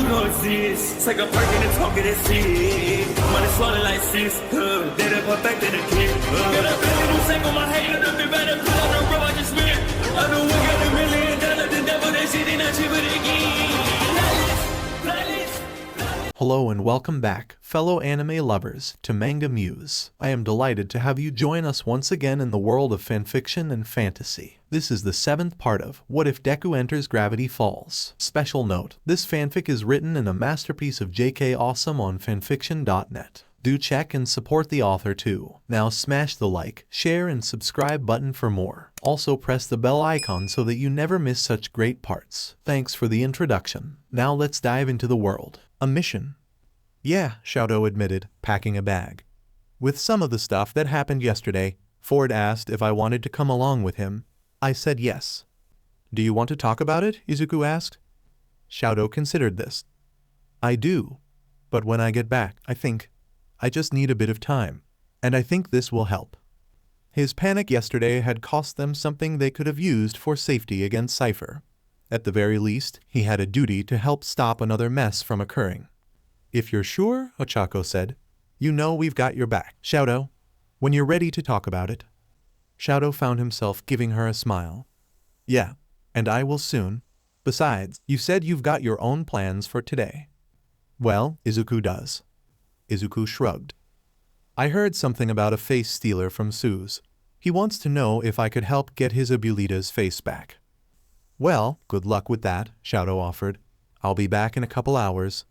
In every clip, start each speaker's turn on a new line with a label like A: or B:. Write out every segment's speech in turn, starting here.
A: You know it's this. Take a perk and a talk of that shit. Money swallowed like sis. Did it perfect in the kid. Got a billion who sang on my head. Look up better put on the road I just spent. I know we got $1 million. The devil that shit ain't not cheap again.
B: Hello and welcome back, fellow anime lovers, to MangaMuse. I am delighted to have you join us once again in the world of fanfiction and fantasy. This is the 7th part of What If Deku Enters Gravity Falls. Special note, this fanfic is written in a masterpiece of jkawsome on FANFICTIONnet. Do check and support the author too. Now smash the like, share and subscribe button for more. Also press the bell icon so that you never miss such great parts. Thanks for the introduction. Now let's dive into the world. A mission. Yeah, Shadow admitted, packing a bag. With some of the stuff that happened yesterday, Ford asked if I wanted to come along with him. I said yes. Do you want to talk about it? Izuku asked. Shadow considered this. I do. But when I get back, I just need a bit of time. And I think this will help. His panic yesterday had cost them something they could have used for safety against Cypher. At the very least, he had a duty to help stop another mess from occurring. If you're sure, Ochako said. You know we've got your back, Shadow. When you're ready to talk about it. Shadow found himself giving her a smile. Yeah, and I will soon. Besides, you said you've got your own plans for today. Well, Izuku does. Izuku shrugged. I heard something about a face stealer from Sue's. He wants to know if I could help get his Abulita's face back. Well, good luck with that, Shadow offered. I'll be back in a couple hours.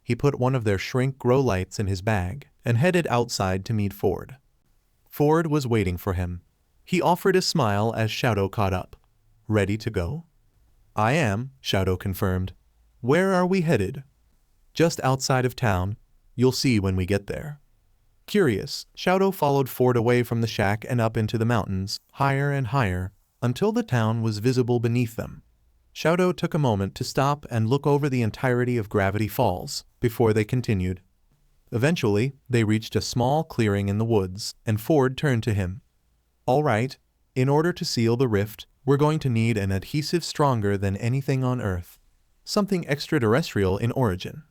B: He put one of their shrink grow lights in his bag and headed outside to meet Ford. Ford was waiting for him. He offered a smile as Shadow caught up. Ready to go? I am, Shadow confirmed. Where are we headed? Just outside of town. You'll see when we get there. Curious, Shadow followed Ford away from the shack and up into the mountains, higher and higher, until the town was visible beneath them. Shadow took a moment to stop and look over the entirety of Gravity Falls before they continued. Eventually, they reached a small clearing in the woods, and Ford turned to him. All right, in order to seal the rift, we're going to need an adhesive stronger than anything on Earth. Something extraterrestrial in origin.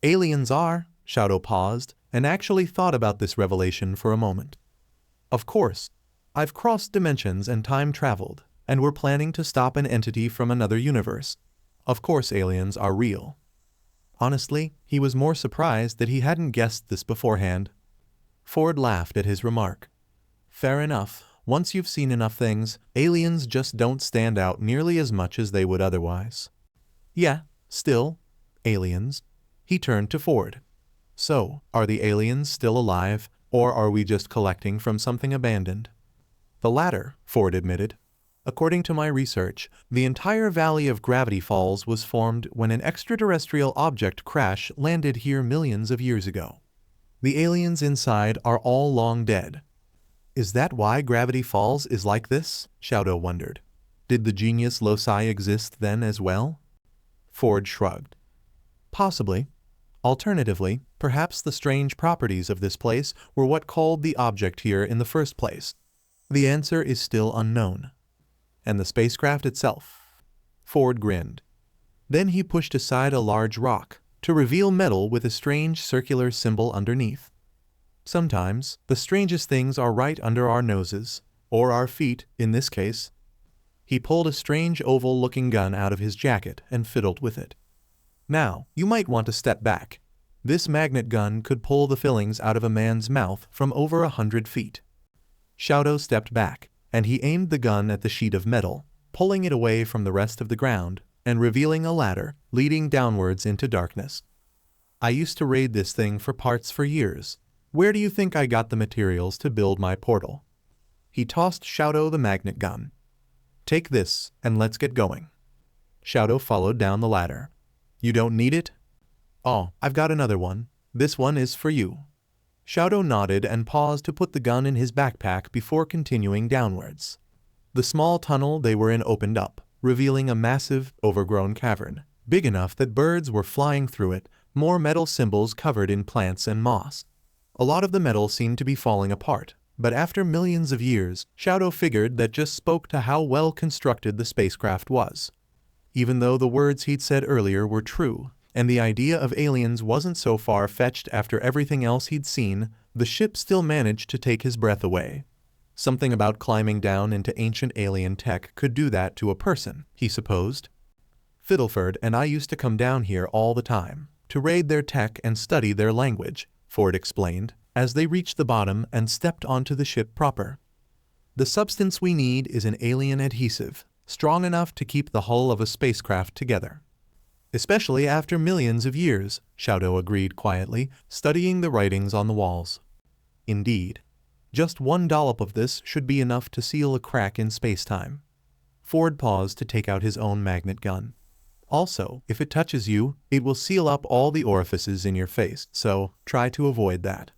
B: Aliens are, Shadow paused, and actually thought about this revelation for a moment. Of course, I've crossed dimensions and time traveled, and we're planning to stop an entity from another universe. Of course aliens are real. Honestly, he was more surprised that he hadn't guessed this beforehand. Ford laughed at his remark. Fair enough, once you've seen enough things, aliens just don't stand out nearly as much as they would otherwise. Yeah, still, aliens. He turned to Ford. So, are the aliens still alive, or are we just collecting from something abandoned? The latter, Ford admitted. According to my research, the entire valley of Gravity Falls was formed when an extraterrestrial object crash landed here millions of years ago. The aliens inside are all long dead. Is that why Gravity Falls is like this? Shadow wondered. Did the genius loci exist then as well? Ford shrugged. Possibly. Alternatively, perhaps the strange properties of this place were what called the object here in the first place. The answer is still unknown. And the spacecraft itself? Ford grinned. Then he pushed aside a large rock to reveal metal with a strange circular symbol underneath. Sometimes, the strangest things are right under our noses, or our feet, in this case. He pulled a strange oval-looking gun out of his jacket and fiddled with it. Now, you might want to step back. This magnet gun could pull the fillings out of a man's mouth from over 100 feet. Shadow stepped back, and he aimed the gun at the sheet of metal, pulling it away from the rest of the ground, and revealing a ladder leading downwards into darkness. I used to raid this thing for parts for years. Where do you think I got the materials to build my portal? He tossed Shadow the magnet gun. Take this, and let's get going. Shadow followed down the ladder. You don't need it? Oh, I've got another one. This one is for you. Shadow nodded and paused to put the gun in his backpack before continuing downwards. The small tunnel they were in opened up, revealing a massive, overgrown cavern, big enough that birds were flying through it, more metal symbols covered in plants and moss. A lot of the metal seemed to be falling apart, but after millions of years, Shadow figured that just spoke to how well constructed the spacecraft was. Even though the words he'd said earlier were true, and the idea of aliens wasn't so far-fetched after everything else he'd seen. The ship still managed to take his breath away. Something about climbing down into ancient alien tech could do that to a person, he supposed. Fiddleford and I used to come down here all the time, to raid their tech and study their language, Ford explained, as they reached the bottom and stepped onto the ship proper. The substance we need is an alien adhesive, strong enough to keep the hull of a spacecraft together. Especially after millions of years, Shadow agreed quietly, studying the writings on the walls. Indeed. Just one dollop of this should be enough to seal a crack in space-time. Ford paused to take out his own magnet gun. Also, if it touches you, it will seal up all the orifices in your face, so try to avoid that.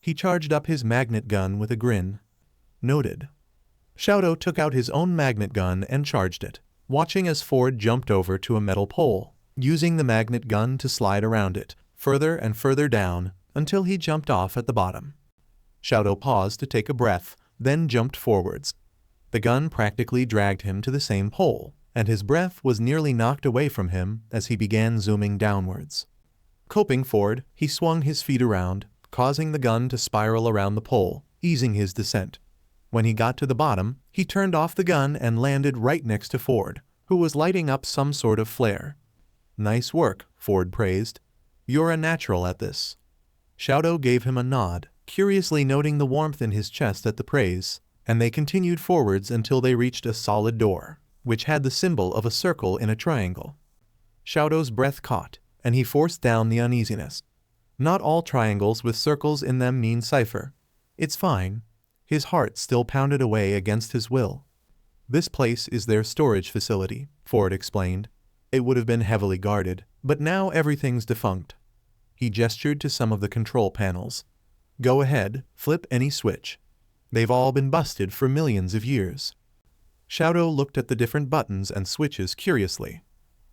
B: He charged up his magnet gun with a grin. Noted. Shadow took out his own magnet gun and charged it, watching as Ford jumped over to a metal pole, using the magnet gun to slide around it, further and further down, until he jumped off at the bottom. Shadow paused to take a breath, then jumped forwards. The gun practically dragged him to the same pole, and his breath was nearly knocked away from him as he began zooming downwards. Coping Ford, he swung his feet around, causing the gun to spiral around the pole, easing his descent. When he got to the bottom, he turned off the gun and landed right next to Ford, who was lighting up some sort of flare. Nice work, Ford praised. You're a natural at this. Shadow gave him a nod, curiously noting the warmth in his chest at the praise, and they continued forwards until they reached a solid door, which had the symbol of a circle in a triangle. Shadow's breath caught, and he forced down the uneasiness. Not all triangles with circles in them mean cipher. It's fine. His heart still pounded away against his will. This place is their storage facility, Ford explained. It would have been heavily guarded, but now everything's defunct. He gestured to some of the control panels. Go ahead, flip any switch. They've all been busted for millions of years. Shadow looked at the different buttons and switches curiously.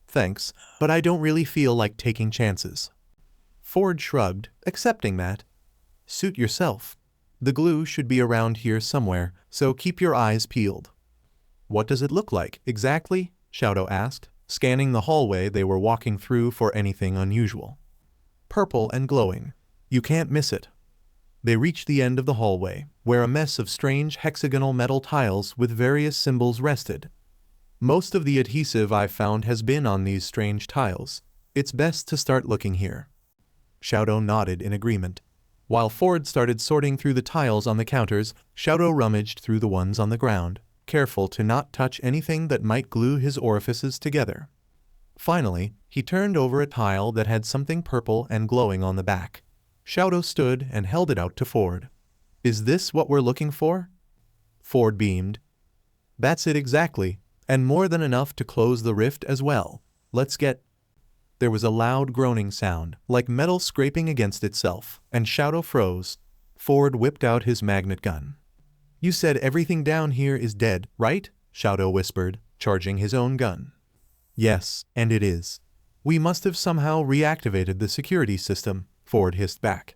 B: Thanks, but I don't really feel like taking chances. Ford shrugged, accepting that. Suit yourself. The glue should be around here somewhere, so keep your eyes peeled. What does it look like, exactly? Shadow asked, scanning the hallway they were walking through for anything unusual. Purple and glowing. You can't miss it. They reached the end of the hallway, where a mess of strange hexagonal metal tiles with various symbols rested. Most of the adhesive I've found has been on these strange tiles. It's best to start looking here. Shadow nodded in agreement. While Ford started sorting through the tiles on the counters, Shadow rummaged through the ones on the ground, careful to not touch anything that might glue his orifices together. Finally, he turned over a tile that had something purple and glowing on the back. Shadow stood and held it out to Ford. Is this what we're looking for? Ford beamed. That's it exactly, and more than enough to close the rift as well. Let's get... There was a loud groaning sound, like metal scraping against itself, and Shadow froze. Ford whipped out his magnet gun. You said everything down here is dead, right? Shadow whispered, charging his own gun. Yes, and it is. We must have somehow reactivated the security system, Ford hissed back.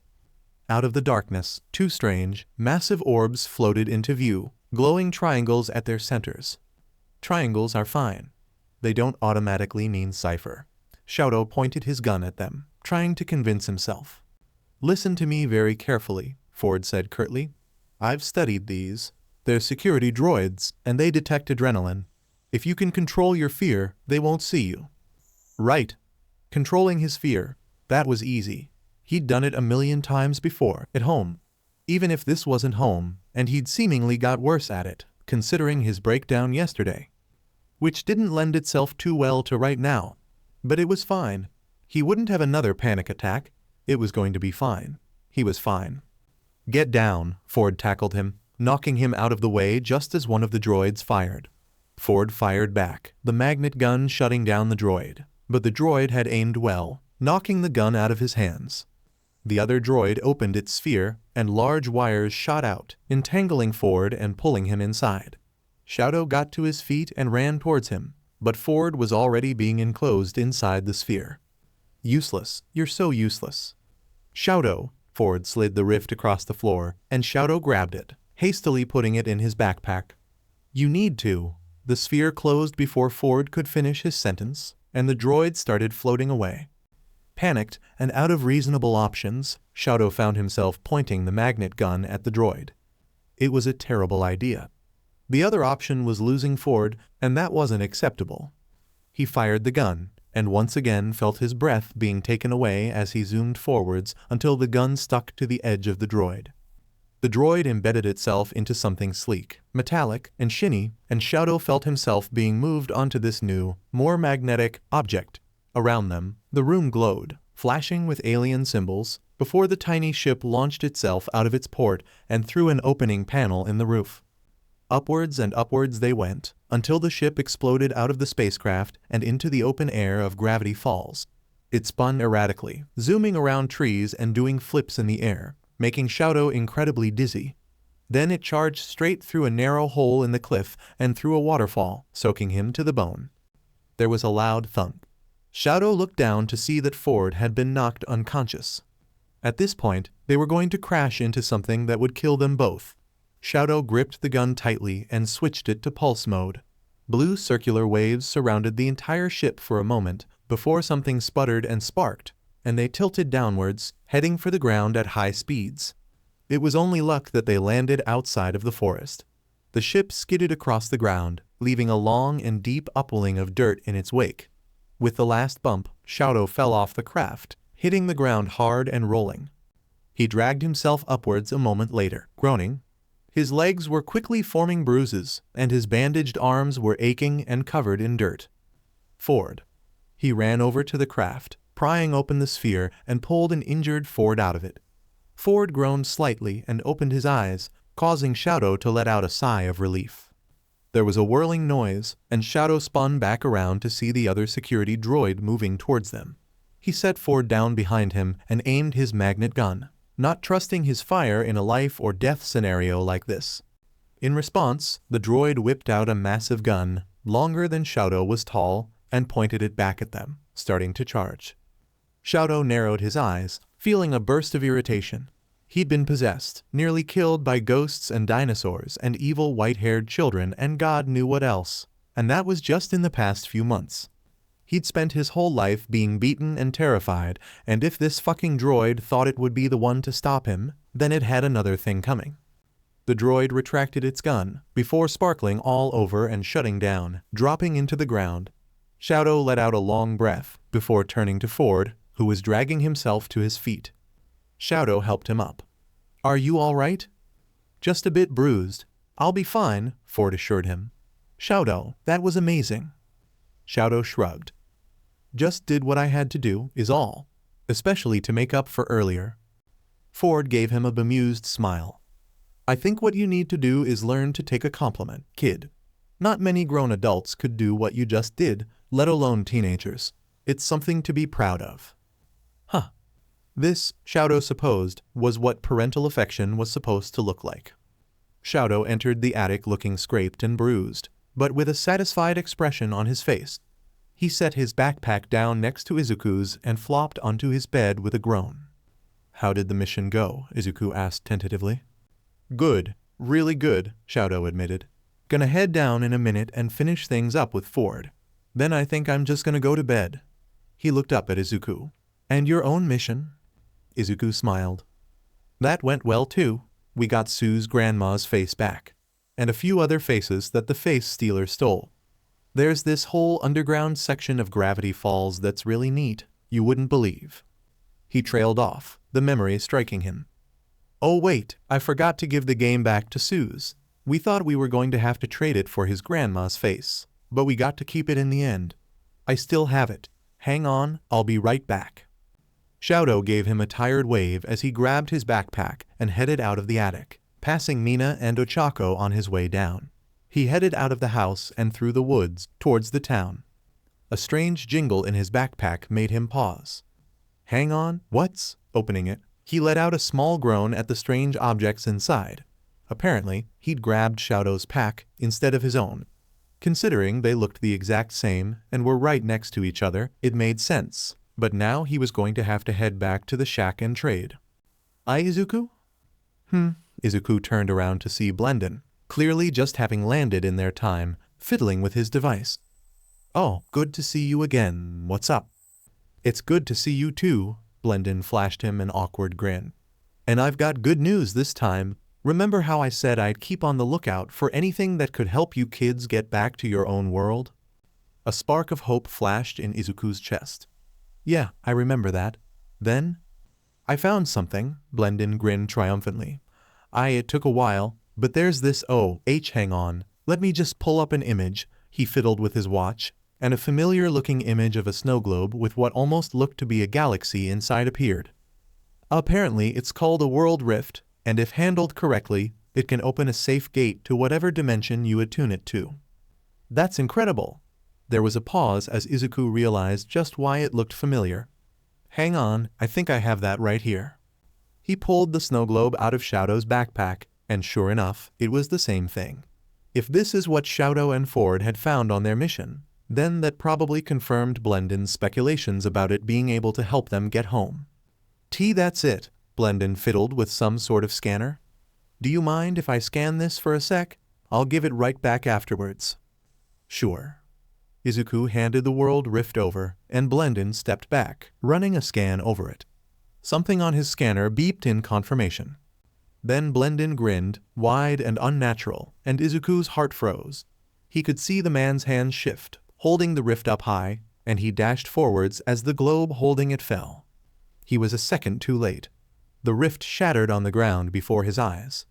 B: Out of the darkness, two strange, massive orbs floated into view, glowing triangles at their centers. Triangles are fine. They don't automatically mean cipher. Shadow pointed his gun at them, trying to convince himself. Listen to me very carefully, Ford said curtly. I've studied these. They're security droids, and they detect adrenaline. If you can control your fear, they won't see you. Right. Controlling his fear. That was easy. He'd done it a million times before, at home. Even if this wasn't home, and he'd seemingly got worse at it, considering his breakdown yesterday. Which didn't lend itself too well to right now. But it was fine. He wouldn't have another panic attack. It was going to be fine. He was fine. Get down, Ford tackled him, knocking him out of the way just as one of the droids fired. Ford fired back, the magnet gun shutting down the droid. But the droid had aimed well, knocking the gun out of his hands. The other droid opened its sphere, and large wires shot out, entangling Ford and pulling him inside. Shadow got to his feet and ran towards him, but Ford was already being enclosed inside the sphere. Useless. You're so useless. Shadow. Ford slid the rift across the floor, and Shadow grabbed it, hastily putting it in his backpack. You need to. The sphere closed before Ford could finish his sentence, and the droid started floating away. Panicked and out of reasonable options, Shadow found himself pointing the magnet gun at the droid. It was a terrible idea. The other option was losing Ford, and that wasn't acceptable. He fired the gun, and once again felt his breath being taken away as he zoomed forwards until the gun stuck to the edge of the droid. The droid embedded itself into something sleek, metallic, and shiny, and Shadow felt himself being moved onto this new, more magnetic object. Around them, the room glowed, flashing with alien symbols, before the tiny ship launched itself out of its port and through an opening panel in the roof. Upwards and upwards they went, until the ship exploded out of the spacecraft and into the open air of Gravityfalls. It spun erratically, zooming around trees and doing flips in the air, making Shadow incredibly dizzy. Then it charged straight through a narrow hole in the cliff and through a waterfall, soaking him to the bone. There was a loud thump. Shadow looked down to see that Ford had been knocked unconscious. At this point, they were going to crash into something that would kill them both. Shadow gripped the gun tightly and switched it to pulse mode. Blue circular waves surrounded the entire ship for a moment before something sputtered and sparked, and they tilted downwards, heading for the ground at high speeds. It was only luck that they landed outside of the forest. The ship skidded across the ground, leaving a long and deep upwelling of dirt in its wake. With the last bump, Shadow fell off the craft, hitting the ground hard and rolling. He dragged himself upwards a moment later, groaning. His legs were quickly forming bruises, and his bandaged arms were aching and covered in dirt. Ford. He ran over to the craft, prying open the sphere, and pulled an injured Ford out of it. Ford groaned slightly and opened his eyes, causing Shadow to let out a sigh of relief. There was a whirling noise, and Shadow spun back around to see the other security droid moving towards them. He set Ford down behind him and aimed his magnet gun, not trusting his fire in a life-or-death scenario like this. In response, the droid whipped out a massive gun, longer than Shadow was tall, and pointed it back at them, starting to charge. Shadow narrowed his eyes, feeling a burst of irritation. He'd been possessed, nearly killed by ghosts and dinosaurs and evil white-haired children and God knew what else. And that was just in the past few months. He'd spent his whole life being beaten and terrified, and if this fucking droid thought it would be the one to stop him, then it had another thing coming. The droid retracted its gun, before sparkling all over and shutting down, dropping into the ground. Shadow let out a long breath, before turning to Ford, who was dragging himself to his feet. Shadow helped him up. "Are you all right?" "Just a bit bruised. I'll be fine," Ford assured him. "Shadow, that was amazing." Shadow shrugged. "Just did what I had to do, is all. Especially to make up for earlier." Ford gave him a bemused smile. "I think what you need to do is learn to take a compliment, kid. Not many grown adults could do what you just did, let alone teenagers. It's something to be proud of." Huh. This, Shadow supposed, was what parental affection was supposed to look like. Shadow entered the attic looking scraped and bruised, but with a satisfied expression on his face. He set his backpack down next to Izuku's and flopped onto his bed with a groan. "How did the mission go?" Izuku asked tentatively. "Good. Really good," Shadow admitted. "Gonna head down in a minute and finish things up with Ford. Then I think I'm just gonna go to bed." He looked up at Izuku. "And your own mission?" Izuku smiled. "That went well too. We got Sue's grandma's face back. And a few other faces that the face stealer stole. There's this whole underground section of Gravityfalls that's really neat, you wouldn't believe." He trailed off, the memory striking him. "Oh wait, I forgot to give the game back to Sue's. We thought we were going to have to trade it for his grandma's face, but we got to keep it in the end. I still have it. Hang on, I'll be right back." Shadow gave him a tired wave as he grabbed his backpack and headed out of the attic, passing Mina and Ochako on his way down. He headed out of the house and through the woods, towards the town. A strange jingle in his backpack made him pause. "Hang on, what's?" Opening it, he let out a small groan at the strange objects inside. Apparently, he'd grabbed Shadow's pack instead of his own. Considering they looked the exact same and were right next to each other, it made sense. But now he was going to have to head back to the shack and trade. "Aye, Izuku?" Izuku turned around to see Blendon, clearly just having landed in their time, fiddling with his device. "Oh, good to see you again. What's up?" It's good to see you too, Blendin flashed him an awkward grin. And I've got good news this time. Remember how I said I'd keep on the lookout for anything that could help you kids get back to your own world? A spark of hope flashed in Izuku's chest. Yeah, I remember that. Then? I found something, Blendin grinned triumphantly. It took a while, but there's this hang on. Let me just pull up an image. He fiddled with his watch, and a familiar-looking image of a snow globe with what almost looked to be a galaxy inside appeared. Apparently, it's called a world rift, and if handled correctly, it can open a safe gate to whatever dimension you attune it to. That's incredible. There was a pause as Izuku realized just why it looked familiar. Hang on, I think I have that right here. He pulled the snow globe out of Shadow's backpack, and sure enough, it was the same thing. If this is what Shadow and Ford had found on their mission, then that probably confirmed Blendin's speculations about it being able to help them get home. That's it, Blendin fiddled with some sort of scanner. Do you mind if I scan this for a sec? I'll give it right back afterwards. Sure. Izuku handed the world rift over, and Blendin stepped back, running a scan over it. Something on his scanner beeped in confirmation. Then Blendin grinned, wide and unnatural, and Izuku's heart froze. He could see the man's hands shift, holding the rift up high, and he dashed forwards as the globe holding it fell. He was a second too late. The rift shattered on the ground before his eyes.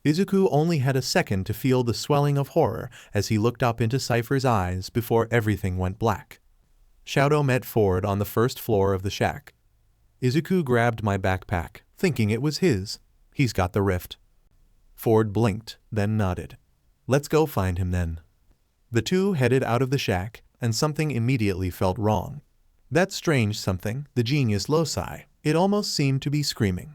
B: Izuku only had a second to feel the swelling of horror as he looked up into Cypher's eyes before everything went black. Shadow met Ford on the first floor of the shack. Izuku grabbed my backpack, thinking it was his. He's got the rift. Ford blinked, then nodded. Let's go find him then. The two headed out of the shack, and something immediately felt wrong. That strange something, the genius loci, it almost seemed to be screaming.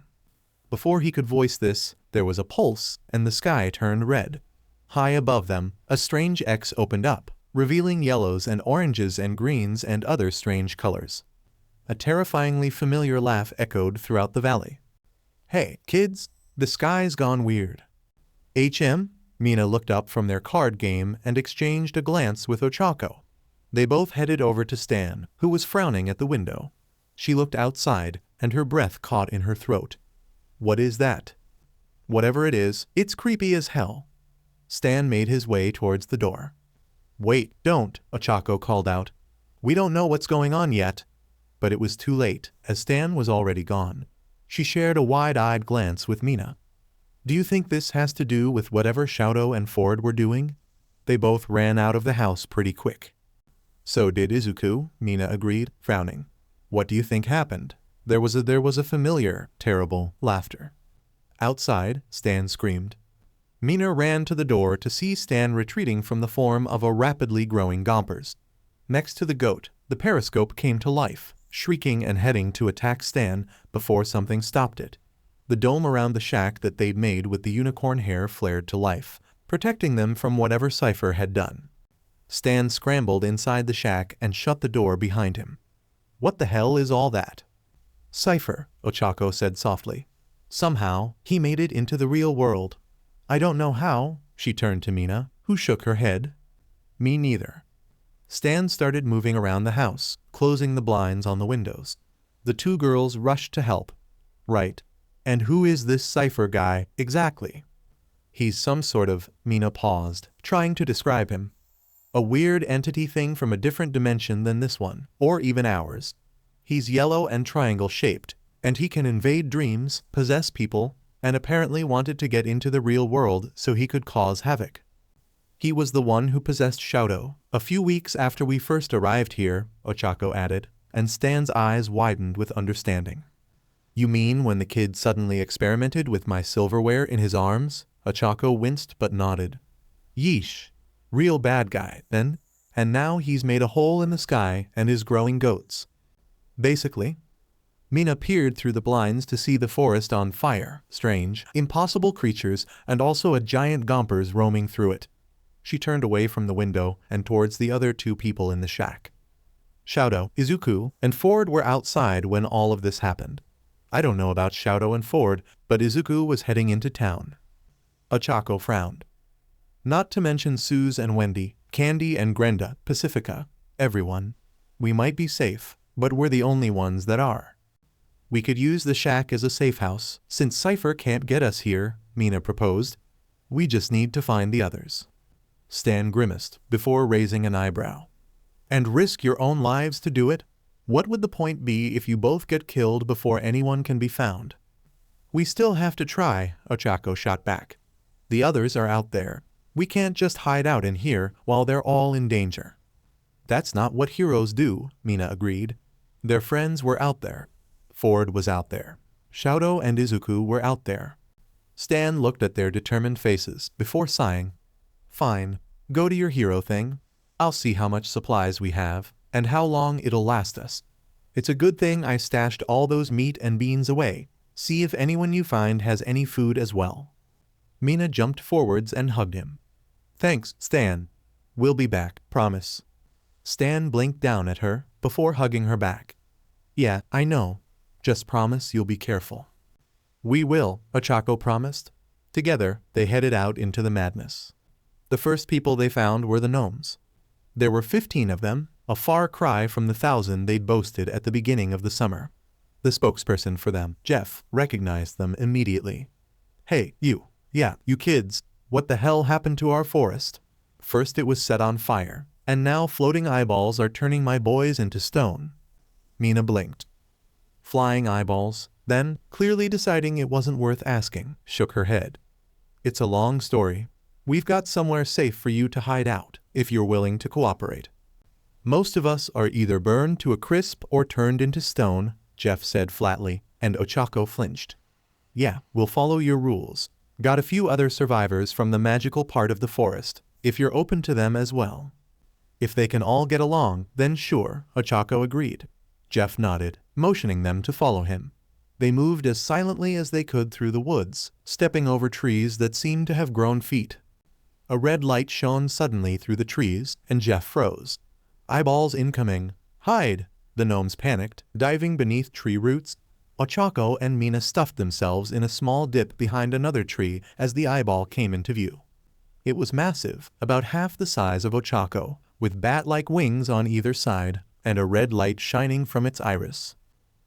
B: Before he could voice this, there was a pulse, and the sky turned red. High above them, a strange X opened up, revealing yellows and oranges and greens and other strange colors. A terrifyingly familiar laugh echoed throughout the valley. Hey, kids, the sky's gone weird. Mina looked up from their card game and exchanged a glance with Ochako. They both headed over to Stan, who was frowning at the window. She looked outside, and her breath caught in her throat. What is that? Whatever it is, it's creepy as hell. Stan made his way towards the door. Wait, don't, Ochako called out. We don't know what's going on yet. But it was too late, as Stan was already gone. She shared a wide-eyed glance with Mina. Do you think this has to do with whatever Shadow and Ford were doing? They both ran out of the house pretty quick. So did Izuku, Mina agreed, frowning. What do you think happened? There was a familiar, terrible laughter. Outside, Stan screamed. Mina ran to the door to see Stan retreating from the form of a rapidly growing Gompers. Next to the goat, the periscope came to life, shrieking and heading to attack Stan before something stopped it. The dome around the shack that they'd made with the unicorn hair flared to life, protecting them from whatever Cypher had done. Stan scrambled inside the shack and shut the door behind him. What the hell is all that? Cypher, Ochako said softly. Somehow, he made it into the real world. I don't know how, she turned to Mina, who shook her head. Me neither. Stan started moving around the house, closing the blinds on the windows. The two girls rushed to help. Right. And who is this Cypher guy, exactly? He's some sort of, Mina paused, trying to describe him. A weird entity thing from a different dimension than this one, or even ours. He's yellow and triangle-shaped, and he can invade dreams, possess people, and apparently wanted to get into the real world so he could cause havoc. He was the one who possessed Shadow a few weeks after we first arrived here, Ochako added, and Stan's eyes widened with understanding. You mean when the kid suddenly experimented with my silverware in his arms? Ochako winced but nodded. Yeesh. Real bad guy, then, and now he's made a hole in the sky and is growing goats. Basically. Mina peered through the blinds to see the forest on fire, strange, impossible creatures, and also a giant Gompers roaming through it. She turned away from the window and towards the other two people in the shack. Shadow, Izuku, and Ford were outside when all of this happened. I don't know about Shadow and Ford, but Izuku was heading into town. Ochako frowned. Not to mention Suze and Wendy, Candy and Grenda, Pacifica, everyone. We might be safe, but we're the only ones that are. We could use the shack as a safe house, since Cypher can't get us here, Mina proposed. We just need to find the others. Stan grimaced before raising an eyebrow. And risk your own lives to do it? What would the point be if you both get killed before anyone can be found? We still have to try, Ochako shot back. The others are out there. We can't just hide out in here while they're all in danger. That's not what heroes do, Mina agreed. Their friends were out there. Ford was out there. Shoto and Izuku were out there. Stan looked at their determined faces before sighing. Fine, go to your hero thing. I'll see how much supplies we have, and how long it'll last us. It's a good thing I stashed all those meat and beans away. See if anyone you find has any food as well. Mina jumped forwards and hugged him. Thanks, Stan. We'll be back, promise. Stan blinked down at her before hugging her back. Yeah, I know. Just promise you'll be careful. We will, Ochako promised. Together, they headed out into the madness. The first people they found were the gnomes. There were 15 of them, a far cry from the 1,000 they'd boasted at the beginning of the summer. The spokesperson for them, Jeff, recognized them immediately. Hey, you. Yeah, you kids. What the hell happened to our forest? First it was set on fire, and now floating eyeballs are turning my boys into stone. Mina blinked. Flying eyeballs, then, clearly deciding it wasn't worth asking, shook her head. It's a long story. We've got somewhere safe for you to hide out, if you're willing to cooperate. Most of us are either burned to a crisp or turned into stone, Jeff said flatly, and Ochako flinched. Yeah, we'll follow your rules. Got a few other survivors from the magical part of the forest, if you're open to them as well. If they can all get along, then sure, Ochako agreed. Jeff nodded, motioning them to follow him. They moved as silently as they could through the woods, stepping over trees that seemed to have grown feet. A red light shone suddenly through the trees, and Jeff froze. Eyeballs incoming. Hide! The gnomes panicked, diving beneath tree roots. Ochako and Mina stuffed themselves in a small dip behind another tree as the eyeball came into view. It was massive, about half the size of Ochako, with bat-like wings on either side, and a red light shining from its iris.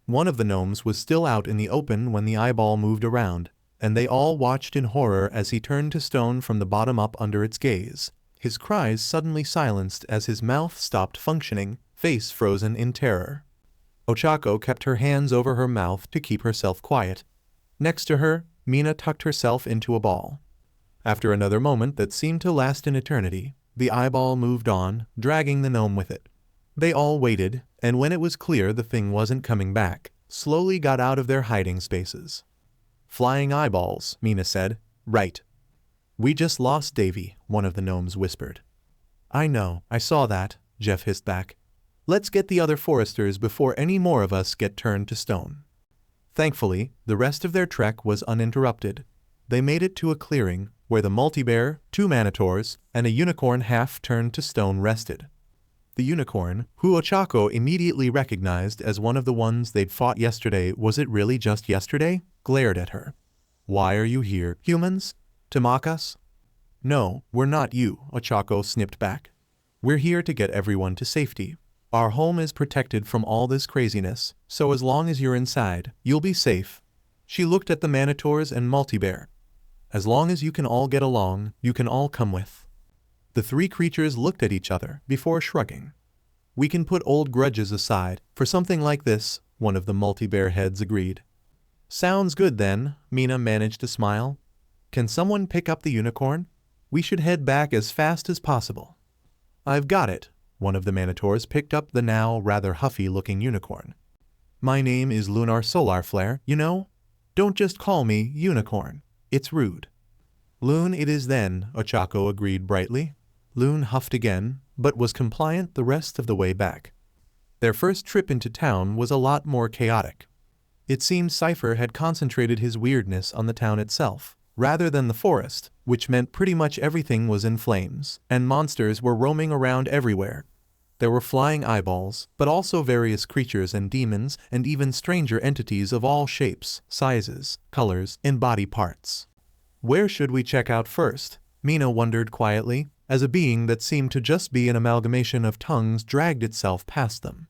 B: One of the gnomes was still out in the open when the eyeball moved around, and they all watched in horror as he turned to stone from the bottom up under its gaze. His cries suddenly silenced as his mouth stopped functioning, face frozen in terror. Ochako kept her hands over her mouth to keep herself quiet. Next to her, Mina tucked herself into a ball. After another moment that seemed to last an eternity, the eyeball moved on, dragging the gnome with it. They all waited, and when it was clear the thing wasn't coming back, slowly got out of their hiding spaces. Flying eyeballs, Mina said. Right. We just lost Davy, one of the gnomes whispered. I know, I saw that, Jeff hissed back. Let's get the other foresters before any more of us get turned to stone. Thankfully, the rest of their trek was uninterrupted. They made it to a clearing, where the multi-bear, 2 manitors, and a unicorn half turned to stone rested. The unicorn, who Ochako immediately recognized as one of the ones they'd fought yesterday, was it really just yesterday? Glared at her. Why are you here, humans? To mock us? No, we're not you, Ochako snipped back. We're here to get everyone to safety. Our home is protected from all this craziness, so as long as you're inside, you'll be safe. She looked at the manitors and multi-bear. As long as you can all get along, you can all come with. The 3 creatures looked at each other before shrugging. We can put old grudges aside for something like this, one of the multi-bear heads agreed. Sounds good then, Mina managed to smile. Can someone pick up the unicorn? We should head back as fast as possible. I've got it. One of the manitors picked up the now rather huffy-looking unicorn. My name is Lunar Solar Flare, you know? Don't just call me Unicorn. It's rude. Loon it is then, Ochako agreed brightly. Loon huffed again, but was compliant the rest of the way back. Their first trip into town was a lot more chaotic. It seemed Cypher had concentrated his weirdness on the town itself, rather than the forest, which meant pretty much everything was in flames, and monsters were roaming around everywhere. There were flying eyeballs, but also various creatures and demons, and even stranger entities of all shapes, sizes, colors, and body parts. Where should we check out first? Mina wondered quietly, as a being that seemed to just be an amalgamation of tongues dragged itself past them.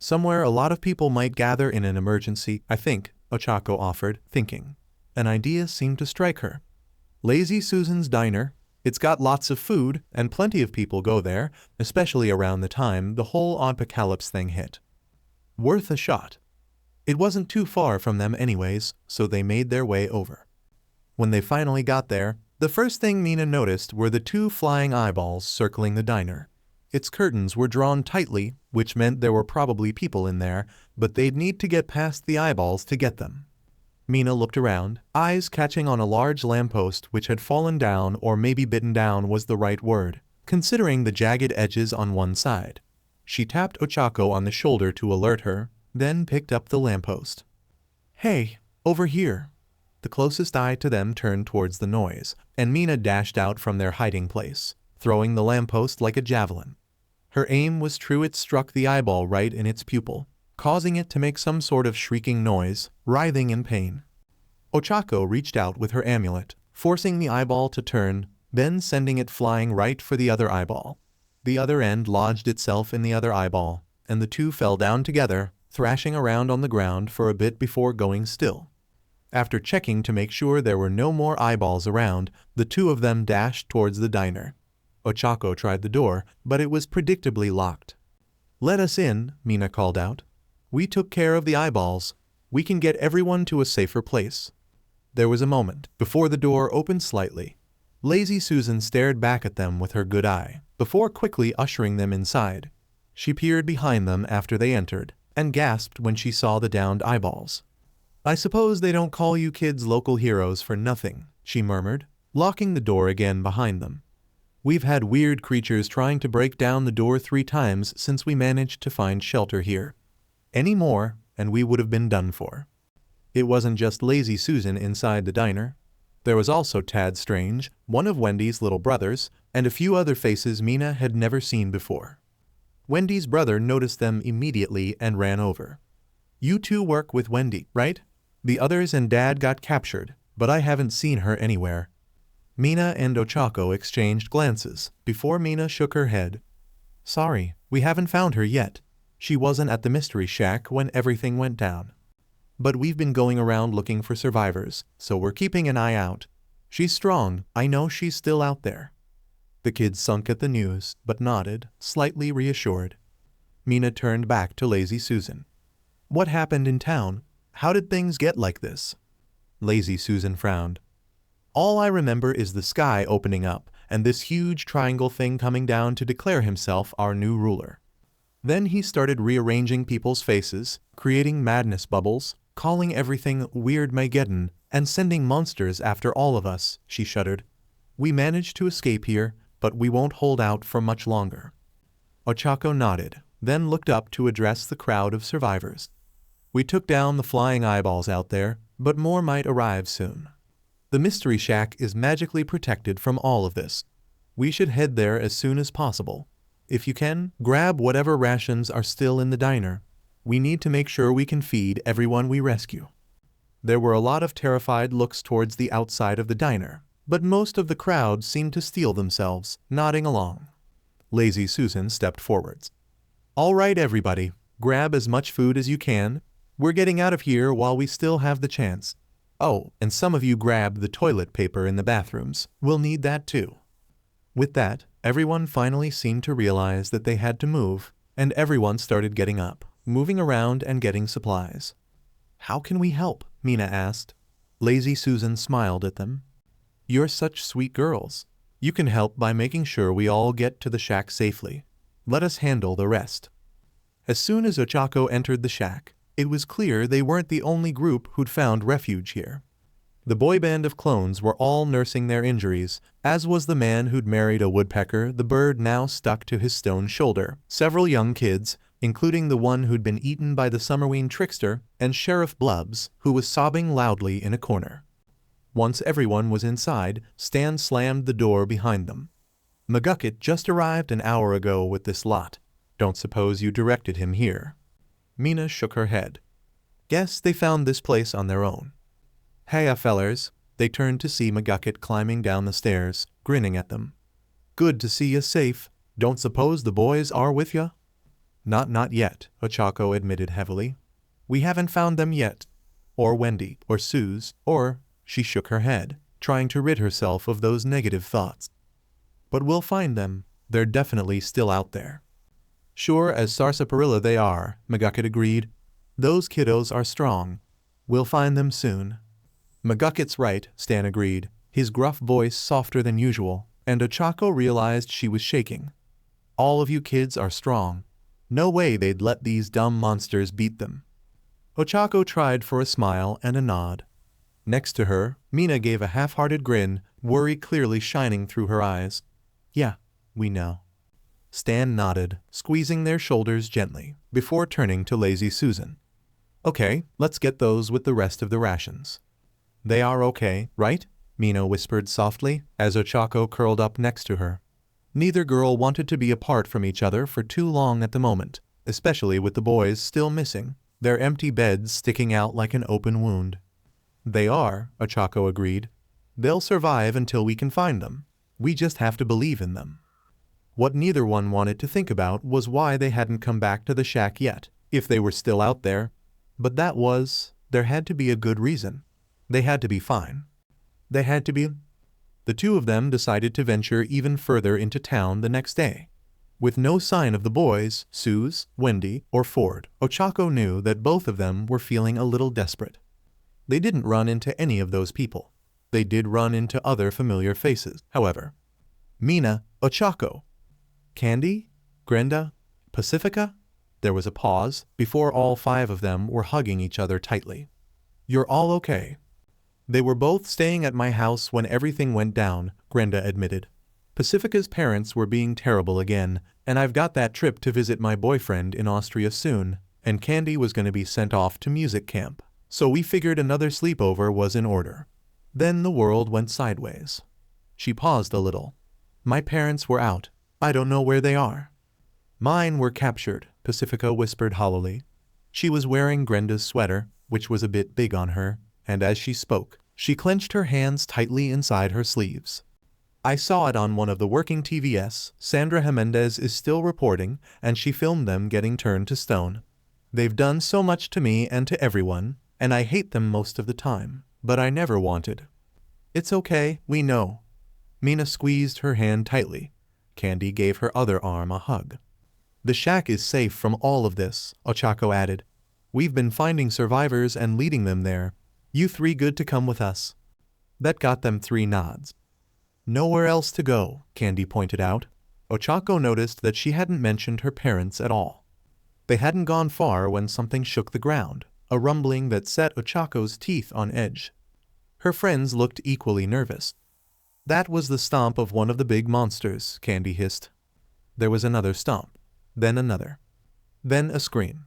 B: Somewhere a lot of people might gather in an emergency, I think, Ochako offered, thinking. An idea seemed to strike her. Lazy Susan's diner. It's got lots of food, and plenty of people go there, especially around the time the whole apocalypse thing hit. Worth a shot. It wasn't too far from them anyways, so they made their way over. When they finally got there, the first thing Mina noticed were the 2 flying eyeballs circling the diner. Its curtains were drawn tightly, which meant there were probably people in there, but they'd need to get past the eyeballs to get them. Mina looked around, eyes catching on a large lamppost which had fallen down, or maybe bitten down was the right word, considering the jagged edges on one side. She tapped Ochako on the shoulder to alert her, then picked up the lamppost. "Hey, over here." The closest eye to them turned towards the noise, and Mina dashed out from their hiding place, throwing the lamppost like a javelin. Her aim was true. It struck the eyeball right in its pupil, causing it to make some sort of shrieking noise, writhing in pain. Ochako reached out with her amulet, forcing the eyeball to turn, then sending it flying right for the other eyeball. The other end lodged itself in the other eyeball, and the 2 fell down together, thrashing around on the ground for a bit before going still. After checking to make sure there were no more eyeballs around, the 2 of them dashed towards the diner. Ochako tried the door, but it was predictably locked. "Let us in," Mina called out. "We took care of the eyeballs. We can get everyone to a safer place." There was a moment before the door opened slightly. Lazy Susan stared back at them with her good eye, before quickly ushering them inside. She peered behind them after they entered, and gasped when she saw the downed eyeballs. "I suppose they don't call you kids local heroes for nothing," she murmured, locking the door again behind them. "We've had weird creatures trying to break down the door 3 times since we managed to find shelter here. Any more, and we would have been done for." It wasn't just Lazy Susan inside the diner. There was also Tad Strange, one of Wendy's little brothers, and a few other faces Mina had never seen before. Wendy's brother noticed them immediately and ran over. "You 2 work with Wendy, right? The others and Dad got captured, but I haven't seen her anywhere." Mina and Ochako exchanged glances before Mina shook her head. "Sorry, we haven't found her yet. She wasn't at the mystery shack when everything went down. But we've been going around looking for survivors, so we're keeping an eye out. She's strong. I know she's still out there." The kids sunk at the news, but nodded, slightly reassured. Mina turned back to Lazy Susan. "What happened in town? How did things get like this?" Lazy Susan frowned. "All I remember is the sky opening up, and this huge triangle thing coming down to declare himself our new ruler. Then he started rearranging people's faces, creating madness bubbles, calling everything Weirdmageddon, and sending monsters after all of us," she shuddered. "We managed to escape here, but we won't hold out for much longer." Ochako nodded, then looked up to address the crowd of survivors. "We took down the flying eyeballs out there, but more might arrive soon. The mystery shack is magically protected from all of this. We should head there as soon as possible. If you can, grab whatever rations are still in the diner. We need to make sure we can feed everyone we rescue." There were a lot of terrified looks towards the outside of the diner, but most of the crowd seemed to steel themselves, nodding along. Lazy Susan stepped forwards. "All right, everybody, grab as much food as you can. We're getting out of here while we still have the chance. Oh, and some of you grab the toilet paper in the bathrooms. We'll need that too." With that, everyone finally seemed to realize that they had to move, and everyone started getting up, moving around and getting supplies. "How can we help?" Mina asked. Lazy Susan smiled at them. "You're such sweet girls. You can help by making sure we all get to the shack safely. Let us handle the rest." As soon as Ochako entered the shack, it was clear they weren't the only group who'd found refuge here. The boy band of clones were all nursing their injuries, as was the man who'd married a woodpecker, the bird now stuck to his stone shoulder, several young kids, including the one who'd been eaten by the Summerween trickster, and Sheriff Blubbs, who was sobbing loudly in a corner. Once everyone was inside, Stan slammed the door behind them. "McGucket just arrived an hour ago with this lot. Don't suppose you directed him here?" Mina shook her head. "Guess they found this place on their own." "Heya, fellers." They turned to see McGucket climbing down the stairs, grinning at them. "Good to see you safe. Don't suppose the boys are with ya?" Not yet, Ochako admitted heavily. We haven't found them yet. Or Wendy, or Suze, or... She shook her head, trying to rid herself of those negative thoughts. But we'll find them. They're definitely still out there. Sure as sarsaparilla they are, McGucket agreed. Those kiddos are strong. We'll find them soon. McGucket's right, Stan agreed, his gruff voice softer than usual, and Ochako realized she was shaking. All of you kids are strong. No way they'd let these dumb monsters beat them. Ochako tried for a smile and a nod. Next to her, Mina gave a half-hearted grin, worry clearly shining through her eyes. Yeah, we know. Stan nodded, squeezing their shoulders gently, before turning to lazy Susan. Okay, let's get those with the rest of the rations. They are okay, right? Mina whispered softly, as Ochako curled up next to her. Neither girl wanted to be apart from each other for too long at the moment, especially with the boys still missing, their empty beds sticking out like an open wound. They are, Ochako agreed. They'll survive until we can find them. We just have to believe in them. What neither one wanted to think about was why they hadn't come back to the shack yet, if they were still out there. But there had to be a good reason. They had to be fine. They had to be... The two of them decided to venture even further into town the next day. With no sign of the boys, Suze, Wendy, or Ford, Ochako knew that both of them were feeling a little desperate. They didn't run into any of those people. They did run into other familiar faces, however. Mina, Ochako. Candy? Grenda? Pacifica? There was a pause before all five of them were hugging each other tightly. You're all okay. They were both staying at my house when everything went down, Grenda admitted. Pacifica's parents were being terrible again, and I've got that trip to visit my boyfriend in Austria soon, and Candy was going to be sent off to music camp. So we figured another sleepover was in order. Then the world went sideways. She paused a little. My parents were out. I don't know where they are. Mine were captured, Pacifica whispered hollowly. She was wearing Grenda's sweater, which was a bit big on her, and as she spoke, she clenched her hands tightly inside her sleeves. I saw it on one of the working TVs. Sandra Jimenez is still reporting, and she filmed them getting turned to stone. They've done so much to me and to everyone, and I hate them most of the time, but I never wanted. It's okay, we know. Mina squeezed her hand tightly. Candy gave her other arm a hug. The shack is safe from all of this, Ochako added. We've been finding survivors and leading them there. You three good to come with us? That got them three nods. Nowhere else to go, Candy pointed out. Ochako noticed that she hadn't mentioned her parents at all. They hadn't gone far when something shook the ground, a rumbling that set Ochako's teeth on edge. Her friends looked equally nervous. That was the stomp of one of the big monsters, Candy hissed. There was another stomp, then another. Then a scream.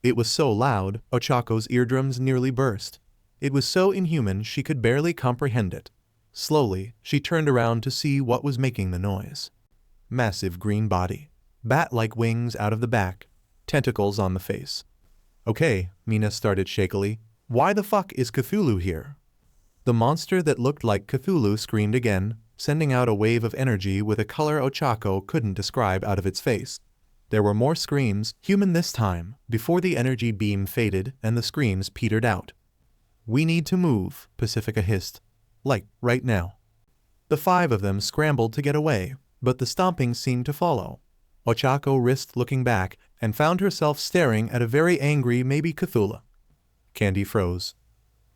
B: It was so loud, Ochako's eardrums nearly burst. It was so inhuman she could barely comprehend it. Slowly, she turned around to see what was making the noise. Massive green body. Bat-like wings out of the back. Tentacles on the face. Okay, Mina started shakily. Why the fuck is Cthulhu here? The monster that looked like Cthulhu screamed again, sending out a wave of energy with a color Ochako couldn't describe out of its face. There were more screams, human this time, before the energy beam faded and the screams petered out. We need to move, Pacifica hissed. Like, right now. The five of them scrambled to get away, but the stomping seemed to follow. Ochako risked looking back and found herself staring at a very angry maybe Cthulhu. Candy froze.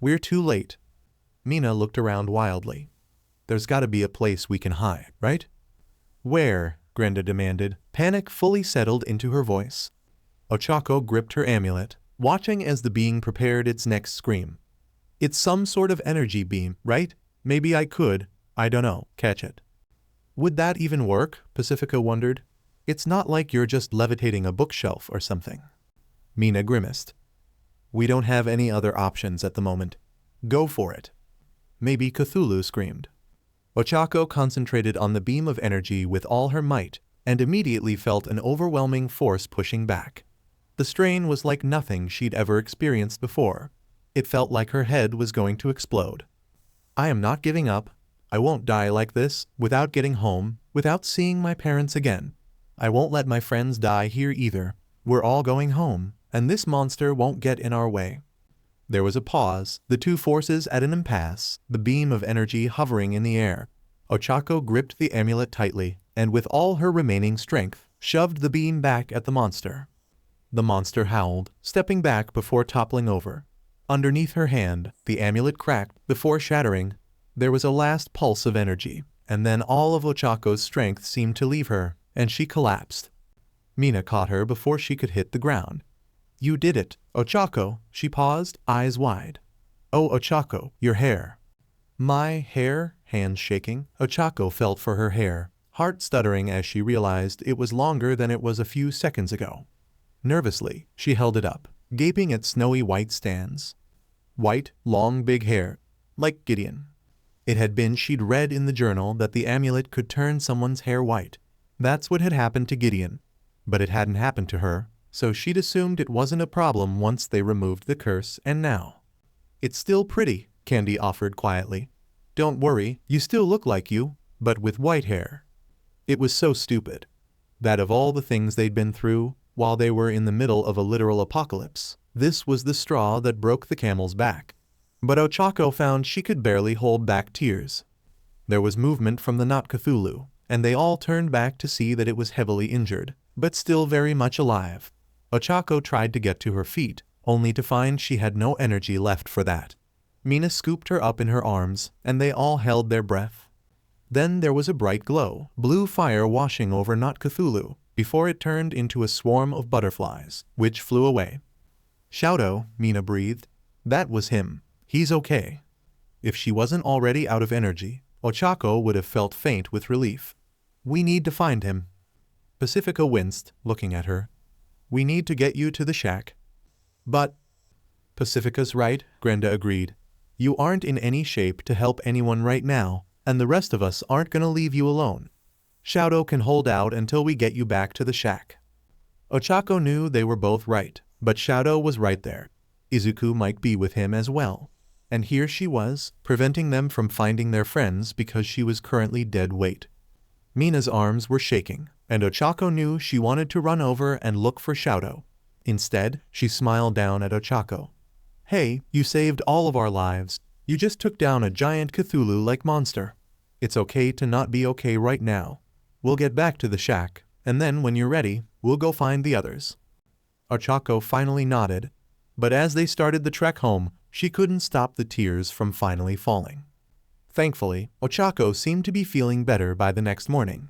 B: We're too late. Mina looked around wildly. There's gotta be a place we can hide, right? Where? Grenda demanded, panic fully settled into her voice. Ochako gripped her amulet, watching as the being prepared its next scream. It's some sort of energy beam, right? Maybe I could, I don't know, catch it. Would that even work? Pacifica wondered. It's not like you're just levitating a bookshelf or something. Mina grimaced. We don't have any other options at the moment. Go for it. Maybe Cthulhu screamed. Ochako concentrated on the beam of energy with all her might, and immediately felt an overwhelming force pushing back. The strain was like nothing she'd ever experienced before. It felt like her head was going to explode. I am not giving up. I won't die like this, without getting home, without seeing my parents again. I won't let my friends die here either. We're all going home, and this monster won't get in our way. There was a pause, the two forces at an impasse, the beam of energy hovering in the air. Ochako gripped the amulet tightly, and with all her remaining strength, shoved the beam back at the monster. The monster howled, stepping back before toppling over. Underneath her hand, the amulet cracked before shattering. There was a last pulse of energy, and then all of Ochako's strength seemed to leave her, and she collapsed. Mina caught her before she could hit the ground. You did it, Ochako, she paused, eyes wide. Oh, Ochako, your hair. My hair? Hands shaking, Ochako felt for her hair, heart stuttering as she realized it was longer than it was a few seconds ago. Nervously, she held it up, gaping at snowy white strands. White, long big hair, like Gideon. It had been she'd read in the journal that the amulet could turn someone's hair white. That's what had happened to Gideon. But it hadn't happened to her, so she'd assumed it wasn't a problem once they removed the curse, and now. It's still pretty, Candy offered quietly. Don't worry, you still look like you, but with white hair. It was so stupid. That of all the things they'd been through, while they were in the middle of a literal apocalypse, this was the straw that broke the camel's back. But Ochako found she could barely hold back tears. There was movement from the Not Cthulhu, and they all turned back to see that it was heavily injured, but still very much alive. Ochako tried to get to her feet, only to find she had no energy left for that. Mina scooped her up in her arms, and they all held their breath. Then there was a bright glow, blue fire washing over Not Cthulhu, before it turned into a swarm of butterflies, which flew away. Shouto, Mina breathed. That was him. He's okay. If she wasn't already out of energy, Ochako would have felt faint with relief. We need to find him. Pacifica winced, looking at her. We need to get you to the shack. But... Pacifica's right, Grenda agreed. You aren't in any shape to help anyone right now, and the rest of us aren't gonna leave you alone. Shouto can hold out until we get you back to the shack. Ochako knew they were both right, but Shouto was right there. Izuku might be with him as well. And here she was, preventing them from finding their friends because she was currently dead weight. Mina's arms were shaking, and Ochako knew she wanted to run over and look for Shouto. Instead, she smiled down at Ochako. Hey, you saved all of our lives. You just took down a giant Cthulhu-like monster. It's okay to not be okay right now. We'll get back to the shack, and then when you're ready, we'll go find the others. Ochako finally nodded, but as they started the trek home, she couldn't stop the tears from finally falling. Thankfully, Ochako seemed to be feeling better by the next morning.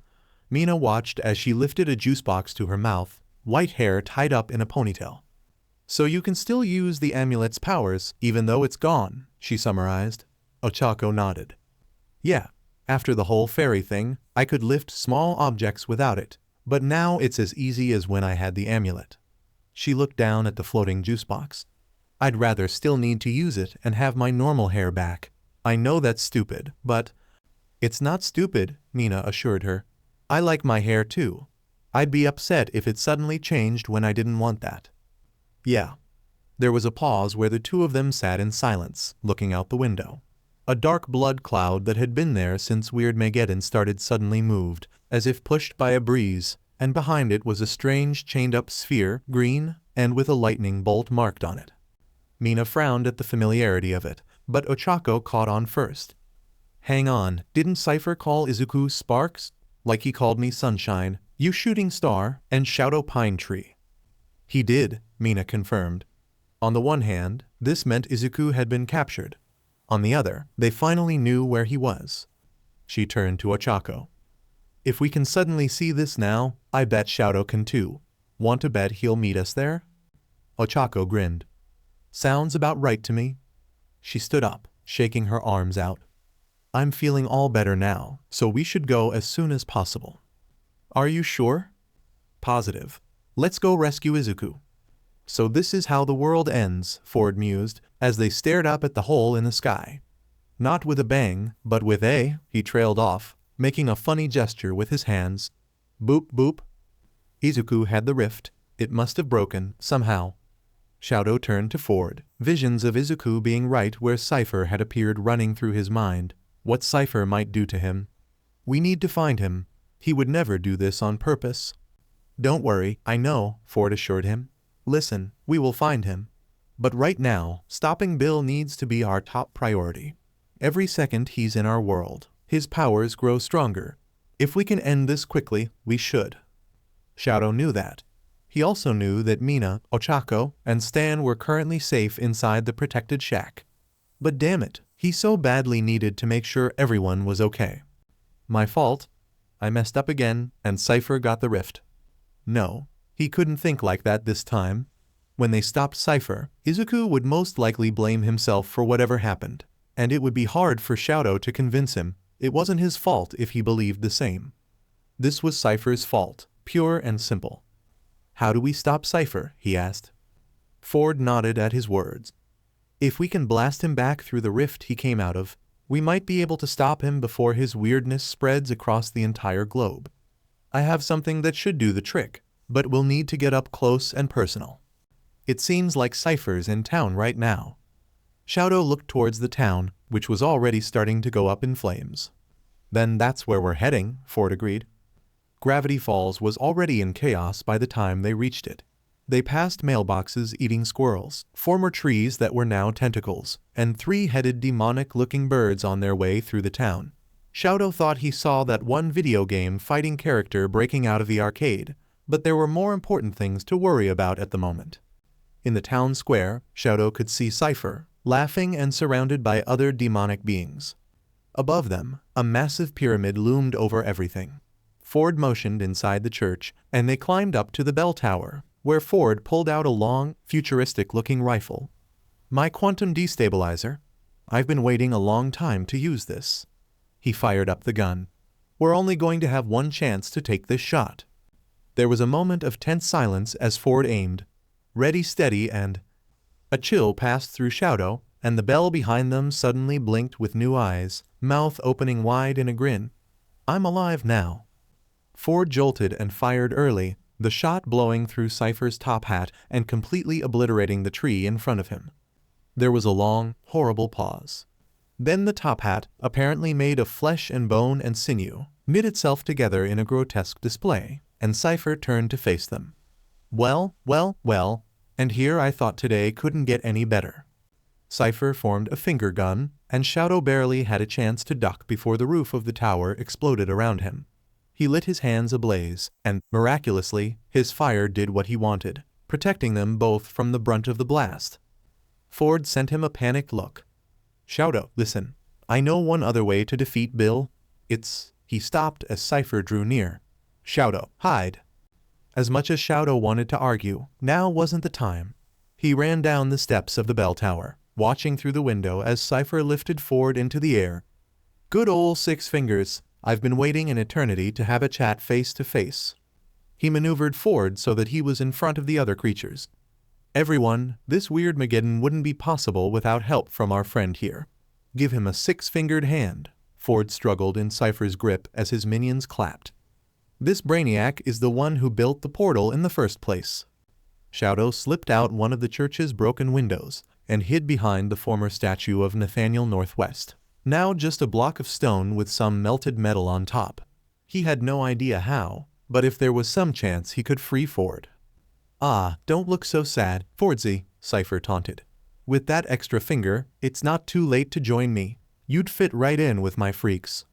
B: Mina watched as she lifted a juice box to her mouth, white hair tied up in a ponytail. So you can still use the amulet's powers even though it's gone, she summarized. Ochako nodded. Yeah, after the whole fairy thing, I could lift small objects without it, but now it's as easy as when I had the amulet. She looked down at the floating juice box. I'd rather still need to use it and have my normal hair back. I know that's stupid, but... It's not stupid, Mina assured her. I like my hair too. I'd be upset if it suddenly changed when I didn't want that. Yeah. There was a pause where the two of them sat in silence, looking out the window. A dark blood cloud that had been there since Weird Mageddon started suddenly moved, as if pushed by a breeze, and behind it was a strange chained-up sphere, green, and with a lightning bolt marked on it. Mina frowned at the familiarity of it, but Ochako caught on first. Hang on, didn't Cypher call Izuku Sparks? Like he called me Sunshine, you shooting star, and Shouto Pine Tree. He did, Mina confirmed. On the one hand, this meant Izuku had been captured. On the other, they finally knew where he was. She turned to Ochako. If we can suddenly see this now, I bet Shouto can too. Want to bet he'll meet us there? Ochako grinned. Sounds about right to me. She stood up, shaking her arms out. I'm feeling all better now, so we should go as soon as possible. Are you sure? Positive. Let's go rescue Izuku. So this is how the world ends, Ford mused, as they stared up at the hole in the sky. Not with a bang, but with a, he trailed off, making a funny gesture with his hands. Boop boop. Izuku had the rift. It must have broken, somehow. Shouto turned to Ford, visions of Izuku being right where Cypher had appeared running through his mind, what Cypher might do to him. We need to find him. He would never do this on purpose. Don't worry, I know, Ford assured him. Listen, we will find him. But right now, stopping Bill needs to be our top priority. Every second he's in our world, his powers grow stronger. If we can end this quickly, we should. Shadow knew that. He also knew that Mina, Ochako, and Stan were currently safe inside the protected shack. But damn it, he so badly needed to make sure everyone was okay. My fault. I messed up again, and Cypher got the rift. No, he couldn't think like that this time. When they stopped Cypher, Izuku would most likely blame himself for whatever happened, and it would be hard for Shadow to convince him it wasn't his fault if he believed the same. This was Cypher's fault, pure and simple. How do we stop Cypher? He asked. Ford nodded at his words. If we can blast him back through the rift he came out of, we might be able to stop him before his weirdness spreads across the entire globe. I have something that should do the trick, but we'll need to get up close and personal. It seems like Cypher's in town right now. Shadow looked towards the town, which was already starting to go up in flames. Then that's where we're heading, Ford agreed. Gravityfalls was already in chaos by the time they reached it. They passed mailboxes eating squirrels, former trees that were now tentacles, and three-headed demonic-looking birds on their way through the town. Shadow thought he saw that one video game fighting character breaking out of the arcade, but there were more important things to worry about at the moment. In the town square, Shadow could see Cypher, laughing and surrounded by other demonic beings. Above them, a massive pyramid loomed over everything. Ford motioned inside the church, and they climbed up to the bell tower, where Ford pulled out a long, futuristic-looking rifle. My quantum destabilizer. I've been waiting a long time to use this. He fired up the gun. We're only going to have one chance to take this shot. There was a moment of tense silence as Ford aimed. Ready, steady, and... A chill passed through Shadow, and the bell behind them suddenly blinked with new eyes, mouth opening wide in a grin. I'm alive now. Ford jolted and fired early, the shot blowing through Cypher's top hat and completely obliterating the tree in front of him. There was a long, horrible pause. Then the top hat, apparently made of flesh and bone and sinew, knit itself together in a grotesque display, and Cypher turned to face them. Well, and here I thought today couldn't get any better. Cypher formed a finger gun, and Shadow barely had a chance to duck before the roof of the tower exploded around him. He lit his hands ablaze, and, miraculously, his fire did what he wanted, protecting them both from the brunt of the blast. Ford sent him a panicked look. Shadow, listen, I know one other way to defeat Bill. He stopped as Cypher drew near. Shadow, hide. As much as Shadow wanted to argue, now wasn't the time. He ran down the steps of the bell tower, watching through the window as Cypher lifted Ford into the air. Good ol' six fingers. I've been waiting an eternity to have a chat face to face. He maneuvered Ford so that he was in front of the other creatures. Everyone, this weird Mageddon wouldn't be possible without help from our friend here. Give him a six-fingered hand. Ford struggled in Cypher's grip as his minions clapped. This brainiac is the one who built the portal in the first place. Shadow slipped out one of the church's broken windows and hid behind the former statue of Nathaniel Northwest. Now just a block of stone with some melted metal on top. He had no idea how, but if there was some chance he could free Ford. Ah, don't look so sad, Fordsy, Cypher taunted. With that extra finger, it's not too late to join me. You'd fit right in with my freaks.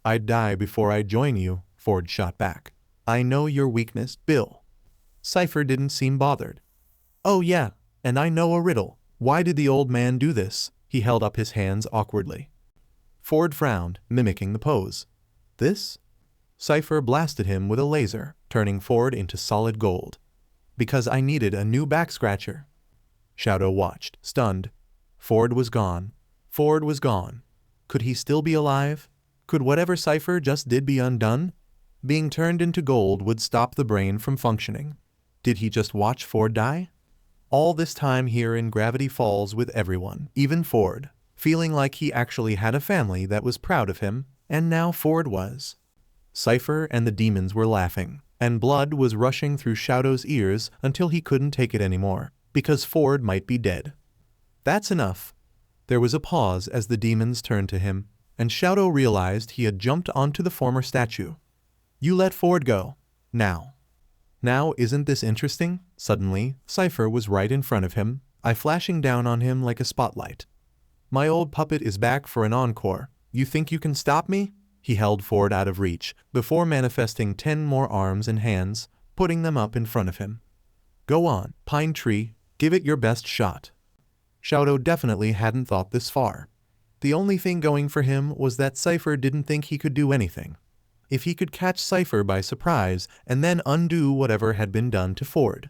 B: I'd die before I'd join you, Ford shot back. I know your weakness, Bill. Cypher didn't seem bothered. Oh yeah, and I know a riddle. Why did the old man do this? He held up his hands awkwardly. Ford frowned, mimicking the pose. This? Cypher blasted him with a laser, turning Ford into solid gold. Because I needed a new back scratcher. Shadow watched, stunned. Ford was gone. Ford was gone. Could he still be alive? Could whatever Cypher just did be undone? Being turned into gold would stop the brain from functioning. Did he just watch Ford die? All this time here in Gravity Falls with everyone, even Ford, feeling like he actually had a family that was proud of him, and now Ford was. Cypher and the demons were laughing, and blood was rushing through Shadow's ears until he couldn't take it anymore, because Ford might be dead. That's enough. There was a pause as the demons turned to him, and Shadow realized he had jumped onto the former statue. You let Ford go. Now. Now isn't this interesting? Suddenly, Cypher was right in front of him, eye flashing down on him like a spotlight. My old puppet is back for an encore. You think you can stop me? He held Ford out of reach, before manifesting 10 more arms and hands, putting them up in front of him. Go on, Pine Tree, give it your best shot. Shadow definitely hadn't thought this far. The only thing going for him was that Cypher didn't think he could do anything. If he could catch Cypher by surprise and then undo whatever had been done to Ford.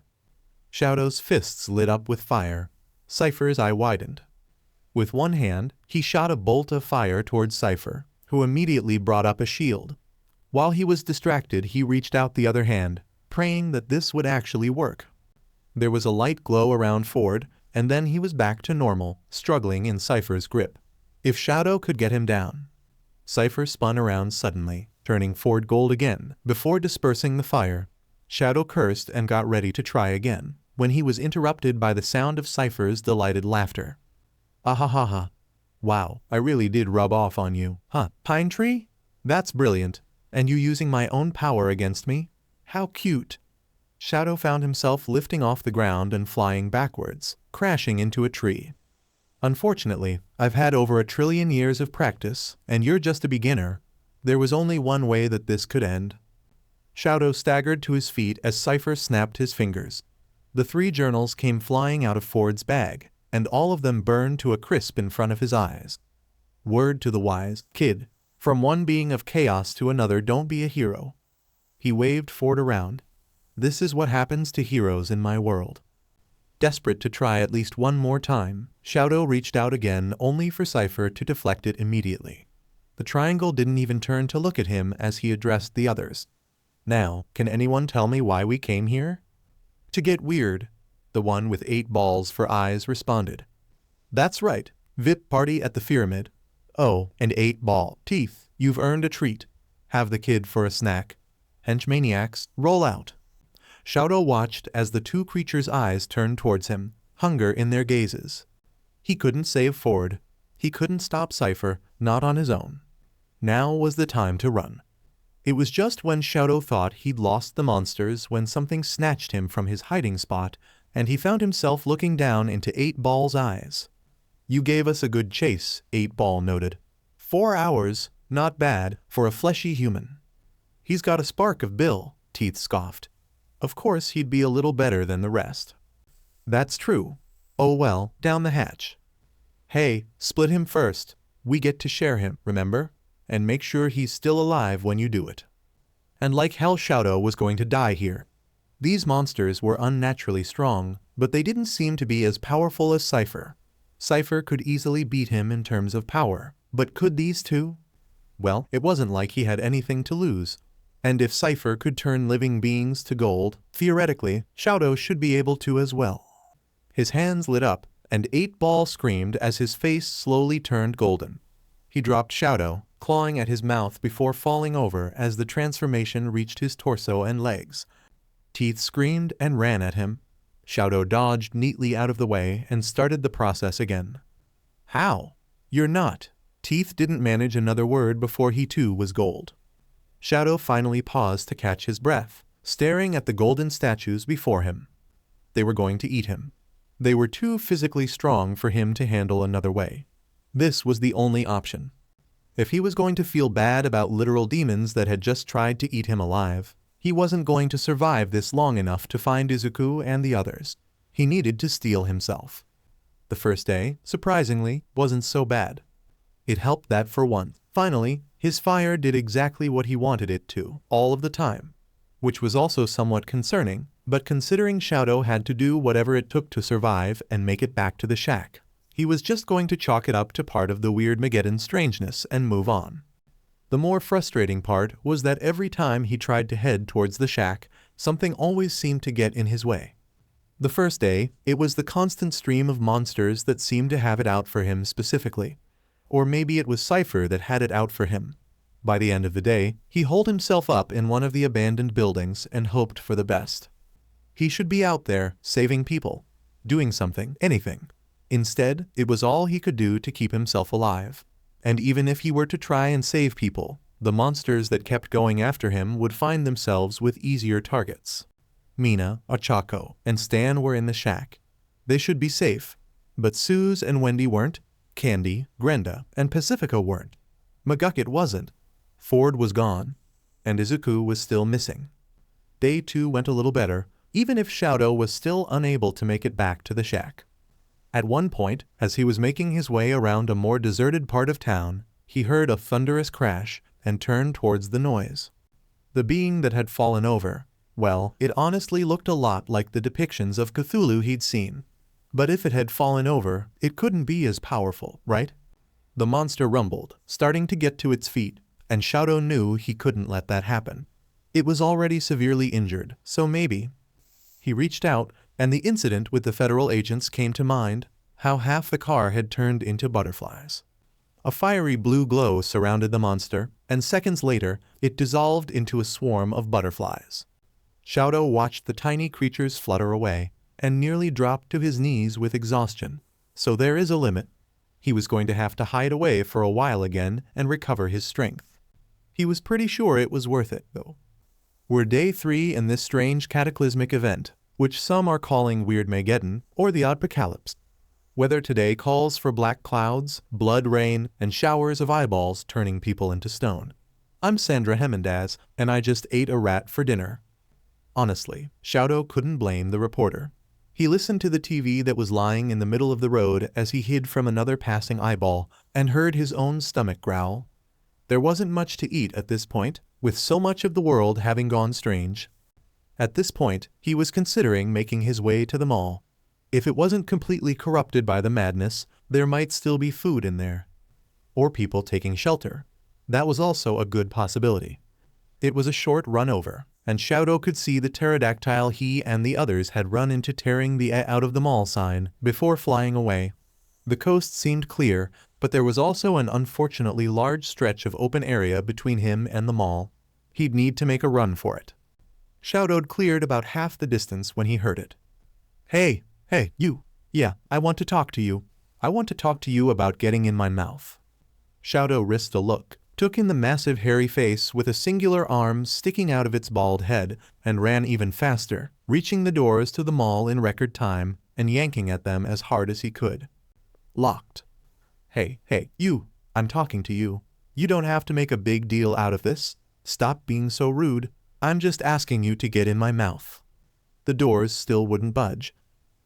B: Shadow's fists lit up with fire. Cypher's eye widened. With one hand, he shot a bolt of fire towards Cypher, who immediately brought up a shield. While he was distracted, he reached out the other hand, praying that this would actually work. There was a light glow around Ford, and then he was back to normal, struggling in Cypher's grip. If Shadow could get him down. Cypher spun around suddenly, turning Ford gold again, before dispersing the fire. Shadow cursed and got ready to try again, when he was interrupted by the sound of Cypher's delighted laughter. Ahahaha. Wow, I really did rub off on you, huh, Pine Tree? That's brilliant. And you using my own power against me? How cute. Shadow found himself lifting off the ground and flying backwards, crashing into a tree. Unfortunately, I've had over 1 trillion years of practice, and you're just a beginner. There was only one way that this could end. Shadow staggered to his feet as Cypher snapped his fingers. The 3 journals came flying out of Ford's bag, and all of them burned to a crisp in front of his eyes. Word to the wise, kid. From one being of chaos to another, don't be a hero. He waved Ford around. This is what happens to heroes in my world. Desperate to try at least one more time, Shadow reached out again only for Cypher to deflect it immediately. The triangle didn't even turn to look at him as he addressed the others. Now, can anyone tell me why we came here? To get weird, the one with 8 balls for eyes responded. That's right, VIP party at the pyramid. Oh, and 8 ball teeth, you've earned a treat. Have the kid for a snack. Henchmaniacs, roll out. Shadow watched as the 2 creatures' eyes turned towards him, hunger in their gazes. He couldn't save Ford. He couldn't stop Cypher, not on his own. Now was the time to run. It was just when Shadow thought he'd lost the monsters when something snatched him from his hiding spot, and he found himself looking down into 8 Ball's eyes. You gave us a good chase, 8 Ball noted. 4 hours, not bad, for a fleshy human. He's got a spark of Bill, Teeth scoffed. Of course he'd be a little better than the rest. That's true. Oh well, down the hatch. Hey, split him first. We get to share him, remember? And make sure he's still alive when you do it. And like hell, Shadow was going to die here. These monsters were unnaturally strong, but they didn't seem to be as powerful as Cypher. Cypher could easily beat him in terms of power, but could these two? Well, it wasn't like he had anything to lose. And if Cypher could turn living beings to gold, theoretically, Shadow should be able to as well. His hands lit up, and 8 Ball screamed as his face slowly turned golden. He dropped Shadow, clawing at his mouth before falling over as the transformation reached his torso and legs. Teeth screamed and ran at him. Shadow dodged neatly out of the way and started the process again. How? You're not. Teeth didn't manage another word before he too was gold. Shadow finally paused to catch his breath, staring at the golden statues before him. They were going to eat him. They were too physically strong for him to handle another way. This was the only option. If he was going to feel bad about literal demons that had just tried to eat him alive, he wasn't going to survive this long enough to find Izuku and the others. He needed to steel himself. The first day, surprisingly, wasn't so bad. It helped that for once. Finally, his fire did exactly what he wanted it to, all of the time. Which was also somewhat concerning, but considering Shadow had to do whatever it took to survive and make it back to the shack, he was just going to chalk it up to part of the weird Mageddon strangeness and move on. The more frustrating part was that every time he tried to head towards the shack, something always seemed to get in his way. The first day, it was the constant stream of monsters that seemed to have it out for him specifically. Or maybe it was Cypher that had it out for him. By the end of the day, he holed himself up in one of the abandoned buildings and hoped for the best. He should be out there, saving people, doing something, anything. Instead, it was all he could do to keep himself alive. And even if he were to try and save people, the monsters that kept going after him would find themselves with easier targets. Mina, Ochako, and Stan were in the shack. They should be safe. But Suze and Wendy weren't. Candy, Grenda, and Pacifica weren't. McGucket wasn't. Ford was gone. And Izuku was still missing. Day 2 went a little better, even if Shadow was still unable to make it back to the shack. At one point, as he was making his way around a more deserted part of town, he heard a thunderous crash and turned towards the noise. The being that had fallen over, well, it honestly looked a lot like the depictions of Cthulhu he'd seen. But if it had fallen over, it couldn't be as powerful, right? The monster rumbled, starting to get to its feet, and Shadow knew he couldn't let that happen. It was already severely injured, so maybe. He reached out, and the incident with the federal agents came to mind, how half the car had turned into butterflies. A fiery blue glow surrounded the monster, and seconds later, it dissolved into a swarm of butterflies. Shadow watched the tiny creatures flutter away, and nearly dropped to his knees with exhaustion. So there is a limit. He was going to have to hide away for a while again and recover his strength. He was pretty sure it was worth it, though. We're day 3 in this strange cataclysmic event, which some are calling Weirdmageddon or the Oddpocalypse. Weather today calls for black clouds, blood rain, and showers of eyeballs turning people into stone. I'm Sandra Hemendaz, and I just ate a rat for dinner. Honestly, Shadow couldn't blame the reporter. He listened to the TV that was lying in the middle of the road as he hid from another passing eyeball and heard his own stomach growl. There wasn't much to eat at this point, with so much of the world having gone strange. At this point, he was considering making his way to the mall. If it wasn't completely corrupted by the madness, there might still be food in there. Or people taking shelter. That was also a good possibility. It was a short run over, and Shadow could see the pterodactyl he and the others had run into tearing the out of the mall sign before flying away. The coast seemed clear, but there was also an unfortunately large stretch of open area between him and the mall. He'd need to make a run for it. Shadow cleared about half the distance when he heard it. Hey, you. Yeah, I want to talk to you. I want to talk to you about getting in my mouth. Shadow risked a look, took in the massive hairy face with a singular arm sticking out of its bald head, and ran even faster, reaching the doors to the mall in record time and yanking at them as hard as he could. Locked. Hey, you. I'm talking to you. You don't have to make a big deal out of this. Stop being so rude. I'm just asking you to get in my mouth. The doors still wouldn't budge.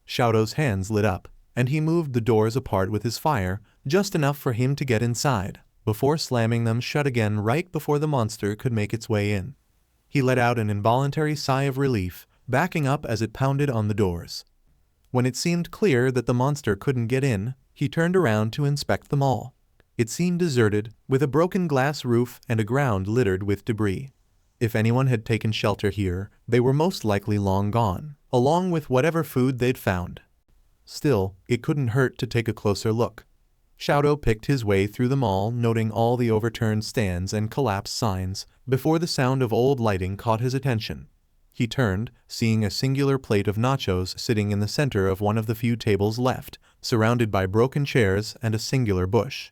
B: Shadow's hands lit up, and he moved the doors apart with his fire, just enough for him to get inside, before slamming them shut again right before the monster could make its way in. He let out an involuntary sigh of relief, backing up as it pounded on the doors. When it seemed clear that the monster couldn't get in, he turned around to inspect the mall. It seemed deserted, with a broken glass roof and a ground littered with debris. If anyone had taken shelter here, they were most likely long gone, along with whatever food they'd found. Still, it couldn't hurt to take a closer look. Shadow picked his way through the mall, noting all the overturned stands and collapsed signs, before the sound of old lighting caught his attention. He turned, seeing a singular plate of nachos sitting in the center of one of the few tables left, surrounded by broken chairs and a singular bush.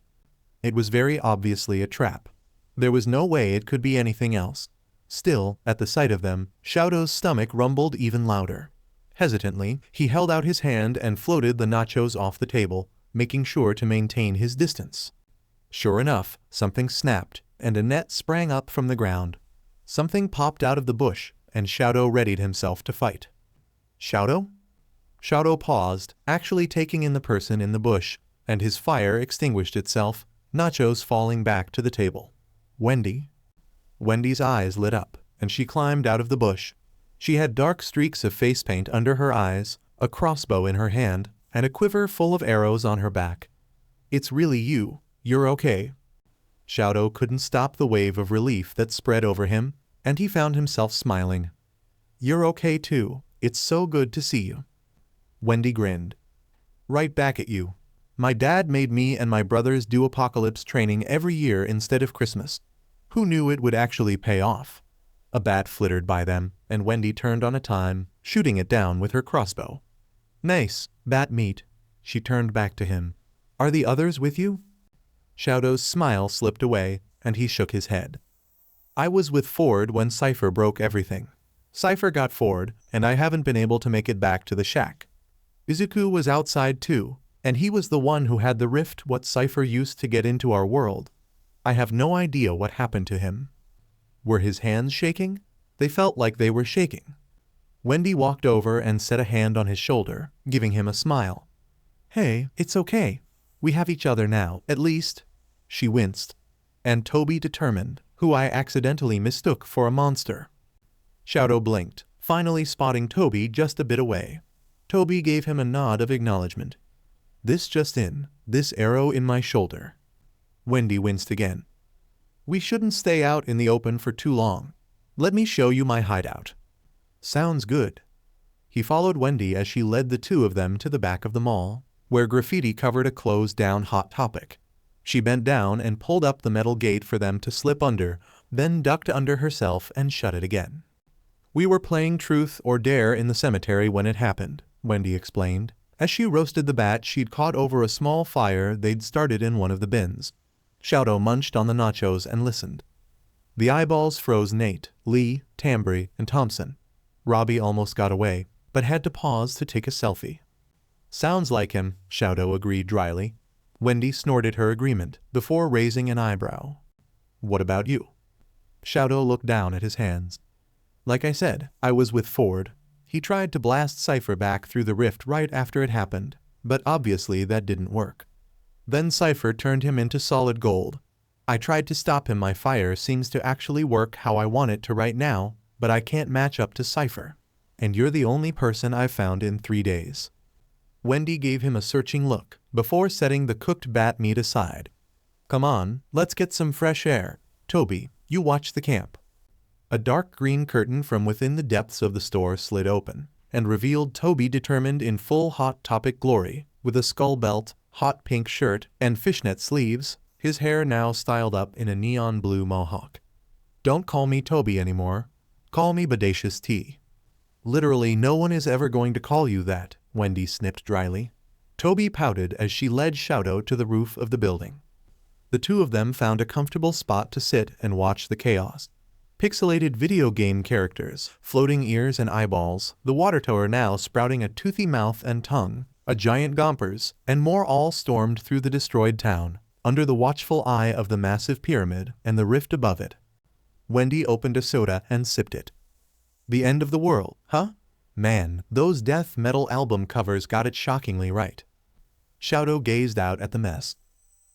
B: It was very obviously a trap. There was no way it could be anything else. Still, at the sight of them, Shadow's stomach rumbled even louder. Hesitantly, he held out his hand and floated the nachos off the table, making sure to maintain his distance. Sure enough, something snapped, and a net sprang up from the ground. Something popped out of the bush, and Shadow readied himself to fight. Shadow? Shadow paused, actually taking in the person in the bush, and his fire extinguished itself, nachos falling back to the table. Wendy? Wendy's eyes lit up, and she climbed out of the bush. She had dark streaks of face paint under her eyes, a crossbow in her hand, and a quiver full of arrows on her back. It's really you. You're okay. Shadow couldn't stop the wave of relief that spread over him, and he found himself smiling. You're okay too. It's so good to see you. Wendy grinned. Right back at you. My dad made me and my brothers do apocalypse training every year instead of Christmas. Who knew it would actually pay off? A bat flittered by them, and Wendy turned on a time, shooting it down with her crossbow. Nice, bat meat. She turned back to him. Are the others with you? Shadow's smile slipped away, and he shook his head. I was with Ford when Cypher broke everything. Cypher got forward, and I haven't been able to make it back to the shack. Izuku was outside too, and he was the one who had the rift what Cypher used to get into our world. I have no idea what happened to him. Were his hands shaking? They felt like they were shaking. Wendy walked over and set a hand on his shoulder, giving him a smile. Hey, it's okay. We have each other now, at least. She winced. And Toby determined, who I accidentally mistook for a monster. Shadow blinked, finally spotting Toby just a bit away. Toby gave him a nod of acknowledgement. This just in, this arrow in my shoulder. Wendy winced again. We shouldn't stay out in the open for too long. Let me show you my hideout. Sounds good. He followed Wendy as she led the two of them to the back of the mall, where graffiti covered a closed-down Hot Topic. She bent down and pulled up the metal gate for them to slip under, then ducked under herself and shut it again. We were playing Truth or Dare in the cemetery when it happened, Wendy explained, as she roasted the bat she'd caught over a small fire they'd started in one of the bins. Shadow munched on the nachos and listened. The eyeballs froze Nate, Lee, Tambry, and Thompson. Robbie almost got away, but had to pause to take a selfie. Sounds like him, Shadow agreed dryly. Wendy snorted her agreement, before raising an eyebrow. What about you? Shadow looked down at his hands. Like I said, I was with Ford. He tried to blast Cypher back through the rift right after it happened, but obviously that didn't work. Then Cypher turned him into solid gold. I tried to stop him. My fire seems to actually work how I want it to right now, but I can't match up to Cypher. And you're the only person I've found in 3 days. Wendy gave him a searching look, before setting the cooked bat meat aside. Come on, let's get some fresh air. Toby, you watch the camp. A dark green curtain from within the depths of the store slid open, and revealed Toby determined in full Hot Topic glory, with a skull belt, hot pink shirt, and fishnet sleeves, his hair now styled up in a neon blue mohawk. Don't call me Toby anymore. Call me Bodacious T. Literally no one is ever going to call you that, Wendy snipped dryly. Toby pouted as she led Shadow to the roof of the building. The two of them found a comfortable spot to sit and watch the chaos. Pixelated video game characters, floating ears and eyeballs, the water tower now sprouting a toothy mouth and tongue, a giant gompers, and more all stormed through the destroyed town, under the watchful eye of the massive pyramid and the rift above it. Wendy opened a soda and sipped it. The end of the world, huh? Man, those death metal album covers got it shockingly right. Shadow gazed out at the mess.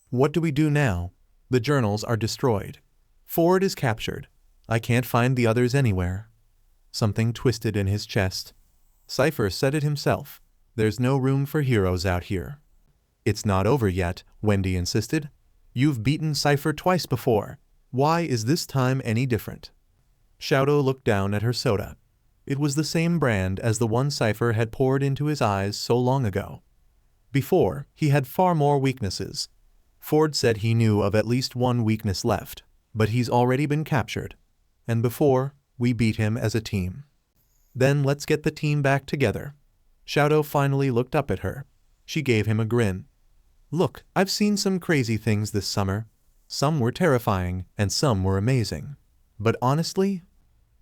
B: What do we do now? The journals are destroyed. Ford is captured. I can't find the others anywhere. Something twisted in his chest. Cypher said it himself. There's no room for heroes out here. It's not over yet, Wendy insisted. You've beaten Cypher twice before. Why is this time any different? Shadow looked down at her soda. It was the same brand as the one Cypher had poured into his eyes so long ago. Before, he had far more weaknesses. Ford said he knew of at least one weakness left, but he's already been captured. And before, we beat him as a team. Then let's get the team back together. Shadow finally looked up at her. She gave him a grin. Look, I've seen some crazy things this summer. Some were terrifying, and some were amazing. But honestly,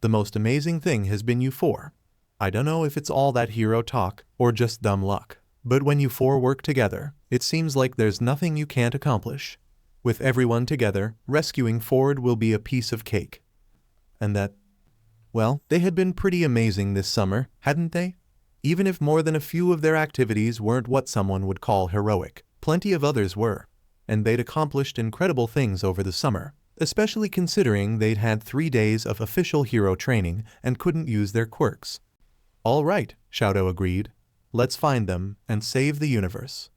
B: the most amazing thing has been you four. I don't know if it's all that hero talk, or just dumb luck, but when you four work together, it seems like there's nothing you can't accomplish. With everyone together, rescuing Ford will be a piece of cake. And that, well, they had been pretty amazing this summer, hadn't they? Even if more than a few of their activities weren't what someone would call heroic, plenty of others were. And they'd accomplished incredible things over the summer, especially considering they'd had 3 days of official hero training and couldn't use their quirks. All right, Shadow agreed. Let's find them and save the universe.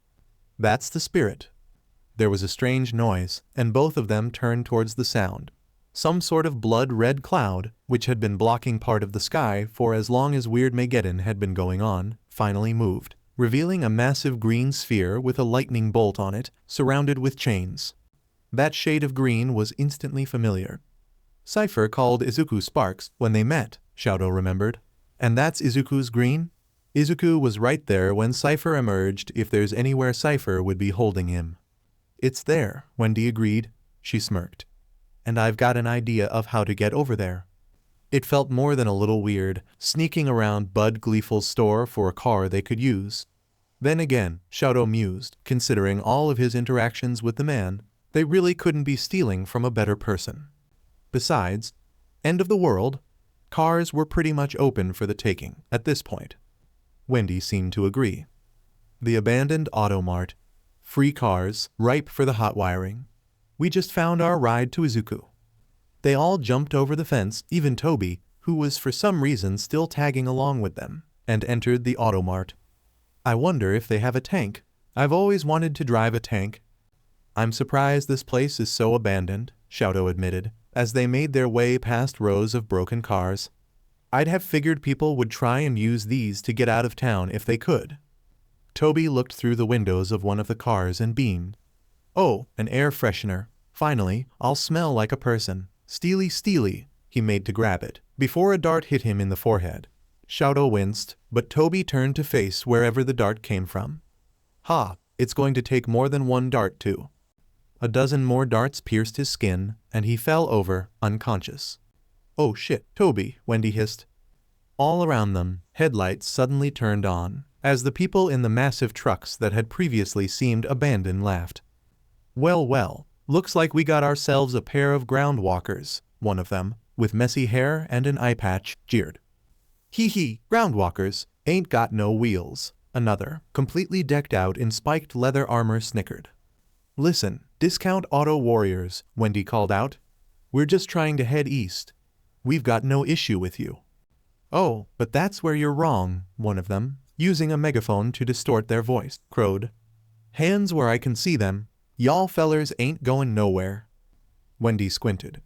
B: That's the spirit. There was a strange noise, and both of them turned towards the sound. Some sort of blood-red cloud, which had been blocking part of the sky for as long as Weirdmageddon had been going on, finally moved, revealing a massive green sphere with a lightning bolt on it, surrounded with chains. That shade of green was instantly familiar. Cypher called Izuku Sparks when they met, Shadow remembered. And that's Izuku's green? Izuku was right there when Cypher emerged if there's anywhere Cypher would be holding him. It's there, Wendy agreed. She smirked. And I've got an idea of how to get over there. It felt more than a little weird, sneaking around Bud Gleeful's store for a car they could use. Then again, Shadow mused, considering all of his interactions with the man, they really couldn't be stealing from a better person. Besides, end of the world, cars were pretty much open for the taking at this point. Wendy seemed to agree. The abandoned automart, free cars, ripe for the hot wiring. We just found our ride to Izuku. They all jumped over the fence, even Toby, who was for some reason still tagging along with them, and entered the automart. I wonder if they have a tank. I've always wanted to drive a tank. I'm surprised this place is so abandoned, Shadow admitted, as they made their way past rows of broken cars. I'd have figured people would try and use these to get out of town if they could. Toby looked through the windows of one of the cars and beamed. Oh, an air freshener. Finally, I'll smell like a person. Steely, steely, he made to grab it, before a dart hit him in the forehead. Shadow winced, but Toby turned to face wherever the dart came from. Ha, it's going to take more than one dart too. A dozen more darts pierced his skin, and he fell over, unconscious. Oh shit, Toby, Wendy hissed. All around them, headlights suddenly turned on, as the people in the massive trucks that had previously seemed abandoned laughed. Well, well, looks like we got ourselves a pair of ground walkers, one of them, with messy hair and an eye patch, jeered. Hee hee, ground walkers, ain't got no wheels, another, completely decked out in spiked leather armor snickered. Listen, discount auto warriors, Wendy called out. We're just trying to head east. We've got no issue with you. Oh, but that's where you're wrong, one of them, using a megaphone to distort their voice, crowed. Hands where I can see them. Y'all fellers ain't going nowhere. Wendy squinted.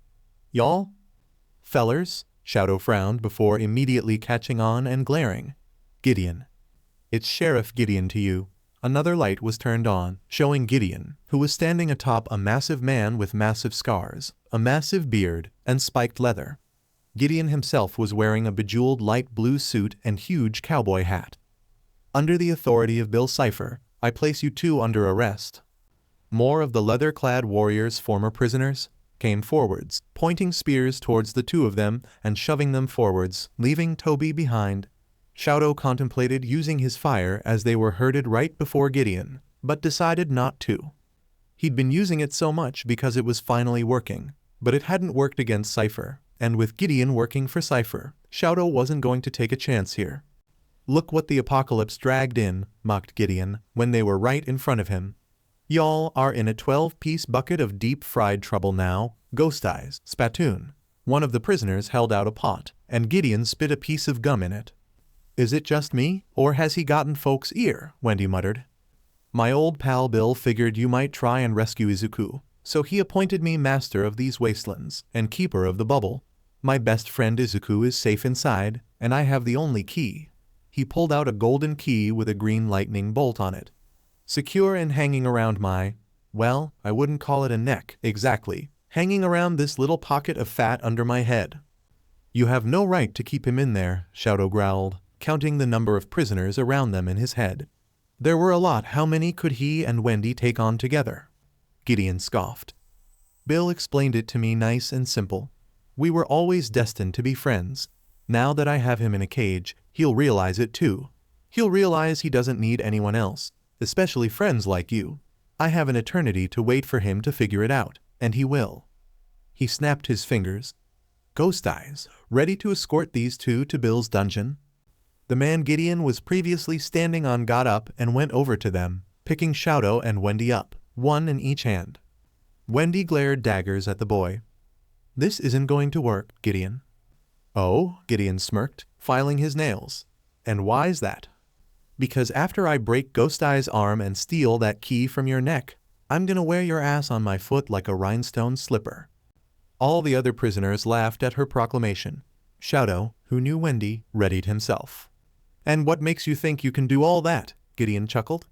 B: Y'all? Fellers? Shadow frowned before immediately catching on and glaring. Gideon. It's Sheriff Gideon to you. Another light was turned on, showing Gideon, who was standing atop a massive man with massive scars, a massive beard, and spiked leather. Gideon himself was wearing a bejeweled light blue suit and huge cowboy hat. Under the authority of Bill Cipher, I place you two under arrest. More of the leather-clad warriors' former prisoners came forwards, pointing spears towards the two of them and shoving them forwards, leaving Toby behind. Shadow contemplated using his fire as they were herded right before Gideon, but decided not to. He'd been using it so much because it was finally working, but it hadn't worked against Cipher, and with Gideon working for Cipher, Shadow wasn't going to take a chance here. Look what the apocalypse dragged in, mocked Gideon, when they were right in front of him. Y'all are in a 12-piece bucket of deep-fried trouble now, Ghost Eyes, Spatoon. One of the prisoners held out a pot, and Gideon spit a piece of gum in it. Is it just me, or has he gotten folks' ear? Wendy muttered. My old pal Bill figured you might try and rescue Izuku, so he appointed me master of these wastelands, and keeper of the bubble. My best friend Izuku is safe inside, and I have the only key. He pulled out a golden key with a green lightning bolt on it. Secure and hanging around my, well, I wouldn't call it a neck, exactly, hanging around this little pocket of fat under my head. You have no right to keep him in there, Shadow growled, counting the number of prisoners around them in his head. There were a lot. How many could he and Wendy take on together? Gideon scoffed. Bill explained it to me nice and simple. We were always destined to be friends. Now that I have him in a cage, he'll realize it too. He'll realize he doesn't need anyone else, especially friends like you. I have an eternity to wait for him to figure it out, and he will. He snapped his fingers. Ghost Eyes, ready to escort these two to Bill's dungeon? The man Gideon was previously standing on got up and went over to them, picking Shadow and Wendy up, one in each hand. Wendy glared daggers at the boy. This isn't going to work, Gideon. Oh, Gideon smirked, filing his nails. And why's that? Because after I break Ghost Eye's arm and steal that key from your neck, I'm gonna wear your ass on my foot like a rhinestone slipper. All the other prisoners laughed at her proclamation. Shadow, who knew Wendy, readied himself. And what makes you think you can do all that? Gideon chuckled.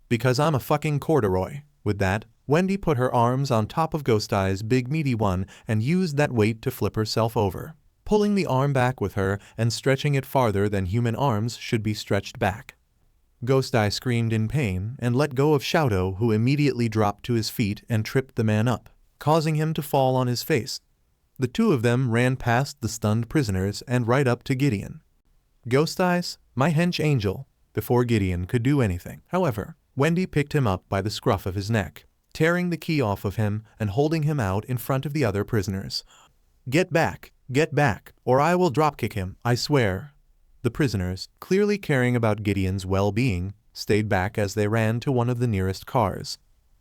B: Because I'm a fucking corduroy. With that, Wendy put her arms on top of Ghost Eye's big meaty one and used that weight to flip herself over, pulling the arm back with her and stretching it farther than human arms should be stretched back. Ghost Eye screamed in pain and let go of Shadow, who immediately dropped to his feet and tripped the man up, causing him to fall on his face. The two of them ran past the stunned prisoners and right up to Gideon. "Ghost Eyes, my hench angel," before Gideon could do anything. However, Wendy picked him up by the scruff of his neck, tearing the key off of him and holding him out in front of the other prisoners. Get back, or I will dropkick him, I swear." The prisoners, clearly caring about Gideon's well-being, stayed back as they ran to one of the nearest cars.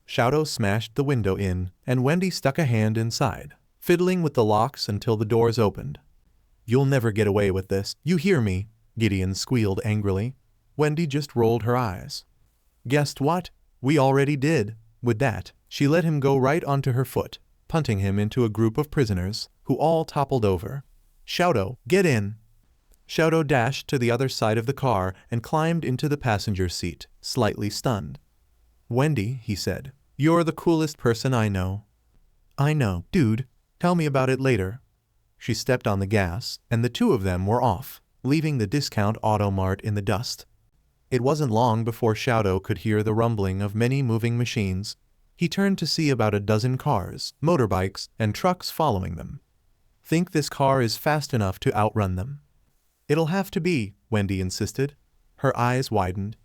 B: Shadow smashed the window in, and Wendy stuck a hand inside, fiddling with the locks until the doors opened. "You'll never get away with this, you hear me?" Gideon squealed angrily. Wendy just rolled her eyes. "Guessed what? We already did." With that, she let him go right onto her foot, punting him into a group of prisoners, who all toppled over. "Shadow, get in!" Shadow dashed to the other side of the car and climbed into the passenger seat, slightly stunned. "Wendy," he said, "you're the coolest person I know." "I know, dude. Tell me about it later." She stepped on the gas, and the two of them were off, leaving the discount automart in the dust. It wasn't long before Shadow could hear the rumbling of many moving machines. He turned to see about a dozen cars, motorbikes, and trucks following them. "Think this car is fast enough to outrun them?" "It'll have to be," Wendy insisted. Her eyes widened.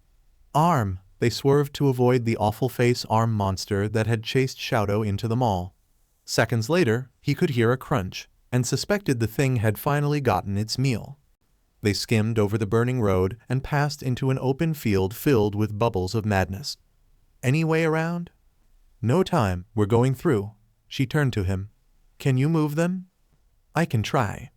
B: "Arm!" They swerved to avoid the awful face arm monster that had chased Shadow into the mall. Seconds later, he could hear a crunch, and suspected the thing had finally gotten its meal. They skimmed over the burning road and passed into an open field filled with bubbles of madness. "Any way around?" "No time, we're going through." She turned to him. "Can you move them?" "I can try."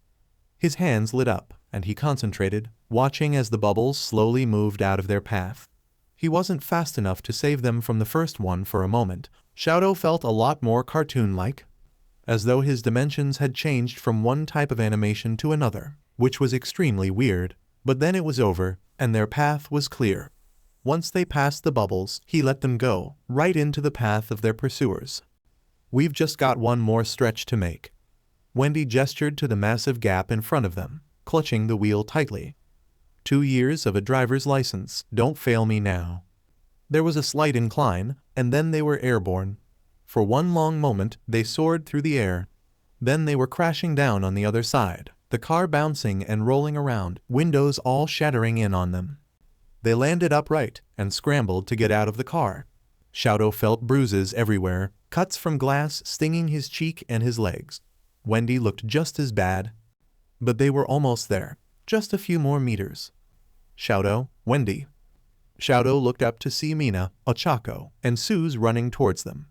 B: His hands lit up, and he concentrated, watching as the bubbles slowly moved out of their path. He wasn't fast enough to save them from the first one for a moment. Shadow felt a lot more cartoon-like, as though his dimensions had changed from one type of animation to another, which was extremely weird, but then it was over, and their path was clear. Once they passed the bubbles, he let them go, right into the path of their pursuers. "We've just got one more stretch to make." Wendy gestured to the massive gap in front of them, clutching the wheel tightly. 2 years of a driver's license, don't fail me now." There was a slight incline, and then they were airborne. For one long moment, they soared through the air. Then they were crashing down on the other side, the car bouncing and rolling around, windows all shattering in on them. They landed upright and scrambled to get out of the car. Shadow felt bruises everywhere, cuts from glass stinging his cheek and his legs. Wendy looked just as bad. But they were almost there, just a few more meters. "Shadow, Wendy." Shadow looked up to see Mina, Ochako, and Suze running towards them.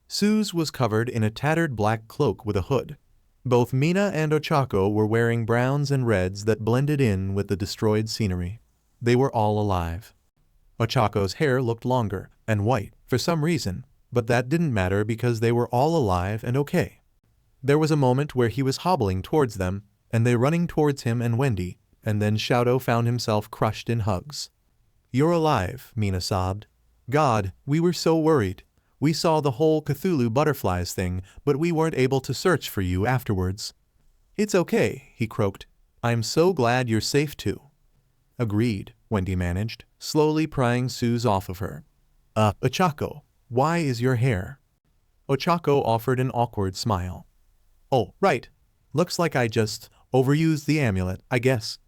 B: Suze was covered in a tattered black cloak with a hood. Both Mina and Ochako were wearing browns and reds that blended in with the destroyed scenery. They were all alive. Ochako's hair looked longer and white for some reason, but that didn't matter because they were all alive and okay. There was a moment where he was hobbling towards them, and they running towards him and Wendy, and then Shadow found himself crushed in hugs. "You're alive," Mina sobbed. "God, we were so worried. We saw the whole Cthulhu butterflies thing, but we weren't able to search for you afterwards." "It's okay," he croaked. "I'm so glad you're safe too." "Agreed," Wendy managed, slowly prying Suze off of her. Ochako, why is your hair?" Ochako offered an awkward smile. "Oh, right. Looks like I just overused the amulet, I guess.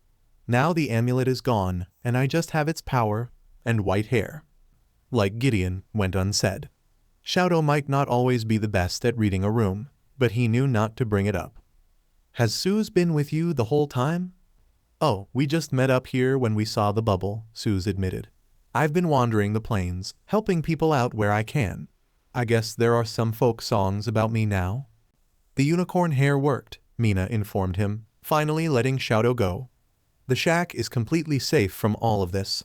B: Now the amulet is gone, and I just have its power and white hair." Like Gideon, went unsaid. Shadow might not always be the best at reading a room, but he knew not to bring it up. "Has Suze been with you the whole time?" "Oh, we just met up here when we saw the bubble," Suze admitted. "I've been wandering the plains, helping people out where I can. I guess there are some folk songs about me now." "The unicorn hair worked," Mina informed him, finally letting Shadow go. "The shack is completely safe from all of this.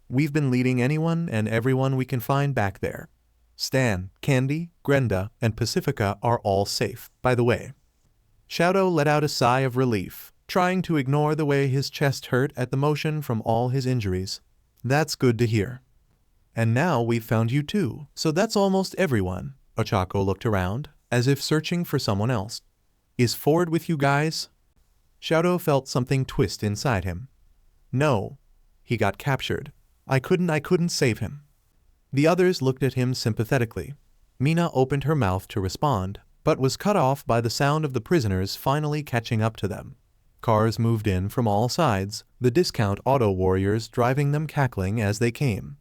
B: We've been leading anyone and everyone we can find back there. Stan, Candy, Grenda, and Pacifica are all safe, by the way." Shadow let out a sigh of relief, trying to ignore the way his chest hurt at the motion from all his injuries. "That's good to hear. And now we've found you too, so that's almost everyone." Ochako looked around, as if searching for someone else. "Is Ford with you guys?" Shadow felt something twist inside him. "No. He got captured. I couldn't save him." The others looked at him sympathetically. Mina opened her mouth to respond, but was cut off by the sound of the prisoners finally catching up to them. Cars moved in from all sides, the discount auto warriors driving them cackling as they came.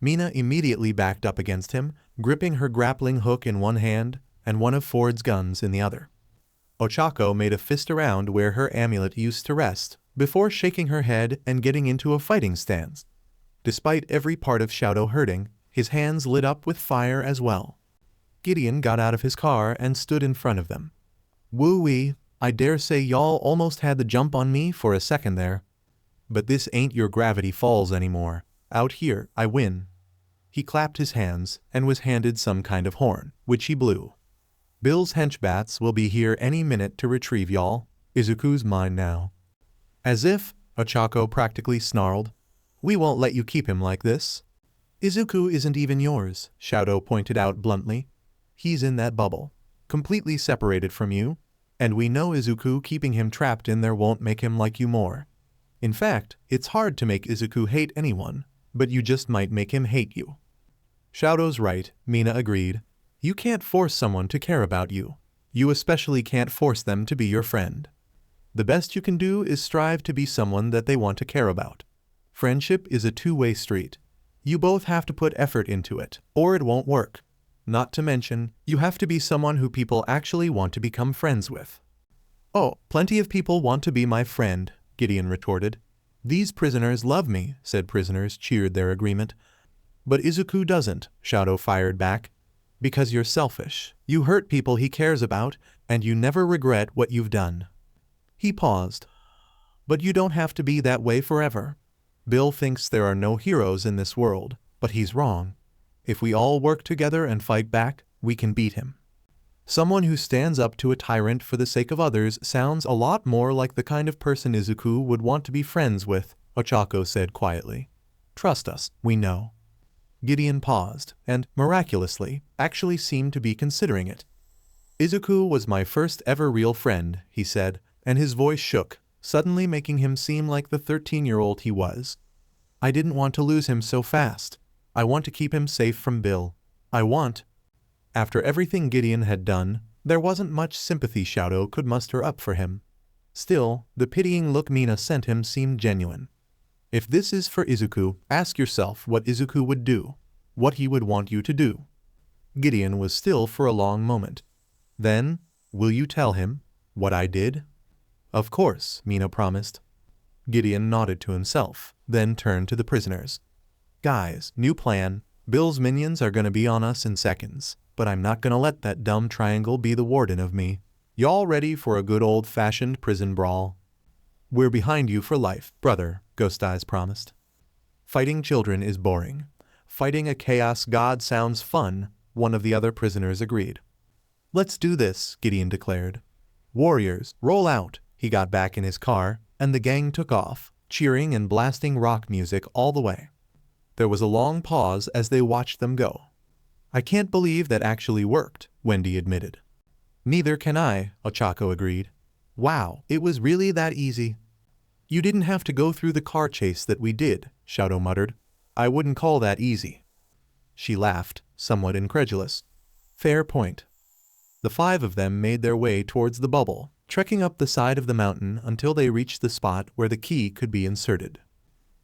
B: Mina immediately backed up against him, gripping her grappling hook in one hand and one of Ford's guns in the other. Ochako made a fist around where her amulet used to rest, before shaking her head and getting into a fighting stance. Despite every part of Shadow hurting, his hands lit up with fire as well. Gideon got out of his car and stood in front of them. "Woo-wee, I dare say y'all almost had the jump on me for a second there. But this ain't your Gravity Falls anymore. Out here, I win." He clapped his hands and was handed some kind of horn, which he blew. "Bill's henchbats will be here any minute to retrieve y'all. Izuku's mine now." "As if," Ochako practically snarled. "We won't let you keep him like this." "Izuku isn't even yours," Shadow pointed out bluntly. "He's in that bubble, completely separated from you, and we know Izuku keeping him trapped in there won't make him like you more. In fact, it's hard to make Izuku hate anyone, but you just might make him hate you." "Shadow's right," Mina agreed. "You can't force someone to care about you. You especially can't force them to be your friend. The best you can do is strive to be someone that they want to care about. Friendship is a two-way street. You both have to put effort into it, or it won't work. Not to mention, you have to be someone who people actually want to become friends with." "Oh, plenty of people want to be my friend," Gideon retorted. "These prisoners love me," said prisoners cheered their agreement. "But Izuku doesn't," Shadow fired back. "Because you're selfish. You hurt people he cares about, and you never regret what you've done." He paused. "But you don't have to be that way forever. Bill thinks there are no heroes in this world, but he's wrong. If we all work together and fight back, we can beat him." "Someone who stands up to a tyrant for the sake of others sounds a lot more like the kind of person Izuku would want to be friends with," Ochako said quietly. "Trust us, we know." Gideon paused, and, miraculously, actually seemed to be considering it. "Izuku was my first ever real friend," he said, and his voice shook, suddenly making him seem like the 13-year-old he was. "I didn't want to lose him so fast. I want to keep him safe from Bill. I want—" After everything Gideon had done, there wasn't much sympathy Shadow could muster up for him. Still, the pitying look Mina sent him seemed genuine. If this is for Izuku, ask yourself what Izuku would do, what he would want you to do. Gideon was still for a long moment. Then, "Will you tell him what I did?" "Of course," Mina promised. Gideon nodded to himself, then turned to the prisoners. "Guys, new plan. Bill's minions are gonna be on us in seconds, but I'm not gonna let that dumb triangle be the warden of me. Y'all ready for a good old-fashioned prison brawl?" "We're behind you for life, brother," Ghost Eyes promised. "Fighting children is boring. Fighting a chaos god sounds fun," one of the other prisoners agreed. "Let's do this," Gideon declared. "Warriors, roll out." He got back in his car, and the gang took off, cheering and blasting rock music all the way. There was a long pause as they watched them go. "I can't believe that actually worked," Wendy admitted. "Neither can I," Ochako agreed. "Wow, it was really that easy." "You didn't have to go through the car chase that we did," Shadow muttered. "I wouldn't call that easy." She laughed, somewhat incredulous. "Fair point." The five of them made their way towards the bubble, trekking up the side of the mountain until they reached the spot where the key could be inserted.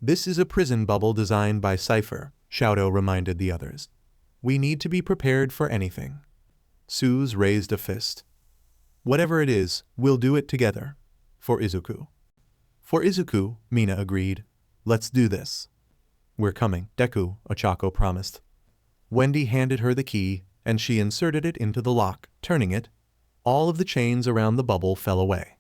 B: "This is a prison bubble designed by Cypher," Shadow reminded the others. "We need to be prepared for anything." Suze raised a fist. "Whatever it is, we'll do it together. For Izuku." "For Izuku," Mina agreed. "Let's do this." "We're coming, Deku," Ochako promised. Wendy handed her the key, and she inserted it into the lock, turning it. All of the chains around the bubble fell away.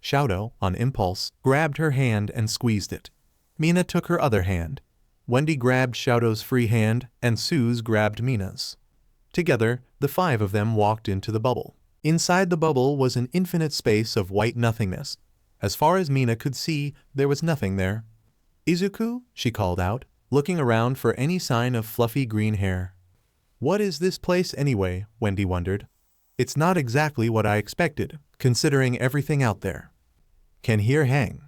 B: Shadow, on impulse, grabbed her hand and squeezed it. Mina took her other hand. Wendy grabbed Shadow's free hand, and Suze grabbed Mina's. Together, the five of them walked into the bubble. Inside the bubble was an infinite space of white nothingness. As far as Mina could see, there was nothing there. "Izuku?" she called out, looking around for any sign of fluffy green hair. "What is this place anyway?" Wendy wondered. "It's not exactly what I expected, considering everything out there." "Can here hang?"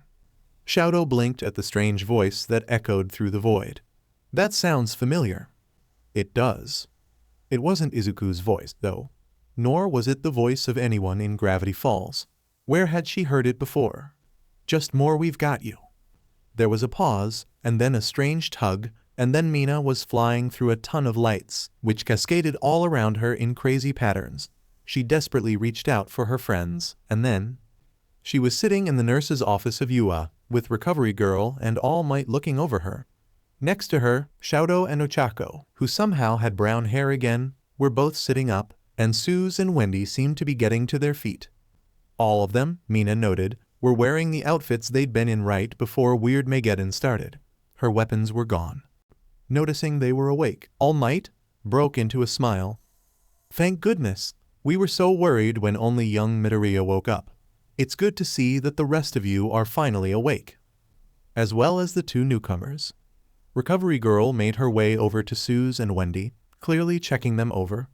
B: Shadow blinked at the strange voice that echoed through the void. "That sounds familiar." "It does." It wasn't Izuku's voice, though. Nor was it the voice of anyone in Gravity Falls. Where had she heard it before? Just more "we've got you." There was a pause, and then a strange tug, and then Mina was flying through a ton of lights, which cascaded all around her in crazy patterns. She desperately reached out for her friends, and then she was sitting in the nurse's office of Yua, with Recovery Girl and All Might looking over her. Next to her, Shoto and Ochako, who somehow had brown hair again, were both sitting up, and Suze and Wendy seemed to be getting to their feet. All of them, Mina noted, were wearing the outfits they'd been in right before Weird Mageddon started. Her weapons were gone. Noticing they were awake, All Might broke into a smile. "Thank goodness. We were so worried when only young Midoriya woke up. It's good to see that the rest of you are finally awake." As well as the two newcomers. Recovery Girl made her way over to Suze and Wendy, clearly checking them over.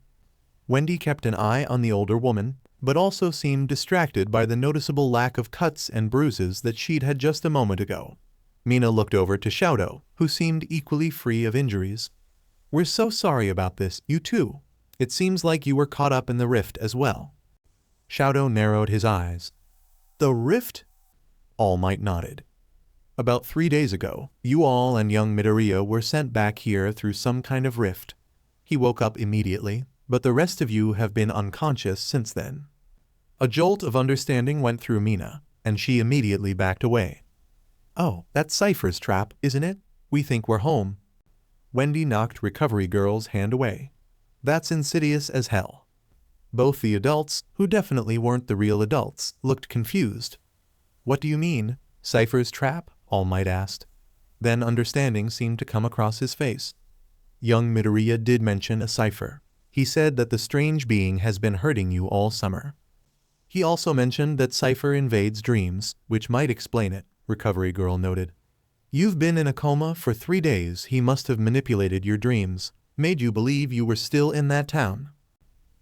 B: Wendy kept an eye on the older woman, but also seemed distracted by the noticeable lack of cuts and bruises that she'd had just a moment ago. Mina looked over to Shoto, who seemed equally free of injuries. "We're so sorry about this, you too. It seems like you were caught up in the rift as well." Shoto narrowed his eyes. "The rift?" All Might nodded. "About 3 days ago, you all and young Midoriya were sent back here through some kind of rift. He woke up immediately, but the rest of you have been unconscious since then." A jolt of understanding went through Mina, and she immediately backed away. "Oh, that's Cypher's trap, isn't it? We think we're home." Wendy knocked Recovery Girl's hand away. "That's insidious as hell." Both the adults, who definitely weren't the real adults, looked confused. "What do you mean, Cypher's trap?" All Might asked. Then understanding seemed to come across his face. Young Midoriya did mention a cipher. He said that the strange being has been hurting you all summer. He also mentioned that Cypher invades dreams, which might explain it, Recovery Girl noted. "You've been in a coma for 3 days. He must have manipulated your dreams, made you believe you were still in that town."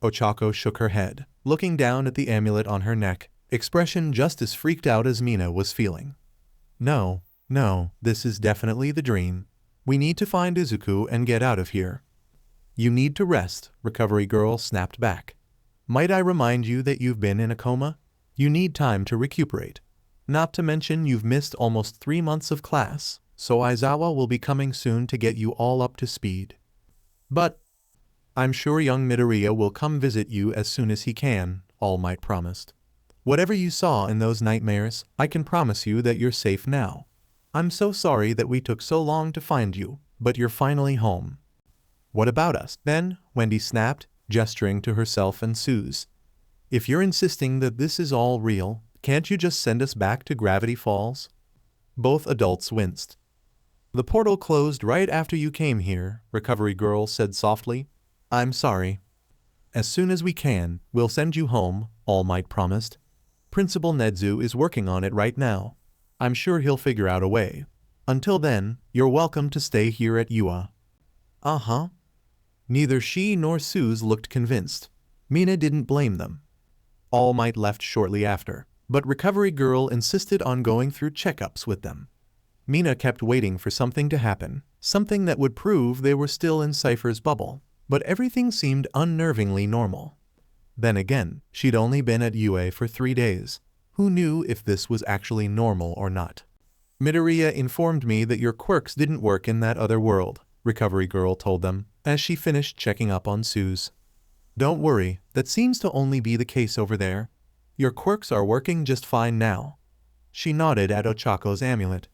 B: Ochako shook her head, looking down at the amulet on her neck, expression just as freaked out as Mina was feeling. No, this is definitely the dream. We need to find Izuku and get out of here." "You need to rest," Recovery Girl snapped back. "Might I remind you that you've been in a coma? You need time to recuperate. Not to mention you've missed almost 3 months of class, so Aizawa will be coming soon to get you all up to speed. But I'm sure young Midoriya will come visit you as soon as he can," All Might promised. "Whatever you saw in those nightmares, I can promise you that you're safe now. I'm so sorry that we took so long to find you, but you're finally home." "What about us, then?" Wendy snapped, gesturing to herself and Suze. "If you're insisting that this is all real, can't you just send us back to Gravity Falls?" Both adults winced. "The portal closed right after you came here," Recovery Girl said softly. "I'm sorry." "As soon as we can, we'll send you home," All Might promised. "Principal Nedzu is working on it right now. I'm sure he'll figure out a way. Until then, you're welcome to stay here at Yua." "Uh-huh." Neither she nor Suze looked convinced. Mina didn't blame them. All Might left shortly after, but Recovery Girl insisted on going through checkups with them. Mina kept waiting for something to happen, something that would prove they were still in Cypher's bubble, but everything seemed unnervingly normal. Then again, she'd only been at UA for 3 days. Who knew if this was actually normal or not? "Midoriya informed me that your quirks didn't work in that other world," Recovery Girl told them, as she finished checking up on Suze. "Don't worry, that seems to only be the case over there. Your quirks are working just fine now." She nodded at Ochako's amulet.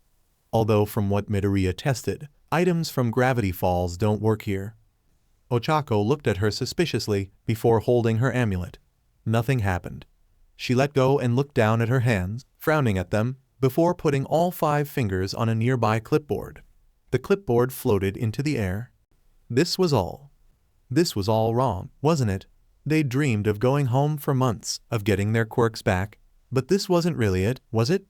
B: "Although from what Midoriya tested, items from Gravity Falls don't work here." Ochako looked at her suspiciously before holding her amulet. Nothing happened. She let go and looked down at her hands, frowning at them, before putting all 5 fingers on a nearby clipboard. The clipboard floated into the air. This was all. This was all wrong, wasn't it? They'd dreamed of going home for months, of getting their quirks back, but this wasn't really it, was it?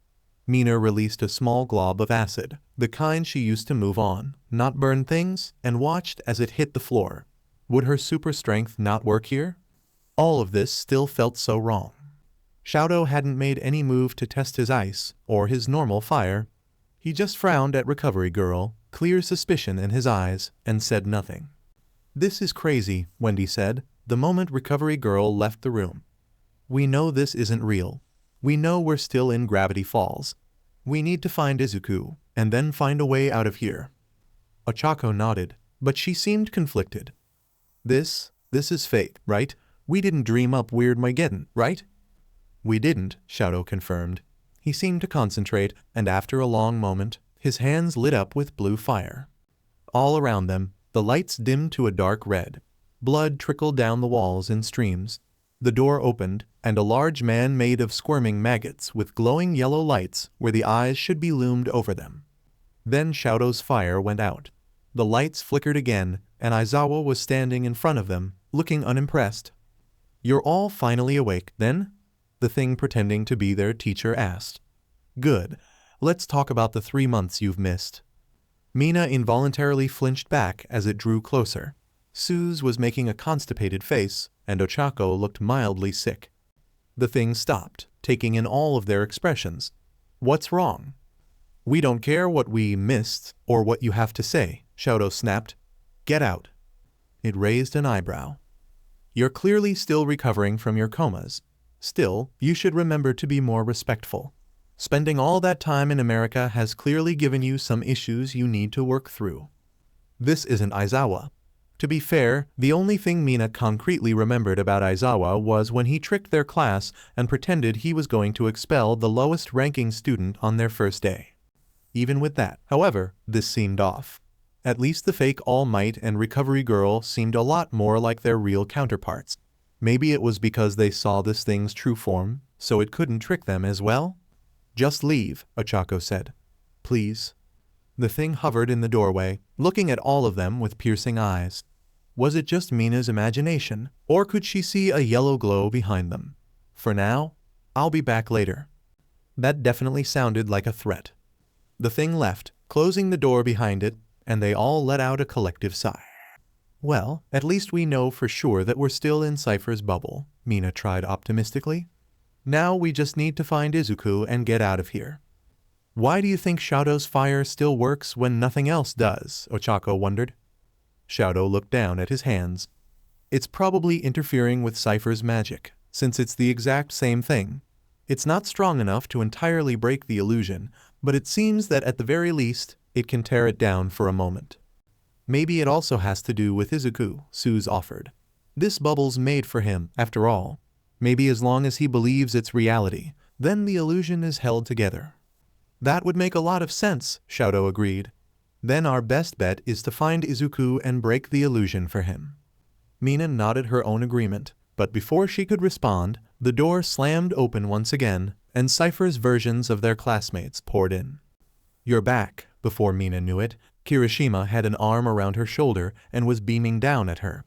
B: Mina released a small glob of acid, the kind she used to move on, not burn things, and watched as it hit the floor. Would her super strength not work here? All of this still felt so wrong. Shoto hadn't made any move to test his ice, or his normal fire. He just frowned at Recovery Girl, clear suspicion in his eyes, and said nothing. "This is crazy," Wendy said. the moment Recovery Girl left the room. "We know this isn't real. We know we're still in Gravity Falls. We need to find Izuku, and then find a way out of here." Ochako nodded, but she seemed conflicted. This is fate, right? We didn't dream up Weird Mageddon, right?" "We didn't," Shadow confirmed. He seemed to concentrate, and after a long moment, his hands lit up with blue fire. All around them, the lights dimmed to a dark red. Blood trickled down the walls in streams. The door opened, and a large man made of squirming maggots with glowing yellow lights where the eyes should be loomed over them. Then Shadow's fire went out. The lights flickered again, and Aizawa was standing in front of them, looking unimpressed. "You're all finally awake, then?" the thing pretending to be their teacher asked. "Good. Let's talk about the 3 months you've missed." Mina involuntarily flinched back as it drew closer. Suze was making a constipated face, and Ochako looked mildly sick. The thing stopped, taking in all of their expressions. "What's wrong?" "We don't care what we missed, or what you have to say," Shadow snapped. "Get out." It raised an eyebrow. "You're clearly still recovering from your comas. Still, you should remember to be more respectful. Spending all that time in America has clearly given you some issues you need to work through." This isn't Aizawa. To be fair, the only thing Mina concretely remembered about Aizawa was when he tricked their class and pretended he was going to expel the lowest-ranking student on their first day. Even with that, however, this seemed off. At least the fake All Might and Recovery Girl seemed a lot more like their real counterparts. Maybe it was because they saw this thing's true form, so it couldn't trick them as well? "Just leave," Ochako said. "Please." The thing hovered in the doorway, looking at all of them with piercing eyes. Was it just Mina's imagination, or could she see a yellow glow behind them? "For now, I'll be back later." That definitely sounded like a threat. The thing left, closing the door behind it, and they all let out a collective sigh. "Well, at least we know for sure that we're still in Cypher's bubble," Mina tried optimistically. "Now we just need to find Izuku and get out of here." "Why do you think Shadow's fire still works when nothing else does?" Ochako wondered. Shadow looked down at his hands. "It's probably interfering with Cypher's magic, since it's the exact same thing. It's not strong enough to entirely break the illusion, but it seems that at the very least, it can tear it down for a moment." "Maybe it also has to do with Izuku," Suze offered. "This bubble's made for him, after all. Maybe as long as he believes it's reality, then the illusion is held together." "That would make a lot of sense," Shadow agreed. "Then our best bet is to find Izuku and break the illusion for him." Mina nodded her own agreement, but before she could respond, the door slammed open once again, and Cypher's versions of their classmates poured in. "You're back." Before Mina knew it, Kirishima had an arm around her shoulder and was beaming down at her.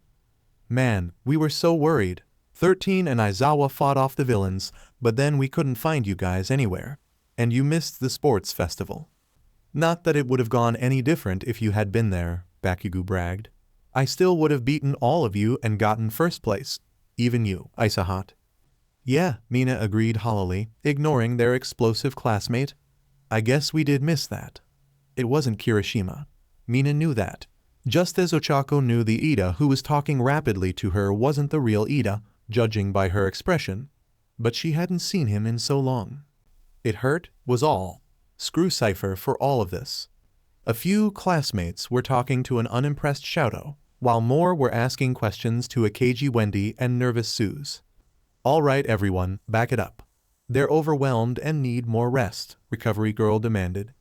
B: "Man, we were so worried. 13 and Aizawa fought off the villains, but then we couldn't find you guys anywhere. And you missed the sports festival." "Not that it would have gone any different if you had been there," Bakugou bragged. "I still would have beaten all of you and gotten first place. Even you, Isahat." "Yeah," Mina agreed hollowly, ignoring their explosive classmate. "I guess we did miss that." It wasn't Kirishima. Mina knew that. Just as Ochako knew the Ida who was talking rapidly to her wasn't the real Ida, judging by her expression. But she hadn't seen him in so long. It hurt, was all. Screw Cypher for all of this. A few classmates were talking to an unimpressed Shadow, while more were asking questions to a cagey Wendy and nervous Suze. "All right, everyone, back it up. They're overwhelmed and need more rest," Recovery Girl demanded.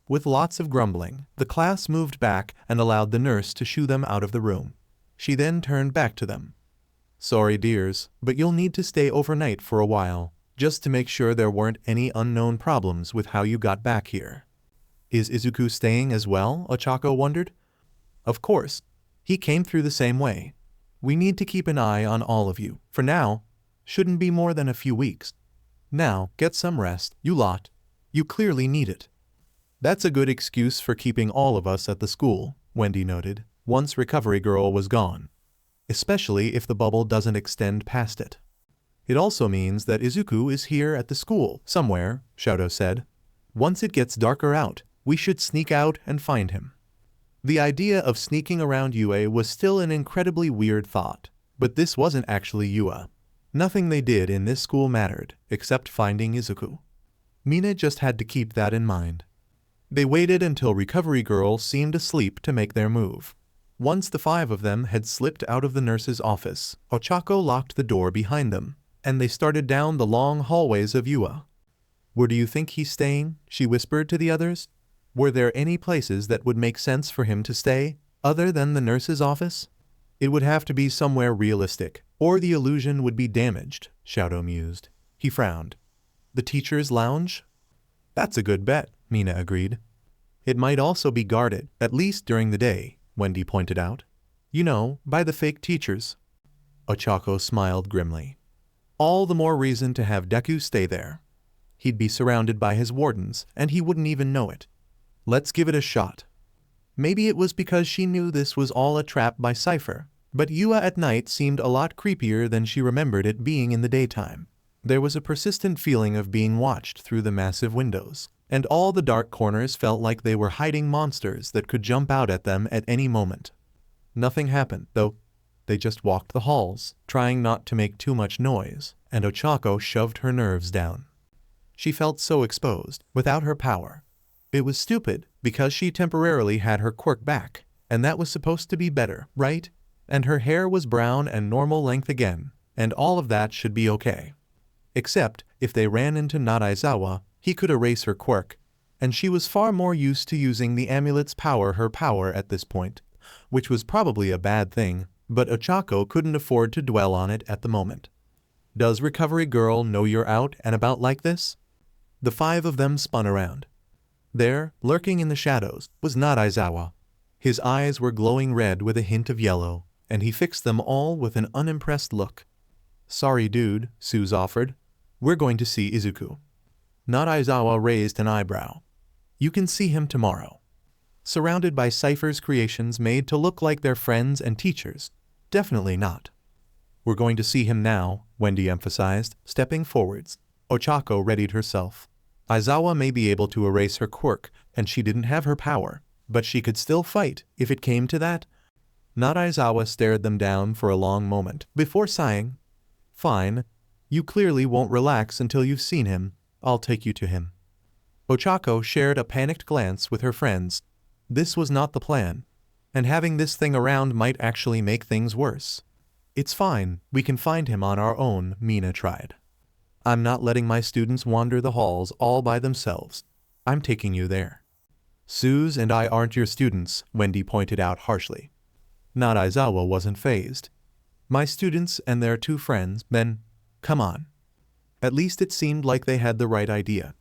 B: With lots of grumbling, the class moved back and allowed the nurse to shoo them out of the room. She then turned back to them. "Sorry, dears, but you'll need to stay overnight for a while, just to make sure there weren't any unknown problems with how you got back here." "Is Izuku staying as well?" Ochako wondered. "Of course. He came through the same way. We need to keep an eye on all of you. For now, shouldn't be more than a few weeks. Now, get some rest, you lot. You clearly need it." "That's a good excuse for keeping all of us at the school," Wendy noted, once Recovery Girl was gone. "Especially if the bubble doesn't extend past it." "It also means that Izuku is here at the school, somewhere," Shadow said. "Once it gets darker out, we should sneak out and find him." The idea of sneaking around UA was still an incredibly weird thought. But this wasn't actually Yua. Nothing they did in this school mattered, except finding Izuku. Mina just had to keep that in mind. They waited until Recovery Girl seemed asleep to make their move. Once the 5 of them had slipped out of the nurse's office, Ochako locked the door behind them, and they started down the long hallways of Yua. "Where do you think he's staying?" she whispered to the others. Were there any places that would make sense for him to stay, other than the nurse's office? It would have to be somewhere realistic, or the illusion would be damaged, Shadow mused. He frowned. The teacher's lounge? That's a good bet, Mina agreed. It might also be guarded, at least during the day, Wendy pointed out. You know, by the fake teachers. Ochako smiled grimly. All the more reason to have Deku stay there. He'd be surrounded by his wardens, and he wouldn't even know it. Let's give it a shot. Maybe it was because she knew this was all a trap by Cypher, but Yua at night seemed a lot creepier than she remembered it being in the daytime. There was a persistent feeling of being watched through the massive windows, and all the dark corners felt like they were hiding monsters that could jump out at them at any moment. Nothing happened, though. They just walked the halls, trying not to make too much noise, and Ochako shoved her nerves down. She felt so exposed, without her power. It was stupid, because she temporarily had her quirk back, and that was supposed to be better, right? And her hair was brown and normal length again, and all of that should be okay. Except, if they ran into Nadaizawa, he could erase her quirk, and she was far more used to using the amulet's power at this point, which was probably a bad thing, but Ochako couldn't afford to dwell on it at the moment. Does Recovery Girl know you're out and about like this? The 5 of them spun around. There, lurking in the shadows, was Nadaizawa. His eyes were glowing red with a hint of yellow, and he fixed them all with an unimpressed look. Sorry dude, Suze offered. We're going to see Izuku. Nadaizawa raised an eyebrow. You can see him tomorrow. Surrounded by Cypher's creations made to look like their friends and teachers. Definitely not. We're going to see him now, Wendy emphasized, stepping forwards. Ochako readied herself. Aizawa may be able to erase her quirk, and she didn't have her power, but she could still fight if it came to that. Nadaizawa stared them down for a long moment, before sighing. Fine. You clearly won't relax until you've seen him. I'll take you to him. Ochako shared a panicked glance with her friends. This was not the plan, and having this thing around might actually make things worse. It's fine, we can find him on our own, Mina tried. I'm not letting my students wander the halls all by themselves. I'm taking you there. Suze and I aren't your students, Wendy pointed out harshly. Nadaizawa wasn't fazed. My students and their 2 friends, then, come on. At least it seemed like they had the right idea.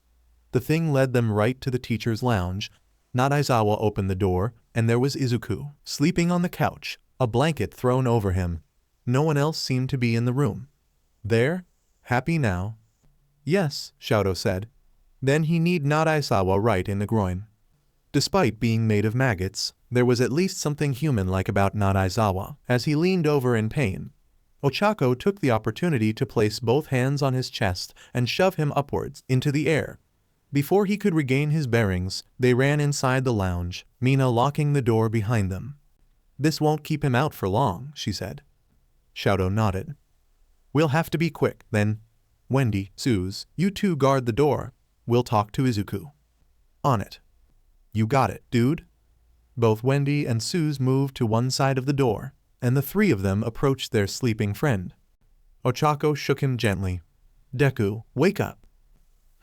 B: The thing led them right to the teacher's lounge. Nadaizawa opened the door, and there was Izuku, sleeping on the couch, a blanket thrown over him. No one else seemed to be in the room. There? Happy now? Yes, Shadow said. Then he kneed Nadaizawa right in the groin. Despite being made of maggots, there was at least something human-like about Nadaizawa as he leaned over in pain. Ochako took the opportunity to place both hands on his chest and shove him upwards into the air. Before he could regain his bearings, they ran inside the lounge, Mina locking the door behind them. This won't keep him out for long, she said. Shadow nodded. We'll have to be quick, then. Wendy, Suze, you 2 guard the door. We'll talk to Izuku. On it. You got it, dude. Both Wendy and Suze moved to one side of the door, and the 3 of them approached their sleeping friend. Ochako shook him gently. Deku, wake up.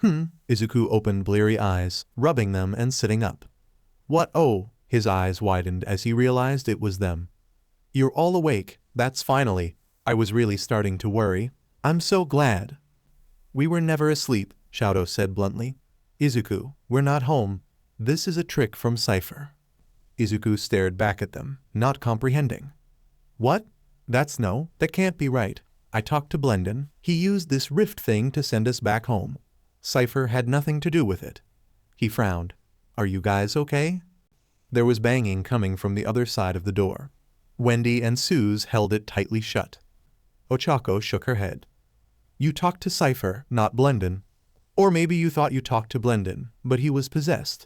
B: Izuku opened bleary eyes, rubbing them and sitting up. What? Oh, his eyes widened as he realized it was them. You're all awake, that's finally. I was really starting to worry. I'm so glad. We were never asleep, Shadow said bluntly. Izuku, we're not home. This is a trick from Cypher. Izuku stared back at them, not comprehending. What? That can't be right. I talked to Blendon. He used this rift thing to send us back home. Cypher had nothing to do with it. He frowned. Are you guys okay? There was banging coming from the other side of the door. Wendy and Suze held it tightly shut. Ochako shook her head. You talked to Cypher, not Blendon. Or maybe you thought you talked to Blendon, but he was possessed.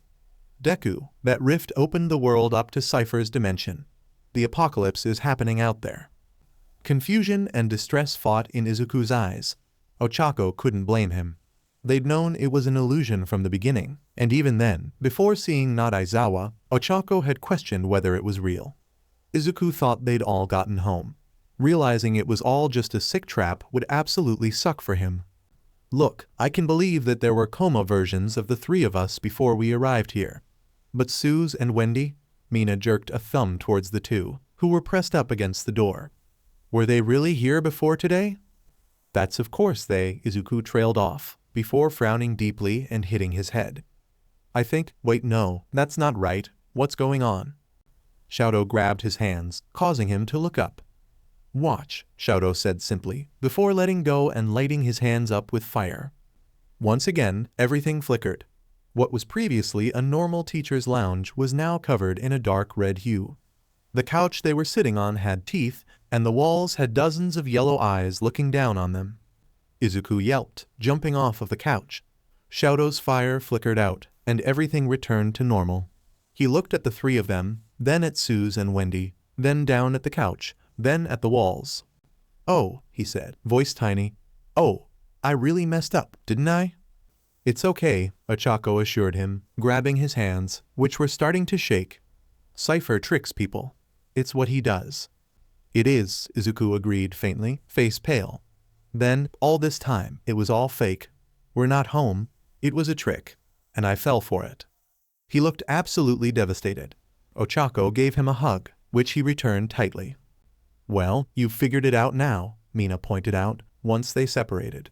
B: Deku, that rift opened the world up to Cypher's dimension. The apocalypse is happening out there. Confusion and distress fought in Izuku's eyes. Ochako couldn't blame him. They'd known it was an illusion from the beginning, and even then, before seeing not Aizawa, Ochako had questioned whether it was real. Izuku thought they'd all gotten home. Realizing it was all just a sick trap would absolutely suck for him. Look, I can believe that there were coma versions of the three of us before we arrived here. But Suze and Wendy? Mina jerked a thumb towards the two, who were pressed up against the door. Were they really here before today? That's of course they, Izuku trailed off, before frowning deeply and hitting his head. Wait no, that's not right, what's going on? Shoto grabbed his hands, causing him to look up. Watch, Shoto said simply, before letting go and lighting his hands up with fire. Once again, everything flickered. What was previously a normal teacher's lounge was now covered in a dark red hue. The couch they were sitting on had teeth, and the walls had dozens of yellow eyes looking down on them. Izuku yelped, jumping off of the couch. Shoto's fire flickered out, and everything returned to normal. He looked at the three of them, then at Suze and Wendy, then down at the couch, then at the walls. Oh, he said, voice tiny. Oh, I really messed up, didn't I? It's okay, Ochako assured him, grabbing his hands, which were starting to shake. Cypher tricks people. It's what he does. It is, Izuku agreed faintly, face pale. Then, all this time, it was all fake. We're not home. It was a trick. And I fell for it. He looked absolutely devastated. Ochako gave him a hug, which he returned tightly. Well, you've figured it out now, Mina pointed out, once they separated.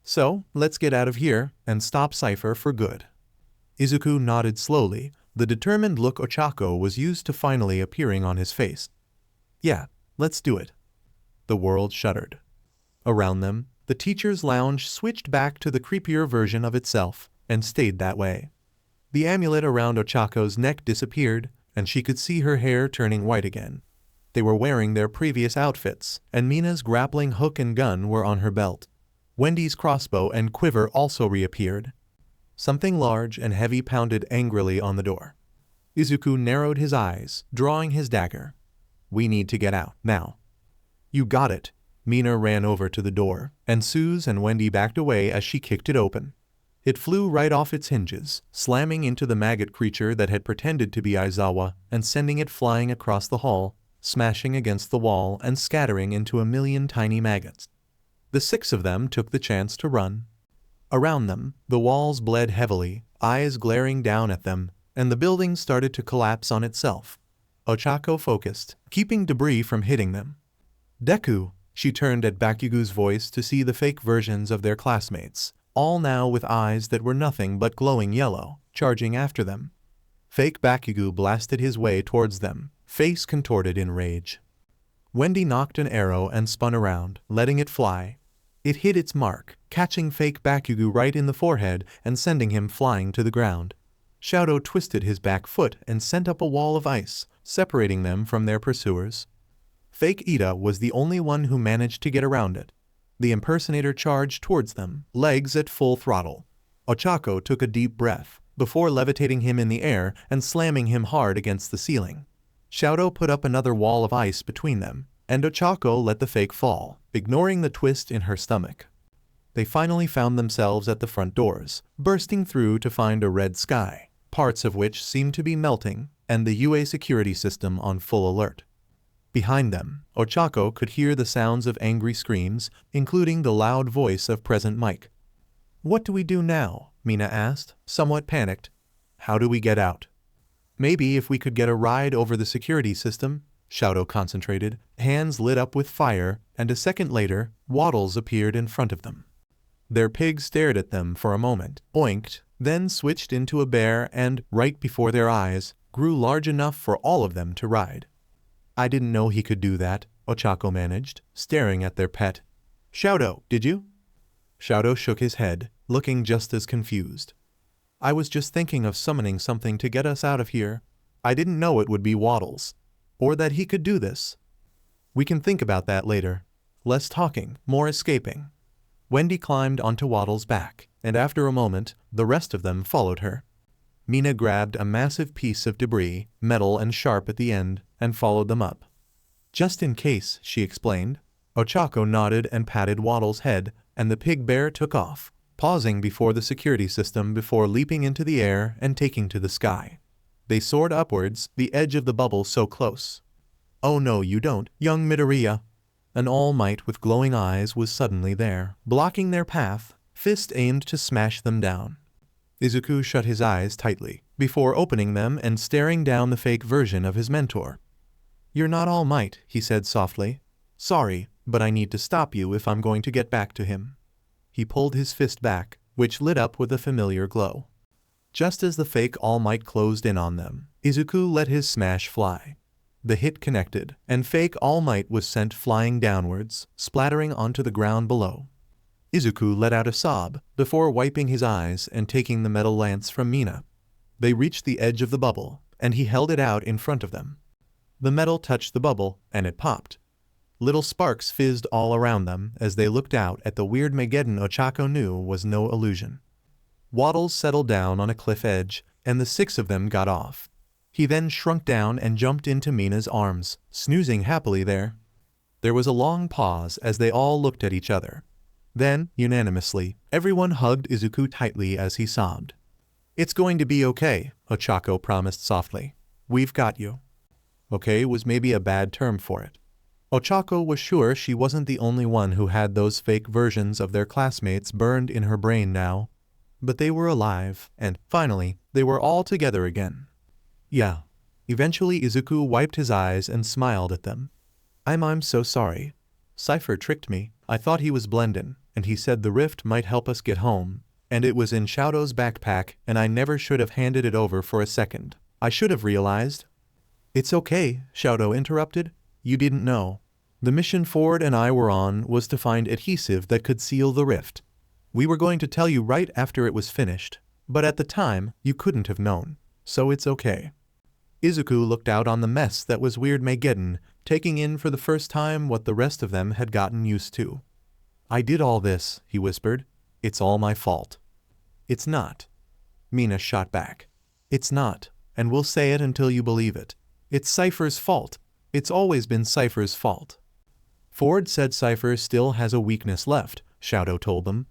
B: So, let's get out of here and stop Cypher for good. Izuku nodded slowly, the determined look Ochako was used to finally appearing on his face. Yeah, let's do it. The world shuddered. Around them, the teacher's lounge switched back to the creepier version of itself, and stayed that way. The amulet around Ochako's neck disappeared, and she could see her hair turning white again. They were wearing their previous outfits, and Mina's grappling hook and gun were on her belt. Wendy's crossbow and quiver also reappeared. Something large and heavy pounded angrily on the door. Izuku narrowed his eyes, drawing his dagger. We need to get out, now. You got it. Mina ran over to the door, and Suze and Wendy backed away as she kicked it open. It flew right off its hinges, slamming into the maggot creature that had pretended to be Aizawa and sending it flying across the hall, smashing against the wall and scattering into a million tiny maggots. The 6 of them took the chance to run. Around them, the walls bled heavily, eyes glaring down at them, and the building started to collapse on itself. Ochako focused, keeping debris from hitting them. Deku, she turned at Bakugou's voice to see the fake versions of their classmates, all now with eyes that were nothing but glowing yellow, charging after them. Fake Bakugou blasted his way towards them, face contorted in rage. Wendy knocked an arrow and spun around, letting it fly. It hit its mark, catching fake Bakugou right in the forehead and sending him flying to the ground. Shoto twisted his back foot and sent up a wall of ice, separating them from their pursuers. Fake Ida was the only one who managed to get around it. The impersonator charged towards them, legs at full throttle. Ochako took a deep breath, before levitating him in the air and slamming him hard against the ceiling. Shoto put up another wall of ice between them, and Ochako let the fake fall, ignoring the twist in her stomach. They finally found themselves at the front doors, bursting through to find a red sky, parts of which seemed to be melting, and the UA security system on full alert. Behind them, Ochako could hear the sounds of angry screams, including the loud voice of Present Mike. What do we do now? Mina asked, somewhat panicked. How do we get out? Maybe if we could get a ride over the security system, Shoto concentrated, hands lit up with fire, and a second later, Waddles appeared in front of them. Their pig stared at them for a moment, oinked, then switched into a bear and, right before their eyes, grew large enough for all of them to ride. I didn't know he could do that, Ochako managed, staring at their pet. Shoto, did you? Shoto shook his head, looking just as confused. I was just thinking of summoning something to get us out of here. I didn't know it would be Waddles. Or that he could do this. We can think about that later. Less talking, more escaping. Wendy climbed onto Waddles' back, and after a moment, the rest of them followed her. Mina grabbed a massive piece of debris, metal and sharp at the end, and followed them up. Just in case, she explained. Ochako nodded and patted Waddle's head, and the pig bear took off, pausing before the security system before leaping into the air and taking to the sky. They soared upwards, the edge of the bubble so close. "Oh no you don't, young Midoriya." An All Might with glowing eyes was suddenly there, blocking their path, fist aimed to smash them down. Izuku shut his eyes tightly, before opening them and staring down the fake version of his mentor. "You're not All Might," he said softly. "Sorry, but I need to stop you if I'm going to get back to him." He pulled his fist back, which lit up with a familiar glow. Just as the fake All Might closed in on them, Izuku let his smash fly. The hit connected, and fake All Might was sent flying downwards, splattering onto the ground below. Izuku let out a sob, before wiping his eyes and taking the metal lance from Mina. They reached the edge of the bubble, and he held it out in front of them. The metal touched the bubble, and it popped. Little sparks fizzed all around them as they looked out at the weird Mageddon Ochako knew was no illusion. Waddles settled down on a cliff edge, and the 6 of them got off. He then shrunk down and jumped into Mina's arms, snoozing happily there. There was a long pause as they all looked at each other. Then, unanimously, everyone hugged Izuku tightly as he sobbed. "It's going to be okay," Ochako promised softly. "We've got you." Okay was maybe a bad term for it. Ochako was sure she wasn't the only one who had those fake versions of their classmates burned in her brain now. But they were alive, and, finally, they were all together again. Yeah. Eventually Izuku wiped his eyes and smiled at them. I'm so sorry. Cypher tricked me. I thought he was blendin', and he said the rift might help us get home, and it was in Shadow's backpack, and I never should have handed it over for a second. I should have realized." "It's okay," Shadow interrupted. "You didn't know. The mission Ford and I were on was to find adhesive that could seal the rift. We were going to tell you right after it was finished, but at the time, you couldn't have known, so it's okay." Izuku looked out on the mess that was Weird Mageddon, taking in for the first time what the rest of them had gotten used to. "I did all this," he whispered. "It's all my fault." "It's not." Mina shot back. "It's not, and we'll say it until you believe it. It's Cypher's fault. It's always been Cypher's fault." "Ford said Cypher still has a weakness left," Shadow told them.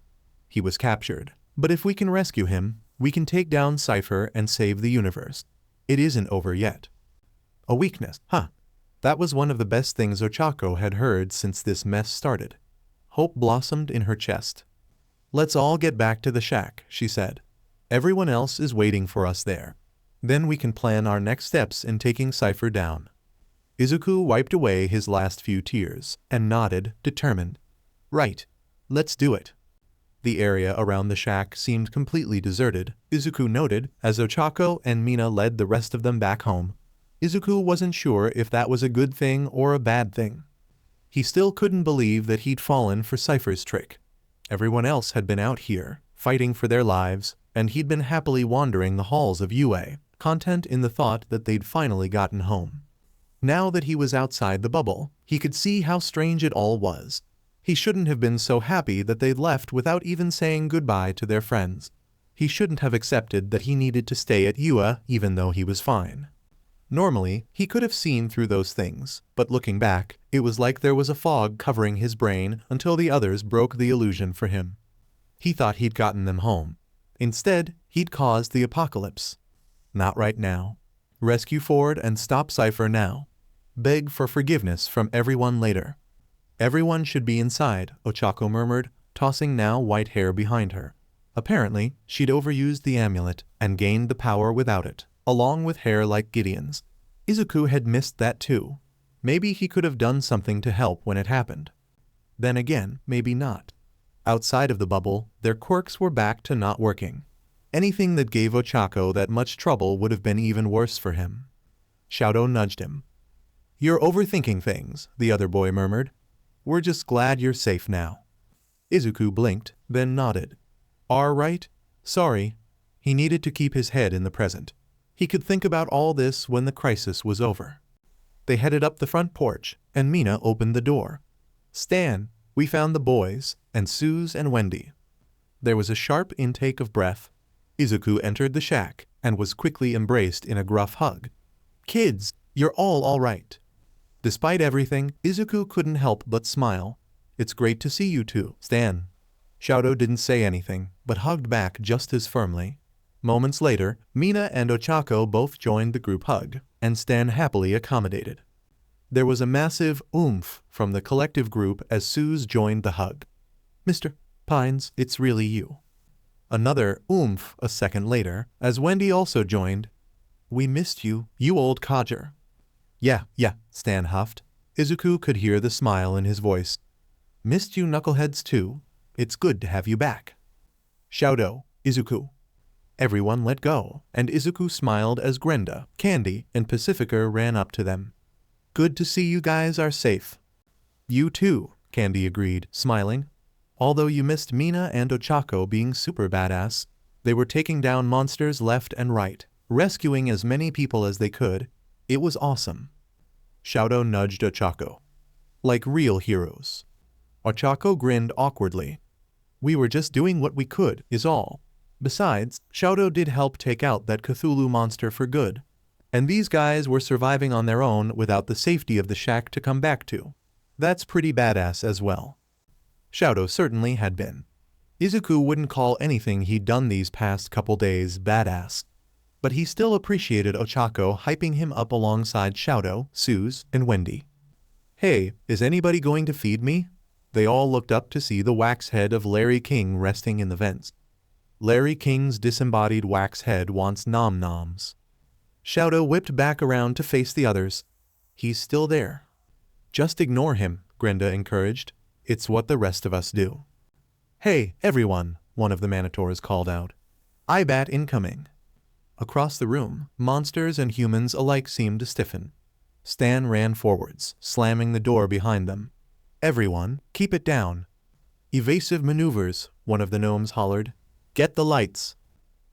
B: "He was captured, but if we can rescue him, we can take down Cypher and save the universe. It isn't over yet." A weakness, huh? That was one of the best things Ochako had heard since this mess started. Hope blossomed in her chest. "Let's all get back to the shack," she said. "Everyone else is waiting for us there. Then we can plan our next steps in taking Cypher down." Izuku wiped away his last few tears and nodded, determined. "Right. Let's do it." The area around the shack seemed completely deserted, Izuku noted, as Ochako and Mina led the rest of them back home. Izuku wasn't sure if that was a good thing or a bad thing. He still couldn't believe that he'd fallen for Cypher's trick. Everyone else had been out here, fighting for their lives, and he'd been happily wandering the halls of UA, content in the thought that they'd finally gotten home. Now that he was outside the bubble, he could see how strange it all was. He shouldn't have been so happy that they'd left without even saying goodbye to their friends. He shouldn't have accepted that he needed to stay at UA even though he was fine. Normally, he could have seen through those things, but looking back, it was like there was a fog covering his brain until the others broke the illusion for him. He thought he'd gotten them home. Instead, he'd caused the apocalypse. Not right now. Rescue Ford and stop Cypher now. Beg for forgiveness from everyone later. "Everyone should be inside," Ochako murmured, tossing now white hair behind her. Apparently, she'd overused the amulet and gained the power without it, along with hair like Gideon's. Izuku had missed that too. Maybe he could have done something to help when it happened. Then again, maybe not. Outside of the bubble, their quirks were back to not working. Anything that gave Ochako that much trouble would have been even worse for him. Shadow nudged him. "You're overthinking things," the other boy murmured. "We're just glad you're safe now." Izuku blinked, then nodded. "All right. Sorry." He needed to keep his head in the present. He could think about all this when the crisis was over. They headed up the front porch, and Mina opened the door. "Stan, we found the boys, and Suze and Wendy." There was a sharp intake of breath. Izuku entered the shack, and was quickly embraced in a gruff hug. "Kids, you're all right." Despite everything, Izuku couldn't help but smile. It's great to see you too, Stan. Shoto didn't say anything, but hugged back just as firmly. Moments later, Mina and Ochako both joined the group hug, and Stan happily accommodated. There was a massive oomph from the collective group as Suze joined the hug. Mr. Pines, it's really you. Another oomph a second later, as Wendy also joined. We missed you, you old codger. Yeah, Stan huffed. Izuku could hear the smile in his voice. Missed you knuckleheads too. It's good to have you back. Shoto, Izuku. Everyone let go, and Izuku smiled as Grenda, Candy, and Pacifica ran up to them. Good to see you guys are safe. You too, Candy agreed, smiling. Although you missed Mina and Ochako being super badass, they were taking down monsters left and right, rescuing as many people as they could. It was awesome. Shoto nudged Ochako. Like real heroes. Ochako grinned awkwardly. We were just doing what we could, is all. Besides, Shoto did help take out that Cthulhu monster for good. And these guys were surviving on their own without the safety of the shack to come back to. That's pretty badass as well. Shoto certainly had been. Izuku wouldn't call anything he'd done these past couple days badass. But he still appreciated Ochako hyping him up alongside Shoto, Suze, and Wendy. Hey, is anybody going to feed me? They all looked up to see the wax head of Larry King resting in the vents. Larry King's disembodied wax head wants nom-noms. Shoto whipped back around to face the others. He's still there. Just ignore him, Grenda encouraged. It's what the rest of us do. Hey, everyone, one of the Manitors called out. Ibat incoming. Across the room, monsters and humans alike seemed to stiffen. Stan ran forwards, slamming the door behind them. Everyone, keep it down. Evasive maneuvers, one of the gnomes hollered. Get the lights.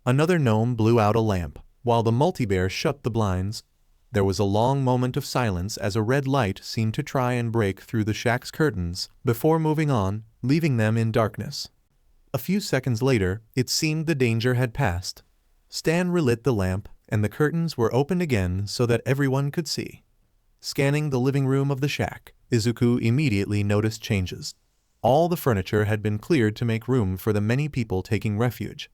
B: Another gnome blew out a lamp, while the multi-bear shut the blinds. There was a long moment of silence as a red light seemed to try and break through the shack's curtains before moving on, leaving them in darkness. A few seconds later, it seemed the danger had passed. Stan relit the lamp, and the curtains were opened again so that everyone could see. Scanning the living room of the shack, Izuku immediately noticed changes. All the furniture had been cleared to make room for the many people taking refuge.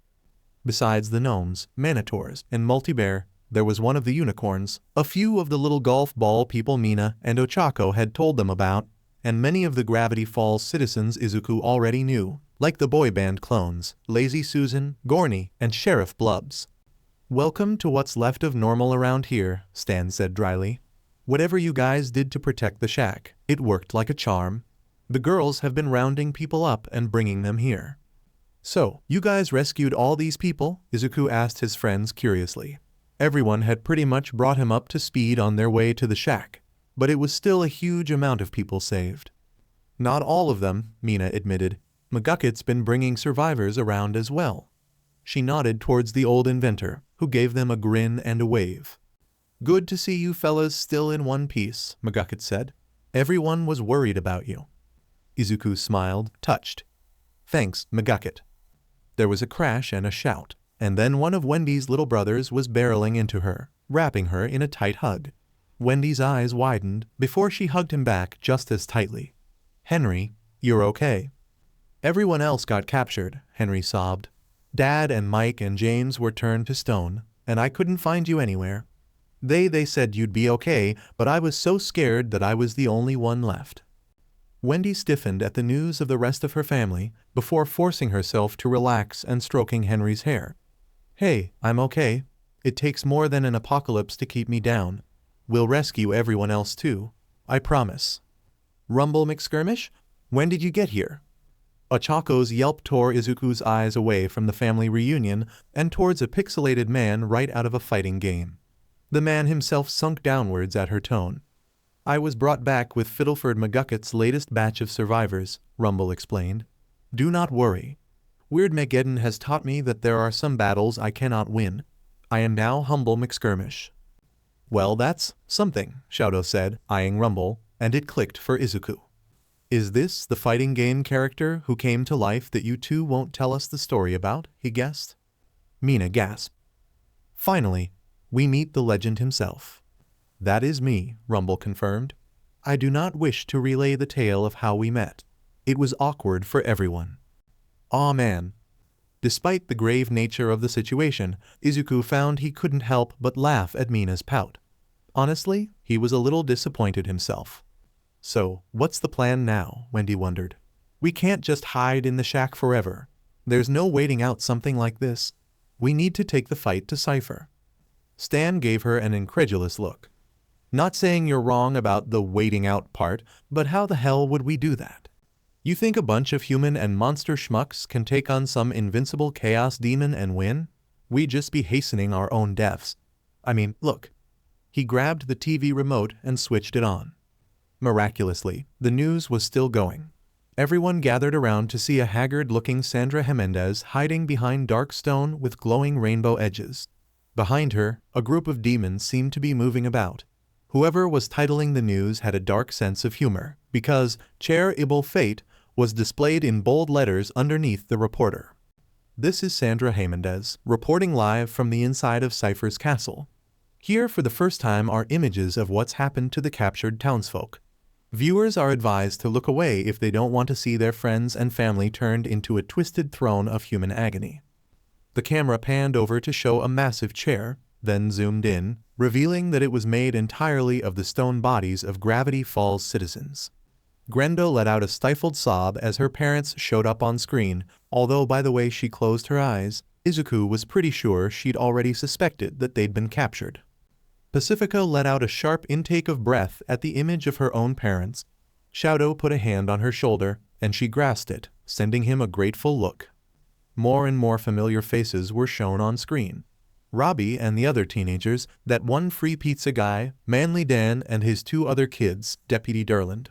B: Besides the gnomes, manitors, and multi-bear, there was one of the unicorns, a few of the little golf ball people Mina and Ochako had told them about, and many of the Gravityfalls citizens Izuku already knew, like the boy band clones, Lazy Susan, Gorny, and Sheriff Blubbs. Welcome to what's left of normal around here, Stan said dryly. Whatever you guys did to protect the shack, it worked like a charm. The girls have been rounding people up and bringing them here. So, you guys rescued all these people? Izuku asked his friends curiously. Everyone had pretty much brought him up to speed on their way to the shack, but it was still a huge amount of people saved. Not all of them, Mina admitted. McGucket's been bringing survivors around as well. She nodded towards the old inventor, who gave them a grin and a wave. Good to see you fellas still in one piece, McGucket said. Everyone was worried about you. Izuku smiled, touched. Thanks, McGucket. There was a crash and a shout, and then one of Wendy's little brothers was barreling into her, wrapping her in a tight hug. Wendy's eyes widened before she hugged him back just as tightly. Henry, you're okay. Everyone else got captured, Henry sobbed. Dad and Mike and James were turned to stone, and I couldn't find you anywhere. They said you'd be okay, but I was so scared that I was the only one left. Wendy stiffened at the news of the rest of her family before forcing herself to relax and stroking Henry's hair. Hey, I'm okay. It takes more than an apocalypse to keep me down. We'll rescue everyone else too. I promise. Rumble McSkirmish? When did you get here? Ochako's yelp tore Izuku's eyes away from the family reunion and towards a pixelated man right out of a fighting game. The man himself sunk downwards at her tone. I was brought back with Fiddleford McGucket's latest batch of survivors, Rumble explained. Do not worry. Weird Mageddon has taught me that there are some battles I cannot win. I am now Humble McSkirmish. Well, that's something, Shoto said, eyeing Rumble, and it clicked for Izuku. Is this the fighting game character who came to life that you two won't tell us the story about? He guessed. Mina gasped. Finally, we meet the legend himself. That is me, Rumble confirmed. I do not wish to relay the tale of how we met. It was awkward for everyone. Aw man. Despite the grave nature of the situation, Izuku found he couldn't help but laugh at Mina's pout. Honestly, he was a little disappointed himself. So, what's the plan now? Wendy wondered. We can't just hide in the shack forever. There's no waiting out something like this. We need to take the fight to Cypher. Stan gave her an incredulous look. Not saying you're wrong about the waiting out part, but how the hell would we do that? You think a bunch of human and monster schmucks can take on some invincible chaos demon and win? We'd just be hastening our own deaths. I mean, look. He grabbed the TV remote and switched it on. Miraculously, the news was still going. Everyone gathered around to see a haggard-looking Sandra Jimenez hiding behind dark stone with glowing rainbow edges. Behind her, a group of demons seemed to be moving about. Whoever was titling the news had a dark sense of humor, because Chair-able Fate was displayed in bold letters underneath the reporter. This is Sandra Jimenez, reporting live from the inside of Cypher's castle. Here for the first time are images of what's happened to the captured townsfolk. Viewers are advised to look away if they don't want to see their friends and family turned into a twisted throne of human agony. The camera panned over to show a massive chair, then zoomed in, revealing that it was made entirely of the stone bodies of Gravityfalls citizens. Grendo let out a stifled sob as her parents showed up on screen, although by the way she closed her eyes, Izuku was pretty sure she'd already suspected that they'd been captured. Pacifica let out a sharp intake of breath at the image of her own parents. Shadow put a hand on her shoulder, and she grasped it, sending him a grateful look. More and more familiar faces were shown on screen. Robbie and the other teenagers, that one free pizza guy, Manly Dan and his two other kids, Deputy Durland.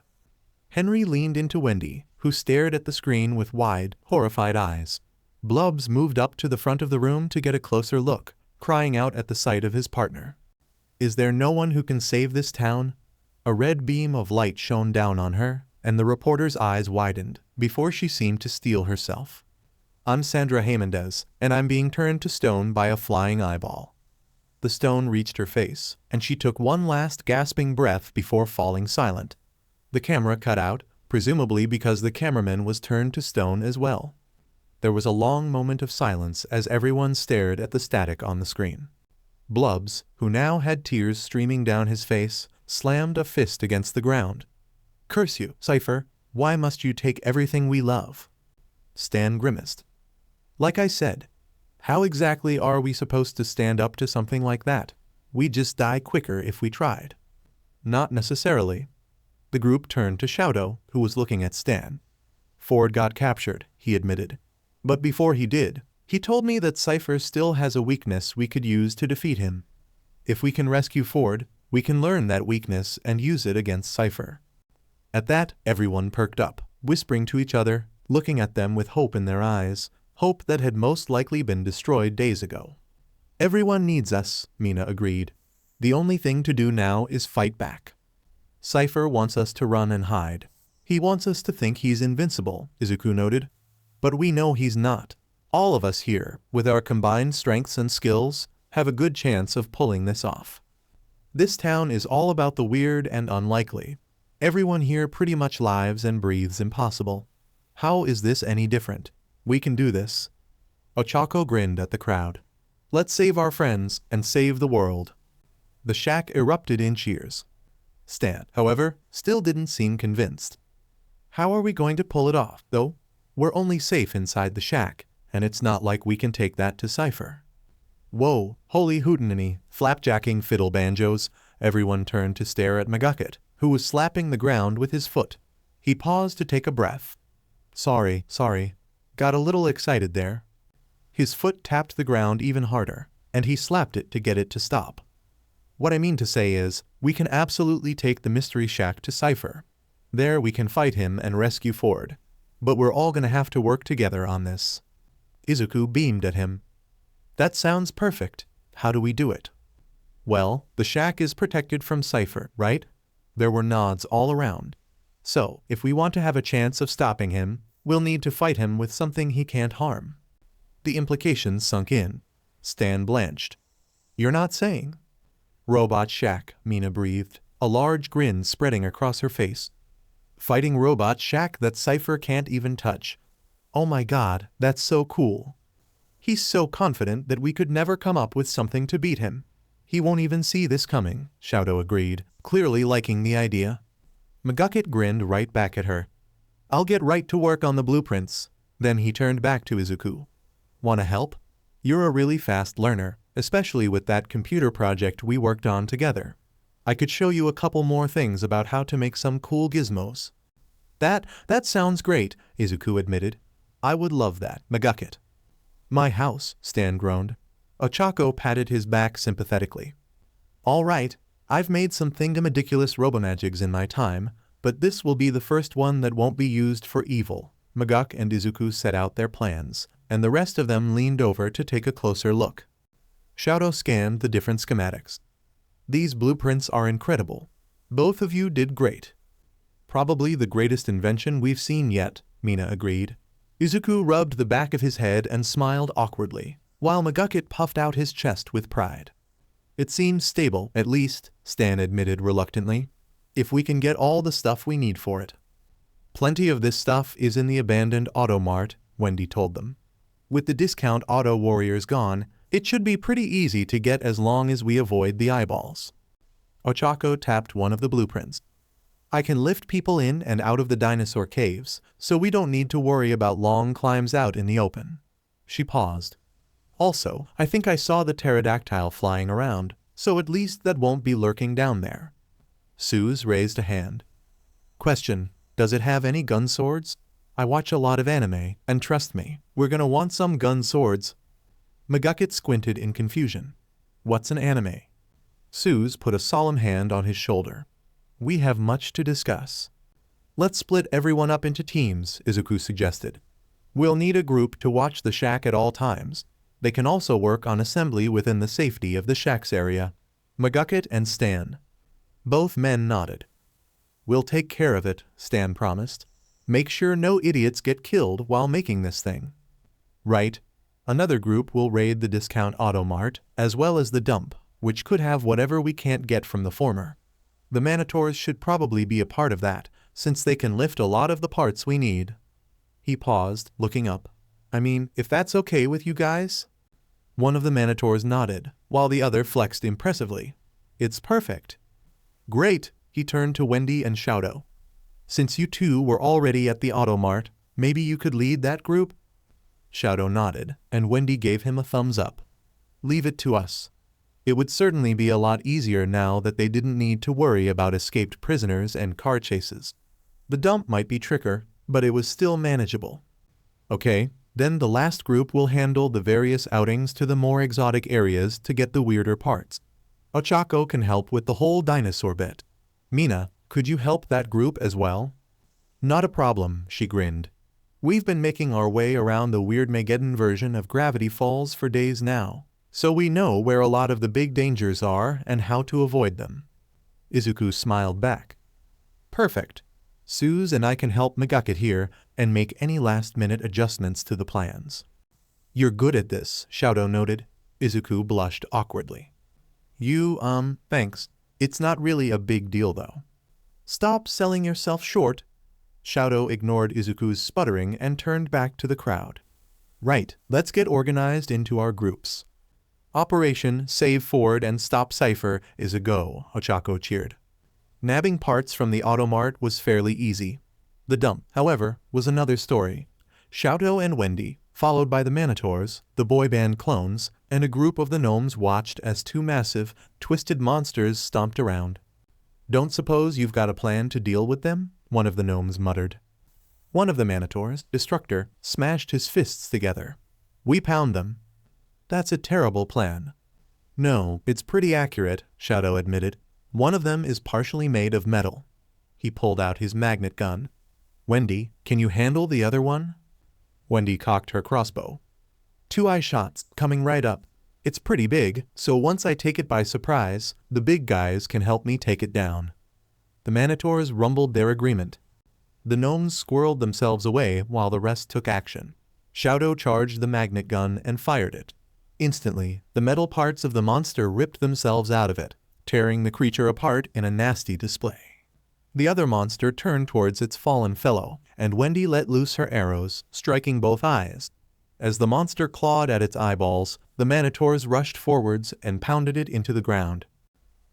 B: Henry leaned into Wendy, who stared at the screen with wide, horrified eyes. Blubs moved up to the front of the room to get a closer look, crying out at the sight of his partner. Is there no one who can save this town? A red beam of light shone down on her, and the reporter's eyes widened, before she seemed to steel herself. I'm Sandra Jimenez, and I'm being turned to stone by a flying eyeball. The stone reached her face, and she took one last gasping breath before falling silent. The camera cut out, presumably because the cameraman was turned to stone as well. There was a long moment of silence as everyone stared at the static on the screen. Blubs, who now had tears streaming down his face, slammed a fist against the ground. Curse you, Cypher, why must you take everything we love? Stan grimaced. Like I said, how exactly are we supposed to stand up to something like that? We'd just die quicker if we tried. Not necessarily. The group turned to Shadow, who was looking at Stan. Ford got captured, he admitted. But before he did, he told me that Cypher still has a weakness we could use to defeat him. If we can rescue Ford, we can learn that weakness and use it against Cypher. At that, everyone perked up, whispering to each other, looking at them with hope in their eyes, hope that had most likely been destroyed days ago. Everyone needs us, Mina agreed. The only thing to do now is fight back. Cypher wants us to run and hide. He wants us to think he's invincible, Izuku noted. But we know he's not. All of us here, with our combined strengths and skills, have a good chance of pulling this off. This town is all about the weird and unlikely. Everyone here pretty much lives and breathes impossible. How is this any different? We can do this. Ochako grinned at the crowd. Let's save our friends and save the world. The shack erupted in cheers. Stan, however, still didn't seem convinced. How are we going to pull it off, though? We're only safe inside the shack, and it's not like we can take that to Cypher. Whoa, holy hootenanny, flapjacking fiddle banjos. Everyone turned to stare at McGucket, who was slapping the ground with his foot. He paused to take a breath. Sorry. Got a little excited there. His foot tapped the ground even harder, and he slapped it to get it to stop. What I mean to say is, we can absolutely take the mystery shack to Cypher. There we can fight him and rescue Ford. But we're all gonna have to work together on this. Izuku beamed at him. That sounds perfect. How do we do it? Well, the shack is protected from Cypher, right? There were nods all around. So, if we want to have a chance of stopping him, we'll need to fight him with something he can't harm. The implications sunk in. Stan blanched. You're not saying? Robot shack, Mina breathed. a large grin spreading across her face. Fighting robot Shaq that Cypher can't even touch. Oh my god, that's so cool. He's so confident that we could never come up with something to beat him. He won't even see this coming, Shadow agreed, clearly liking the idea. McGucket grinned right back at her. I'll get right to work on the blueprints. Then he turned back to Izuku. Wanna help? You're a really fast learner, especially with that computer project we worked on together. I could show you a couple more things about how to make some cool gizmos. That sounds great, Izuku admitted. I would love that, McGucket. My house, Stan groaned. Ochako patted his back sympathetically. All right, I've made some thingamadiculous robomagics in my time, but this will be the first one that won't be used for evil. Maguk and Izuku set out their plans, and the rest of them leaned over to take a closer look. Shadow scanned the different schematics. These blueprints are incredible. Both of you did great. Probably the greatest invention we've seen yet, Mina agreed. Izuku rubbed the back of his head and smiled awkwardly, while McGucket puffed out his chest with pride. It seems stable, at least, Stan admitted reluctantly, if we can get all the stuff we need for it. Plenty of this stuff is in the abandoned Auto Mart, Wendy told them. With the discount Auto Warriors gone, it should be pretty easy to get as long as we avoid the eyeballs. Ochako tapped one of the blueprints. I can lift people in and out of the dinosaur caves, so we don't need to worry about long climbs out in the open. She paused. Also, I think I saw the pterodactyl flying around, so at least that won't be lurking down there. Suze raised a hand. Question, does it have any gun swords? I watch a lot of anime, and trust me, we're gonna want some gun swords. McGucket squinted in confusion. What's an anime? Suze put a solemn hand on his shoulder. We have much to discuss. Let's split everyone up into teams, Izuku suggested. We'll need a group to watch the shack at all times. They can also work on assembly within the safety of the shack's area. McGucket and Stan. Both men nodded. We'll take care of it, Stan promised. Make sure no idiots get killed while making this thing. Right. Another group will raid the discount Auto Mart, as well as the dump, which could have whatever we can't get from the former. The Manitors should probably be a part of that, since they can lift a lot of the parts we need. He paused, looking up. I mean, if that's okay with you guys? One of the Manitors nodded, while the other flexed impressively. It's perfect. Great, he turned to Wendy and Shadow. Since you two were already at the Auto Mart, maybe you could lead that group? Shadow nodded, and Wendy gave him a thumbs up. Leave it to us. It would certainly be a lot easier now that they didn't need to worry about escaped prisoners and car chases. The dump might be trickier, but it was still manageable. Okay, then the last group will handle the various outings to the more exotic areas to get the weirder parts. Ochako can help with the whole dinosaur bit. Mina, could you help that group as well? Not a problem, she grinned. We've been making our way around the weird Mageddon version of Gravityfalls for days now, so we know where a lot of the big dangers are and how to avoid them. Izuku smiled back. Perfect. Suze and I can help McGucket here and make any last-minute adjustments to the plans. You're good at this, Shadow noted. Izuku blushed awkwardly. Thanks. It's not really a big deal though. Stop selling yourself short. Shadow ignored Izuku's sputtering and turned back to the crowd. Right, let's get organized into our groups. Operation Save Ford and Stop Cypher is a go, Ochako cheered. Nabbing parts from the Automart was fairly easy. The dump, however, was another story. Shadow and Wendy, followed by the Manitors, the boy band clones, and a group of the gnomes watched as two massive, twisted monsters stomped around. Don't suppose you've got a plan to deal with them? One of the gnomes muttered. One of the Manitors, Destructor, smashed his fists together. We pound them. That's a terrible plan. No, it's pretty accurate, Shadow admitted. One of them is partially made of metal. He pulled out his magnet gun. Wendy, can you handle the other one? Wendy cocked her crossbow. 2 eye shots, coming right up. It's pretty big, so once I take it by surprise, the big guys can help me take it down. The Manitors rumbled their agreement. The gnomes squirreled themselves away while the rest took action. Shadow charged the magnet gun and fired it. Instantly, the metal parts of the monster ripped themselves out of it. tearing the creature apart in a nasty display. The other monster turned towards its fallen fellow, and Wendy let loose her arrows, striking both eyes. As the monster clawed at its eyeballs, the manitors rushed forwards and pounded it into the ground.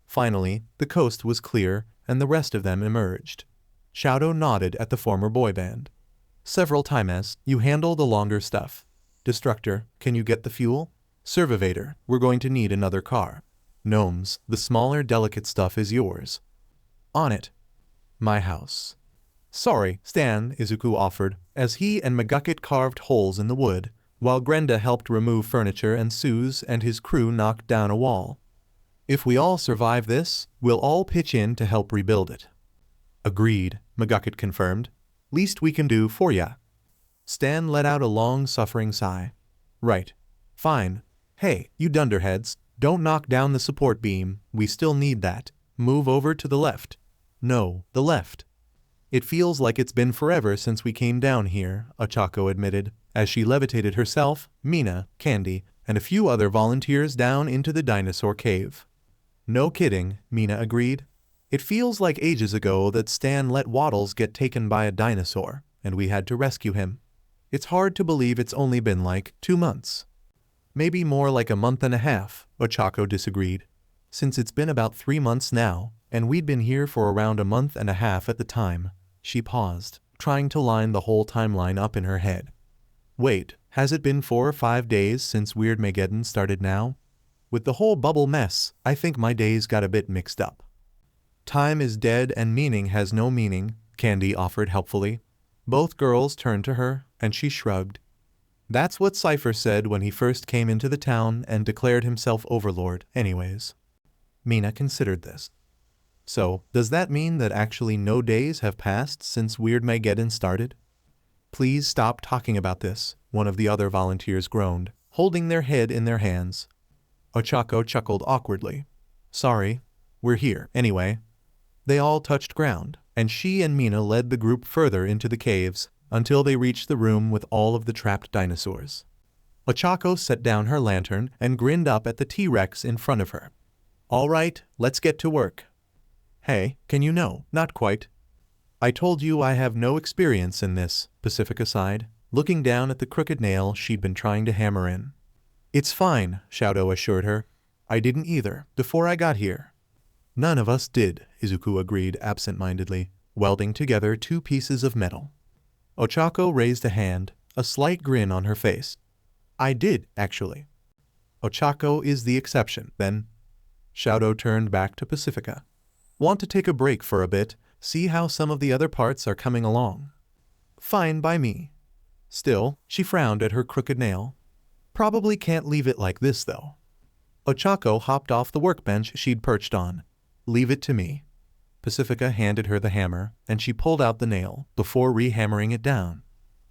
B: Finally, the coast was clear, and the rest of them emerged. Shadow nodded at the former boy band. Several times, you handle the longer stuff. Destructor, can you get the fuel? Servivator, we're going to need another car. Gnomes, the smaller delicate stuff is yours. On it. My house. Sorry, Stan, Izuku offered, as he and Magukit carved holes in the wood, while Grenda helped remove furniture and Suze and his crew knocked down a wall. If we all survive this, we'll all pitch in to help rebuild it. Agreed, Magukit confirmed. Least we can do for ya. Stan let out a long suffering sigh. Right. Fine. Hey, you dunderheads, don't knock down the support beam, we still need that. Move over to the left. No, the left. It feels like it's been forever since we came down here, Ochako admitted, as she levitated herself, Mina, Candy, and a few other volunteers down into the dinosaur cave. No kidding, Mina agreed. It feels like ages ago that Stan let Waddles get taken by a dinosaur, and we had to rescue him. It's hard to believe it's only been like 2 months. Maybe more like a month and a half, Ochako disagreed. Since it's been about 3 months now, and we'd been here for around a month and a half at the time. She paused, trying to line the whole timeline up in her head. Wait, has it been 4 or 5 days since VERYYYY started now? With the whole bubble mess, I think my days got a bit mixed up. Time is dead and meaning has no meaning, Candy offered helpfully. Both girls turned to her, and she shrugged. That's what Cypher said when he first came into the town and declared himself overlord, anyways. Mina considered this. So, does that mean that actually no days have passed since VERYYYY started? Please stop talking about this, one of the other volunteers groaned, holding their head in their hands. Ochako chuckled awkwardly. Sorry, we're here, anyway. They all touched ground, and she and Mina led the group further into the caves, until they reached the room with all of the trapped dinosaurs. Ochako set down her lantern and grinned up at the T-Rex in front of her. All right, let's get to work. Hey, can you know? Not quite. I told you I have no experience in this, Pacifica sighed, looking down at the crooked nail she'd been trying to hammer in. It's fine, Shadow assured her. I didn't either, before I got here. None of us did, Izuku agreed absent-mindedly, welding together 2 pieces of metal. Ochako raised a hand, a slight grin on her face. I did, actually. Ochako is the exception, then. Shadow turned back to Pacifica. Want to take a break for a bit, see how some of the other parts are coming along? Fine by me. Still, she frowned at her crooked nail. Probably can't leave it like this, though. Ochako hopped off the workbench she'd perched on. Leave it to me. Pacifica handed her the hammer, and she pulled out the nail, before re-hammering it down.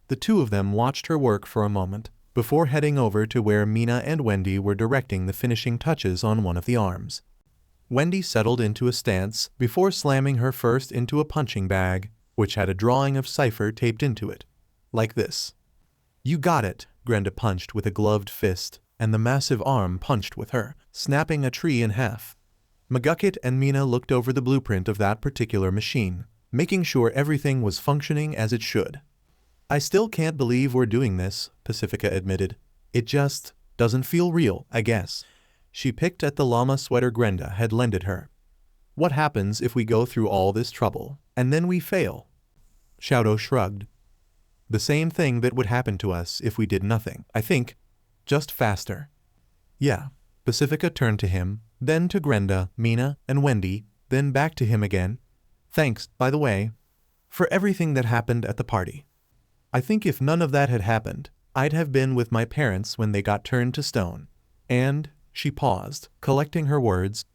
B: The two of them watched her work for a moment, before heading over to where Mina and Wendy were directing the finishing touches on one of the arms. Wendy settled into a stance before slamming her first into a punching bag, which had a drawing of Cypher taped into it. Like this. You got it, Grenda punched with a gloved fist, and the massive arm punched with her, snapping a tree in half. Magukit and Mina looked over the blueprint of that particular machine, making sure everything was functioning as it should. I still can't believe we're doing this, Pacifica admitted. It just doesn't feel real, I guess. She picked at the llama sweater Grenda had lended her. What happens if we go through all this trouble, and then we fail? Shadow shrugged. The same thing that would happen to us if we did nothing, I think. Just faster. Yeah. Pacifica turned to him, then to Grenda, Mina, and Wendy, then back to him again. Thanks, by the way, for everything that happened at the party. I think if none of that had happened, I'd have been with my parents when they got turned to stone. And, she paused, collecting her words,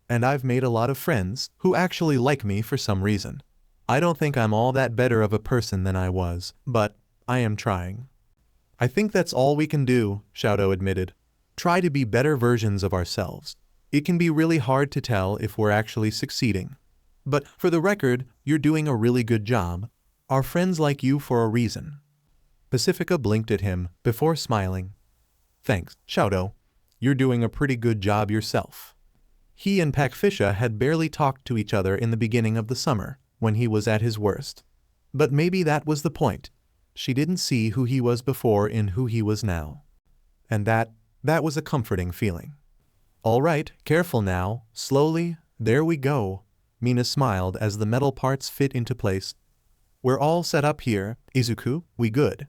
B: and I've made a lot of friends who actually like me for some reason. I don't think I'm all that better of a person than I was, but I am trying. I think that's all we can do, Shadow admitted. Try to be better versions of ourselves. It can be really hard to tell if we're actually succeeding. But for the record, you're doing a really good job. Our friends like you for a reason. Pacifica blinked at him before smiling. Thanks, Shadow. You're doing a pretty good job yourself. He and Pakfisha had barely talked to each other in the beginning of the summer, when he was at his worst. But maybe that was the point. She didn't see who he was before in who he was now. And that was a comforting feeling. All right, careful now, slowly, there we go. Mina smiled as the metal parts fit into place. We're all set up here, Izuku, we good?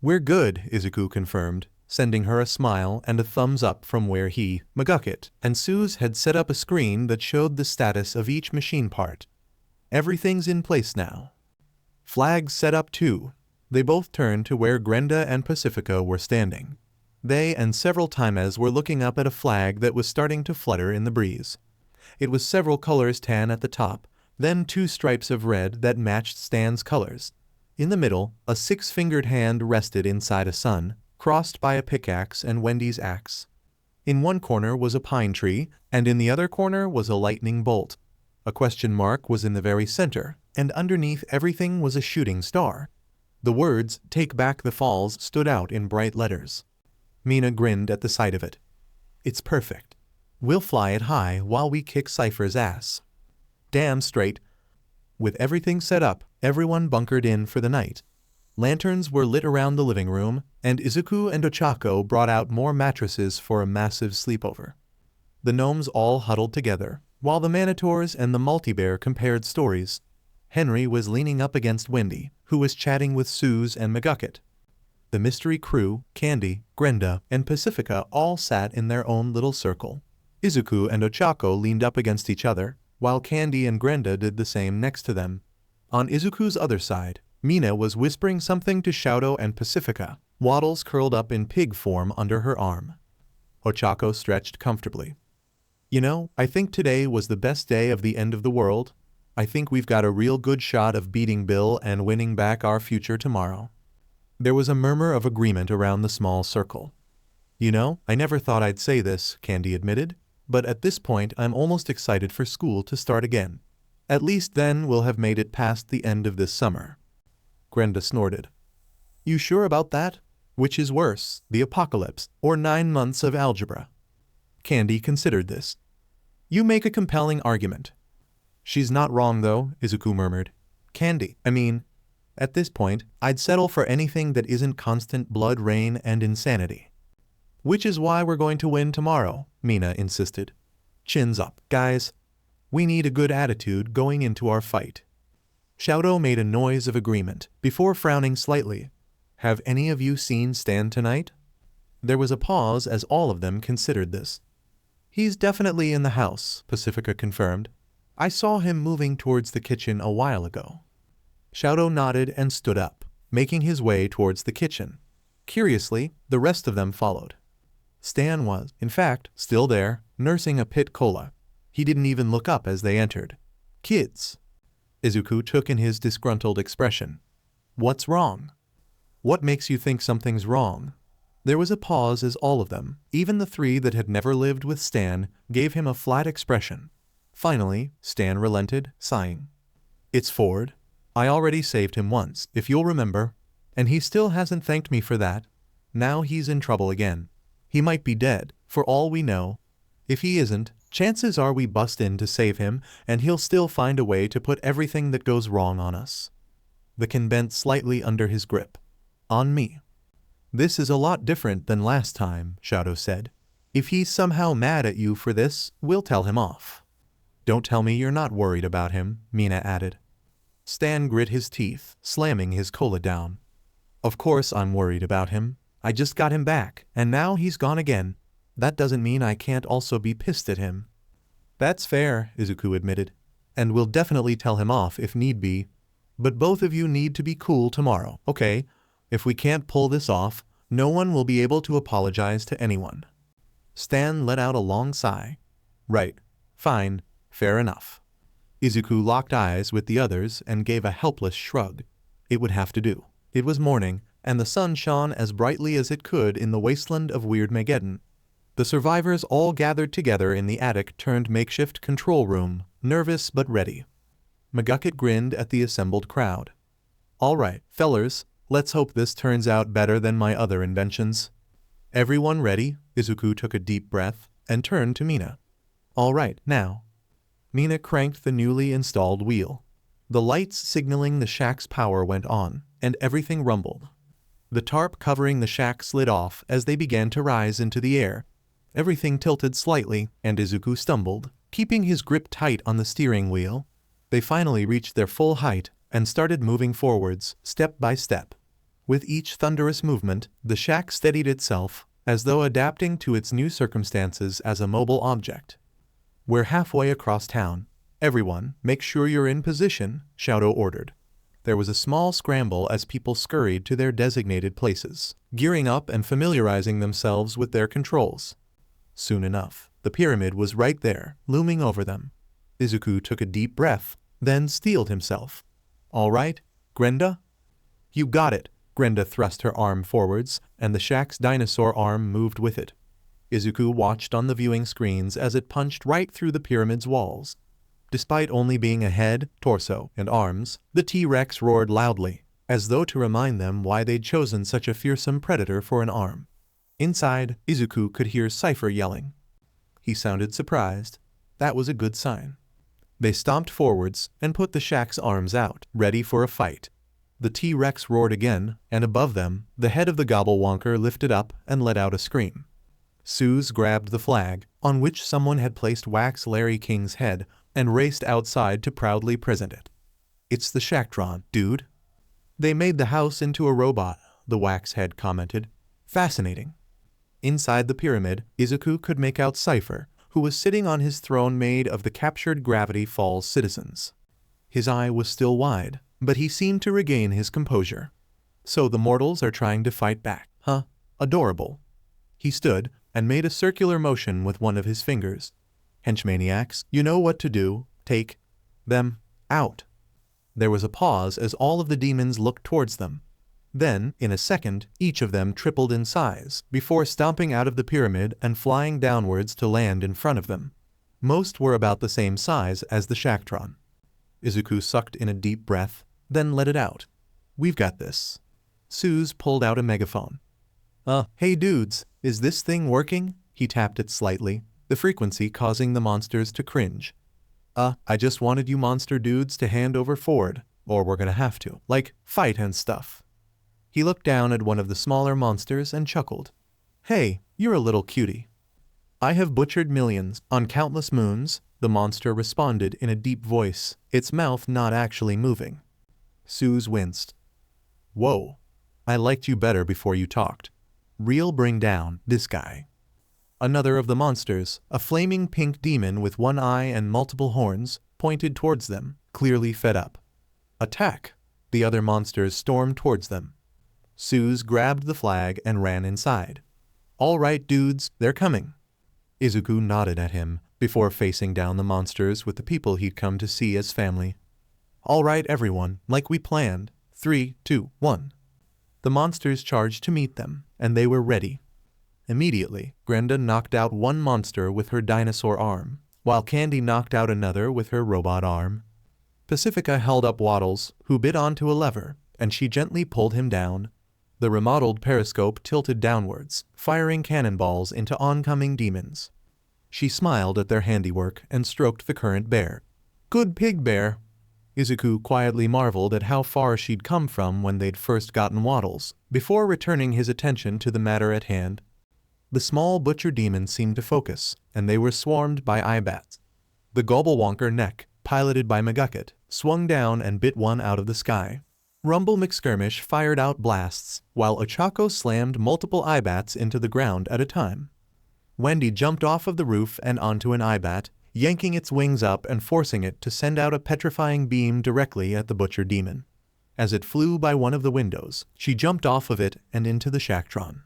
B: We're good, Izuku confirmed, sending her a smile and a thumbs up from where he, Magukit, and Suze had set up a screen that showed the status of each machine part. Everything's in place now. Flags set up too. They both turned to where Grenda and Pacifica were standing. They and several Times were looking up at a flag that was starting to flutter in the breeze. It was several colors tan at the top, then 2 stripes of red that matched Stan's colors. In the middle, a 6-fingered hand rested inside a sun, crossed by a pickaxe and Wendy's axe. In one corner was a pine tree, and in the other corner was a lightning bolt. A question mark was in the very center, and underneath everything was a shooting star. The words, "Take back the falls," stood out in bright letters. Mina grinned at the sight of it. It's perfect. We'll fly it high while we kick Cypher's ass. Damn straight. With everything set up, everyone bunkered in for the night. Lanterns were lit around the living room, and Izuku and Ochako brought out more mattresses for a massive sleepover. The gnomes all huddled together, while the Manitors and the Multibear compared stories. Henry was leaning up against Wendy, who was chatting with Suze and Magukit. The mystery crew, Candy, Grenda, and Pacifica all sat in their own little circle. Izuku and Ochako leaned up against each other, while Candy and Grenda did the same next to them. On Izuku's other side, Mina was whispering something to Shoto and Pacifica, Waddles curled up in pig form under her arm. Ochako stretched comfortably. You know, I think today was the best day of the end of the world. I think we've got a real good shot of beating Bill and winning back our future tomorrow. There was a murmur of agreement around the small circle. You know, I never thought I'd say this, Candy admitted, but at this point I'm almost excited for school to start again. At least then we'll have made it past the end of this summer. Grenda snorted. You sure about that? Which is worse, the apocalypse, or 9 months of algebra? Candy considered this. You make a compelling argument. She's not wrong though, Izuku murmured. Candy, I mean, at this point, I'd settle for anything that isn't constant blood rain and insanity. Which is why we're going to win tomorrow, Mina insisted. Chins up, guys. We need a good attitude going into our fight. Shoto made a noise of agreement, before frowning slightly. Have any of you seen Stan tonight? There was a pause as all of them considered this. He's definitely in the house, Pacifica confirmed. I saw him moving towards the kitchen a while ago. Shoto nodded and stood up, making his way towards the kitchen. Curiously, the rest of them followed. Stan was, in fact, still there, nursing a pit cola. He didn't even look up as they entered. Kids. Izuku took in his disgruntled expression. What's wrong? What makes you think something's wrong? There was a pause as all of them, even the 3 that had never lived with Stan, gave him a flat expression. Finally, Stan relented, sighing. It's Ford. I already saved him once, if you'll remember. And he still hasn't thanked me for that. Now he's in trouble again. He might be dead, for all we know. If he isn't, chances are we bust in to save him, and he'll still find a way to put everything that goes wrong on us. The can bent slightly under his grip. On me. This is a lot different than last time, Shoto said. If he's somehow mad at you for this, we'll tell him off. Don't tell me you're not worried about him, Mina added. Stan grit his teeth, slamming his cola down. Of course I'm worried about him. I just got him back, and now he's gone again. That doesn't mean I can't also be pissed at him. That's fair, Izuku admitted. And we'll definitely tell him off if need be. But both of you need to be cool tomorrow, okay? If we can't pull this off, no one will be able to apologize to anyone. Stan let out a long sigh. Right. Fine. Fair enough. Izuku locked eyes with the others and gave a helpless shrug. It would have to do. It was morning, and the sun shone as brightly as it could in the wasteland of Weird Mageddon. The survivors all gathered together in the attic-turned-makeshift control room, nervous but ready. Magukit grinned at the assembled crowd. All right, fellers, let's hope this turns out better than my other inventions. Everyone ready? Izuku took a deep breath and turned to Mina. All right, now. Mina cranked the newly installed wheel. The lights signaling the shack's power went on, and everything rumbled. The tarp covering the shack slid off as they began to rise into the air. Everything tilted slightly, and Izuku stumbled, keeping his grip tight on the steering wheel. They finally reached their full height and started moving forwards, step by step. With each thunderous movement, the shack steadied itself, as though adapting to its new circumstances as a mobile object. We're halfway across town. Everyone, make sure you're in position, Shoto ordered. There was a small scramble as people scurried to their designated places, gearing up and familiarizing themselves with their controls. Soon enough, the pyramid was right there, looming over them. Izuku took a deep breath, then steeled himself. All right, Grenda? You got it. Grenda thrust her arm forwards, and the shack's dinosaur arm moved with it. Izuku watched on the viewing screens as it punched right through the pyramid's walls. Despite only being a head, torso, and arms, the T-Rex roared loudly, as though to remind them why they'd chosen such a fearsome predator for an arm. Inside, Izuku could hear Cypher yelling. He sounded surprised. That was a good sign. They stomped forwards and put the shack's arms out, ready for a fight. The T-Rex roared again, and above them, the head of the gobblewonker lifted up and let out a scream. Suze grabbed the flag, on which someone had placed Wax Larry King's head, and raced outside to proudly present it. It's the Shacktron, dude. They made the house into a robot, the Wax head commented. Fascinating. Inside the pyramid, Izuku could make out Cypher, who was sitting on his throne made of the captured Gravityfalls citizens. His eye was still wide, but he seemed to regain his composure. So the mortals are trying to fight back, huh? Adorable. He stood and made a circular motion with one of his fingers. Henchmaniacs, you know what to do, take them out. There was a pause as all of the demons looked towards them. Then, in a second, each of them tripled in size, before stomping out of the pyramid and flying downwards to land in front of them. Most were about the same size as the Shacktron. Izuku sucked in a deep breath, then let it out. We've got this. Suze pulled out a megaphone. Hey dudes, is this thing working? He tapped it slightly, the frequency causing the monsters to cringe. I just wanted you monster dudes to hand over forward, or we're gonna have to, like, fight and stuff. He looked down at one of the smaller monsters and chuckled. Hey, you're a little cutie. I have butchered millions on countless moons, the monster responded in a deep voice, its mouth not actually moving. Suze winced. Whoa. I liked you better before you talked. Real bring down, this guy. Another of the monsters, a flaming pink demon with one eye and multiple horns, pointed towards them, clearly fed up. Attack! The other monsters stormed towards them. Suze grabbed the flag and ran inside. All right, dudes, they're coming. Izuku nodded at him, before facing down the monsters with the people he'd come to see as family. All right, everyone, like we planned. 3, 2, 1. The monsters charged to meet them, and they were ready. Immediately, Grenda knocked out one monster with her dinosaur arm, while Candy knocked out another with her robot arm. Pacifica held up Waddles, who bit onto a lever, and she gently pulled him down. The remodeled periscope tilted downwards, firing cannonballs into oncoming demons. She smiled at their handiwork and stroked the current bear. Good pig bear. Izuku quietly marveled at how far she'd come from when they'd first gotten Waddles, before returning his attention to the matter at hand. The small butcher demons seemed to focus, and they were swarmed by eyebats. The gobblewonker neck, piloted by McGucket, swung down and bit one out of the sky. Rumble McSkirmish fired out blasts, while Ochako slammed multiple eyebats into the ground at a time. Wendy jumped off of the roof and onto an eyebat, yanking its wings up and forcing it to send out a petrifying beam directly at the butcher demon. As it flew by one of the windows, she jumped off of it and into the Shacktron.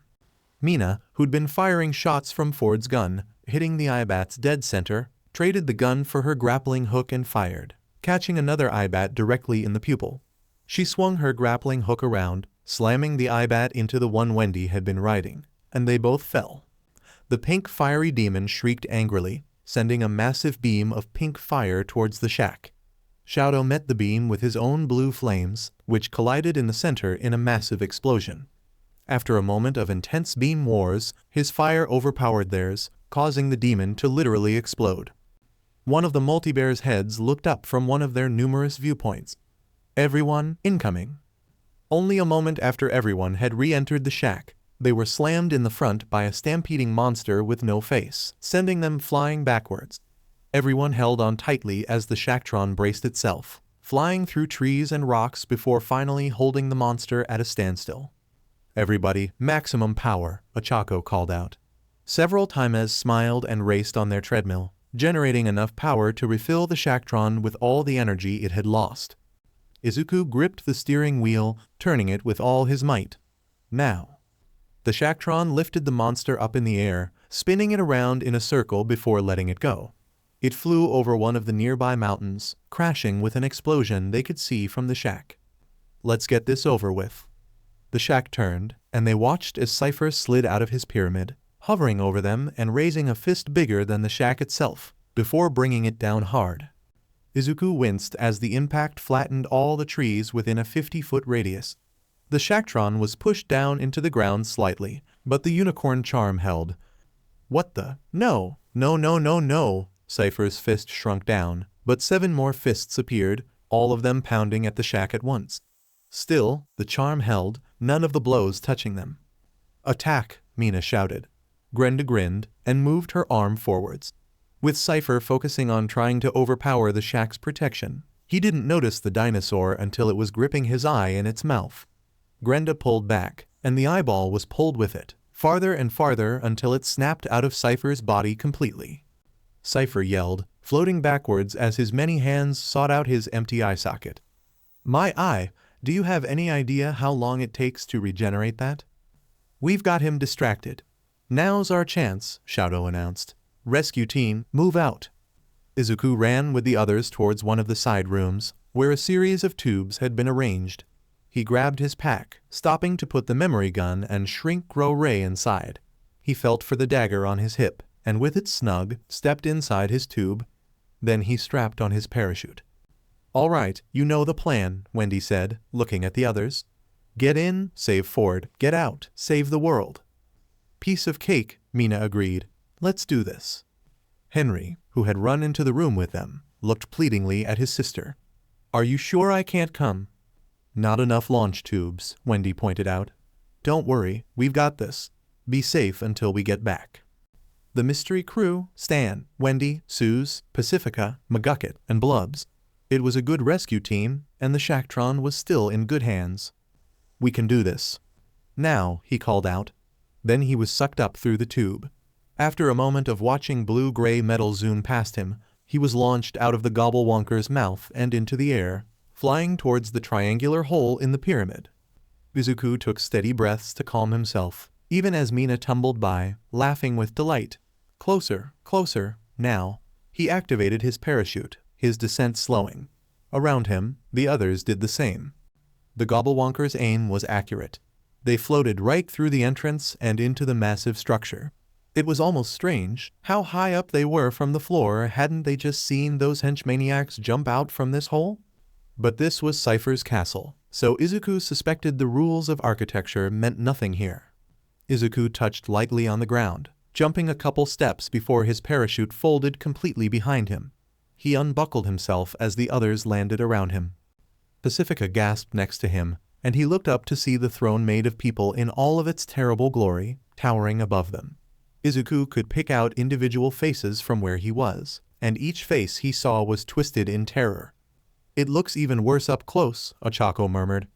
B: Mina, who'd been firing shots from Ford's gun, hitting the eyebat's dead center, traded the gun for her grappling hook and fired, catching another eyebat directly in the pupil. She swung her grappling hook around, slamming the eyebat into the one Wendy had been riding, and they both fell. The pink fiery demon shrieked angrily, sending a massive beam of pink fire towards the shack. Shoto met the beam with his own blue flames, which collided in the center in a massive explosion. After a moment of intense beam wars, his fire overpowered theirs, causing the demon to literally explode. One of the multi-bear's heads looked up from one of their numerous viewpoints. Everyone incoming. Only a moment after everyone had re-entered the shack, they were slammed in the front by a stampeding monster with no face, sending them flying backwards. Everyone held on tightly as the Shacktron braced itself, flying through trees and rocks before finally holding the monster at a standstill. "Everybody, maximum power," Ochako called out. Several times smiled and raced on their treadmill, generating enough power to refill the Shacktron with all the energy it had lost. Izuku gripped the steering wheel, turning it with all his might. Now. The Shacktron lifted the monster up in the air, spinning it around in a circle before letting it go. It flew over one of the nearby mountains, crashing with an explosion they could see from the shack. "Let's get this over with." The shack turned, and they watched as Cypher slid out of his pyramid, hovering over them and raising a fist bigger than the shack itself, before bringing it down hard. Izuku winced as the impact flattened all the trees within a 50-foot radius. The Shacktron was pushed down into the ground slightly, but the unicorn charm held. "What the? No, no, no, no, no!" Cypher's fist shrunk down, but 7 more fists appeared, all of them pounding at the shack at once. Still, the charm held, none of the blows touching them. "Attack!" Mina shouted. Grenda grinned and moved her arm forwards. With Cypher focusing on trying to overpower the shack's protection, he didn't notice the dinosaur until it was gripping his eye in its mouth. Grenda pulled back, and the eyeball was pulled with it, farther and farther until it snapped out of Cypher's body completely. Cypher yelled, floating backwards as his many hands sought out his empty eye socket. "My eye, do you have any idea how long it takes to regenerate that?" "We've got him distracted. Now's our chance," Shadow announced. "Rescue team, move out." Izuku ran with the others towards one of the side rooms, where a series of tubes had been arranged. He grabbed his pack, stopping to put the memory gun and shrink grow ray inside. He felt for the dagger on his hip, and with it snug, stepped inside his tube. Then he strapped on his parachute. "All right, you know the plan," Wendy said, looking at the others. "Get in, save Ford. Get out, save the world." "Piece of cake," Mina agreed. "Let's do this." Henry, who had run into the room with them, looked pleadingly at his sister. "Are you sure I can't come?" "Not enough launch tubes," Wendy pointed out. "Don't worry, we've got this. Be safe until we get back." The mystery crew, Stan, Wendy, Suze, Pacifica, McGucket, and Blubs. It was a good rescue team, and the Shacktron was still in good hands. "We can do this. Now," he called out. Then he was sucked up through the tube. After a moment of watching blue-gray metal zoom past him, he was launched out of the Gobblewonker's mouth and into the air, flying towards the triangular hole in the pyramid. Izuku took steady breaths to calm himself, even as Mina tumbled by, laughing with delight. Closer, closer, now. He activated his parachute, his descent slowing. Around him, the others did the same. The Gobblewonker's aim was accurate. They floated right through the entrance and into the massive structure. It was almost strange how high up they were from the floor. Hadn't they just seen those henchmaniacs jump out from this hole? But this was Cypher's castle, so Izuku suspected the rules of architecture meant nothing here. Izuku touched lightly on the ground, jumping a couple steps before his parachute folded completely behind him. He unbuckled himself as the others landed around him. Pacifica gasped next to him, and he looked up to see the throne made of people in all of its terrible glory, towering above them. Izuku could pick out individual faces from where he was, and each face he saw was twisted in terror. "It looks even worse up close," Ochako murmured.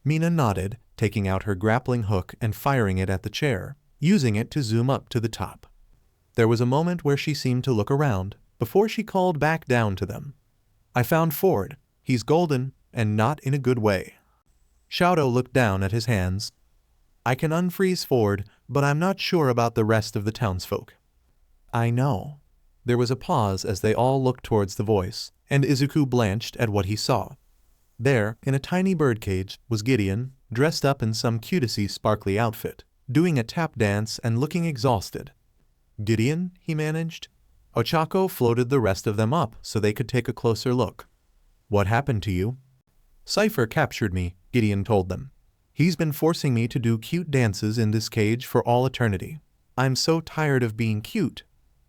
B: Mina nodded, taking out her grappling hook and firing it at the chair, using it to zoom up to the top. There was a moment where she seemed to look around, before she called back down to them. "I found Ford. He's golden, and not in a good way." Shadow looked down at his hands. "I can unfreeze Ford, but I'm not sure about the rest of the townsfolk." "I know." There was a pause as they all looked towards the voice, and Izuku blanched at what he saw. There, in a tiny birdcage, was Gideon, dressed up in some cutesy sparkly outfit, doing a tap dance and looking exhausted. "Gideon," he managed. Ochako floated the rest of them up so they could take a closer look. "What happened to you?" "Cypher captured me," Gideon told them. "He's been forcing me to do cute dances in this cage for all eternity. I'm so tired of being cute.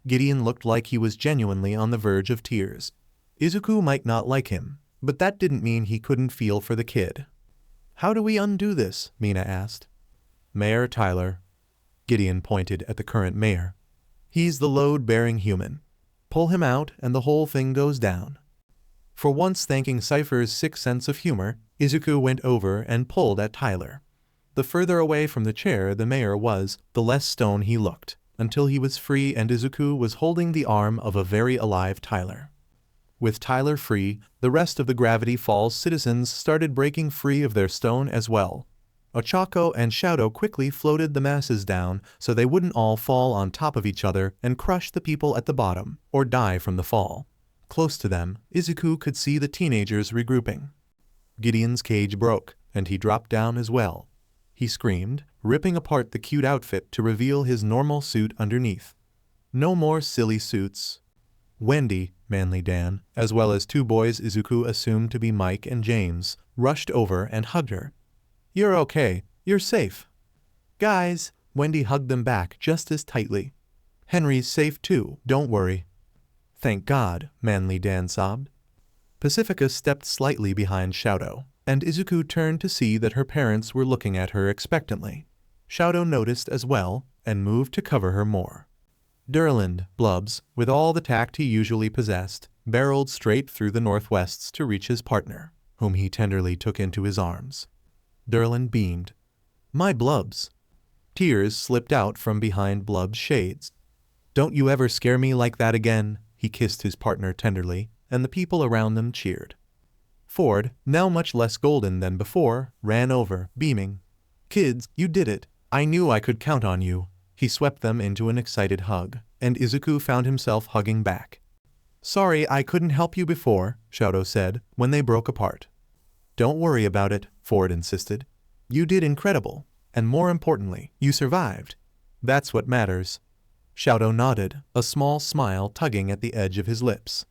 B: Gideon looked like he was genuinely on the verge of tears. Izuku might not like him, but that didn't mean he couldn't feel for the kid. "How do we undo this?" Mina asked. "Mayor Tyler." Gideon pointed at the current mayor. "He's the load-bearing human. Pull him out and the whole thing goes down." For once thanking Cypher's sick sense of humor, Izuku went over and pulled at Tyler. The further away from the chair the mayor was, the less stone he looked, until he was free and Izuku was holding the arm of a very alive Tyler. With Tyler free, the rest of the Gravity Falls citizens started breaking free of their stone as well. Ochako and Shadow quickly floated the masses down so they wouldn't all fall on top of each other and crush the people at the bottom, or die from the fall. Close to them, Izuku could see the teenagers regrouping. Gideon's cage broke, and he dropped down as well. He screamed, ripping apart the cute outfit to reveal his normal suit underneath. No more silly suits. Wendy, Manly Dan, as well as two boys Izuku assumed to be Mike and James, rushed over and hugged her. "You're okay, you're safe." "Guys," Wendy hugged them back just as tightly. "Henry's safe too, don't worry." "Thank God," Manly Dan sobbed. Pacifica stepped slightly behind Shadow, and Izuku turned to see that her parents were looking at her expectantly. Shadow noticed as well, and moved to cover her more. Durland, Blubs, with all the tact he usually possessed, barreled straight through the northwests to reach his partner, whom he tenderly took into his arms. Durland beamed. "My Blubs." Tears slipped out from behind Blub's shades. "Don't you ever scare me like that again," he kissed his partner tenderly, and the people around them cheered. Ford, now much less golden than before, ran over, beaming. "Kids, you did it. I knew I could count on you." He swept them into an excited hug, and Izuku found himself hugging back. "Sorry I couldn't help you before," Shadow said, when they broke apart. "Don't worry about it," Ford insisted. "You did incredible, and more importantly, you survived. That's what matters." Shadow nodded, a small smile tugging at the edge of his lips.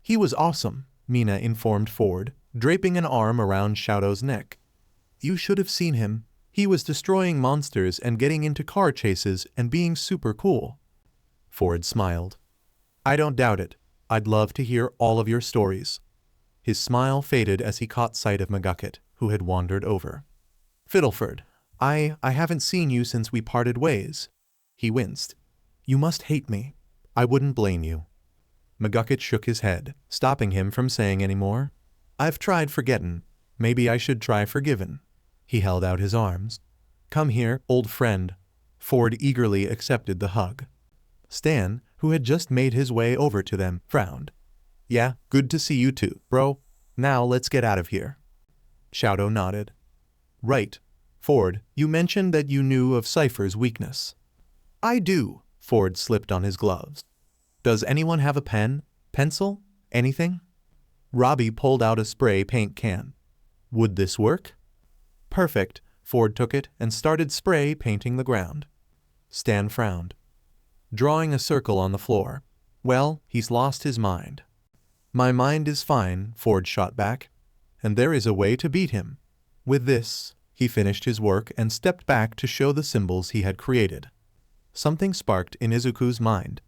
B: "He was awesome," Mina informed Ford, draping an arm around Shadow's neck. "You should have seen him. He was destroying monsters and getting into car chases and being super cool." Ford smiled. "I don't doubt it. I'd love to hear all of your stories." His smile faded as he caught sight of Magukit, who had wandered over. "Fiddleford, I haven't seen you since we parted ways." He winced. "You must hate me. I wouldn't blame you." Magukit shook his head, stopping him from saying any more. "I've tried forgettin'. Maybe I should try forgivin'." He held out his arms. "Come here, old friend." Ford eagerly accepted the hug. Stan, who had just made his way over to them, frowned. "Yeah, good to see you too, bro. Now let's get out of here." Shadow nodded. "Right. Ford, you mentioned that you knew of Cypher's weakness." "I do." Ford slipped on his gloves. "Does anyone have a pen? Pencil? Anything?" Robbie pulled out a spray paint can. "Would this work?" "Perfect." Ford took it and started spray painting the ground. Stan frowned. Drawing a circle on the floor. "Well, he's lost his mind." "My mind is fine," Ford shot back. "And there is a way to beat him." With this, he finished his work and stepped back to show the symbols he had created. Something sparked in Izuku's mind.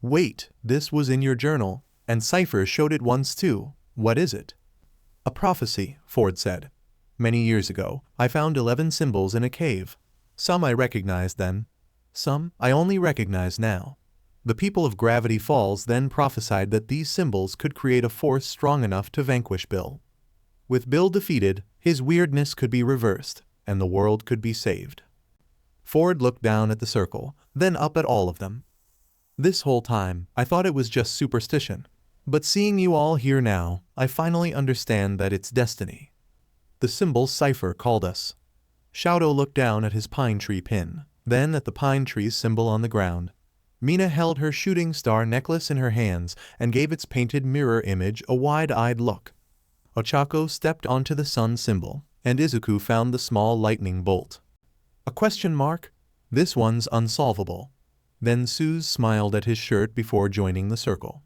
B: "Wait, this was in your journal, and Cypher showed it once too. What is it?" "A prophecy," Ford said. "Many years ago, I found 11 symbols in a cave. Some I recognized then. Some I only recognize now. The people of Gravity Falls then prophesied that these symbols could create a force strong enough to vanquish Bill. With Bill defeated, his weirdness could be reversed, and the world could be saved." Ford looked down at the circle, then up at all of them. "This whole time, I thought it was just superstition. But seeing you all here now, I finally understand that it's destiny. The symbol Cypher called us." Shadow looked down at his pine tree pin, then at the pine tree symbol on the ground. Mina held her shooting star necklace in her hands and gave its painted mirror image a wide-eyed look. Ochako stepped onto the sun symbol, and Izuku found the small lightning bolt. "A question mark? This one's unsolvable." Then Suze smiled at his shirt before joining the circle.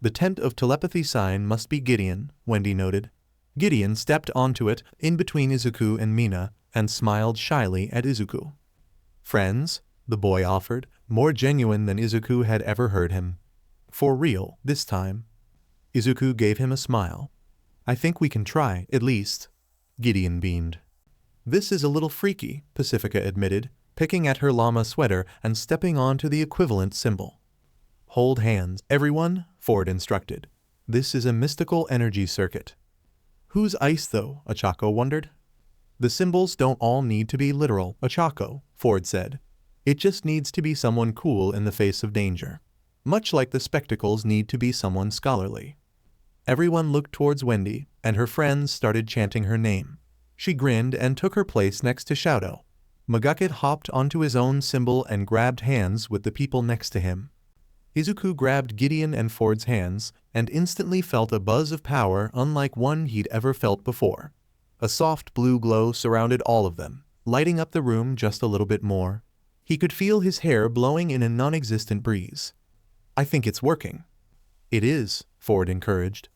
B: "The tent of telepathy sign must be Gideon," Wendy noted. Gideon stepped onto it in between Izuku and Mina and smiled shyly at Izuku. "Friends?" the boy offered, more genuine than Izuku had ever heard him. For real, this time. Izuku gave him a smile. I think we can try, at least. Gideon beamed. This is a little freaky, Pacifica admitted, picking at her llama sweater and stepping onto the equivalent symbol. Hold hands, everyone, Ford instructed. This is a mystical energy circuit. Who's ice though? Ochako wondered. The symbols don't all need to be literal, Ochako, Ford said. It just needs to be someone cool in the face of danger. Much like the spectacles need to be someone scholarly. Everyone looked towards Wendy, and her friends started chanting her name. She grinned and took her place next to Shadow. Magakit hopped onto his own symbol and grabbed hands with the people next to him. Izuku grabbed Gideon and Ford's hands, and instantly felt a buzz of power unlike one he'd ever felt before. A soft blue glow surrounded all of them, lighting up the room just a little bit more. He could feel his hair blowing in a non-existent breeze. I think it's working. It is, Ford encouraged.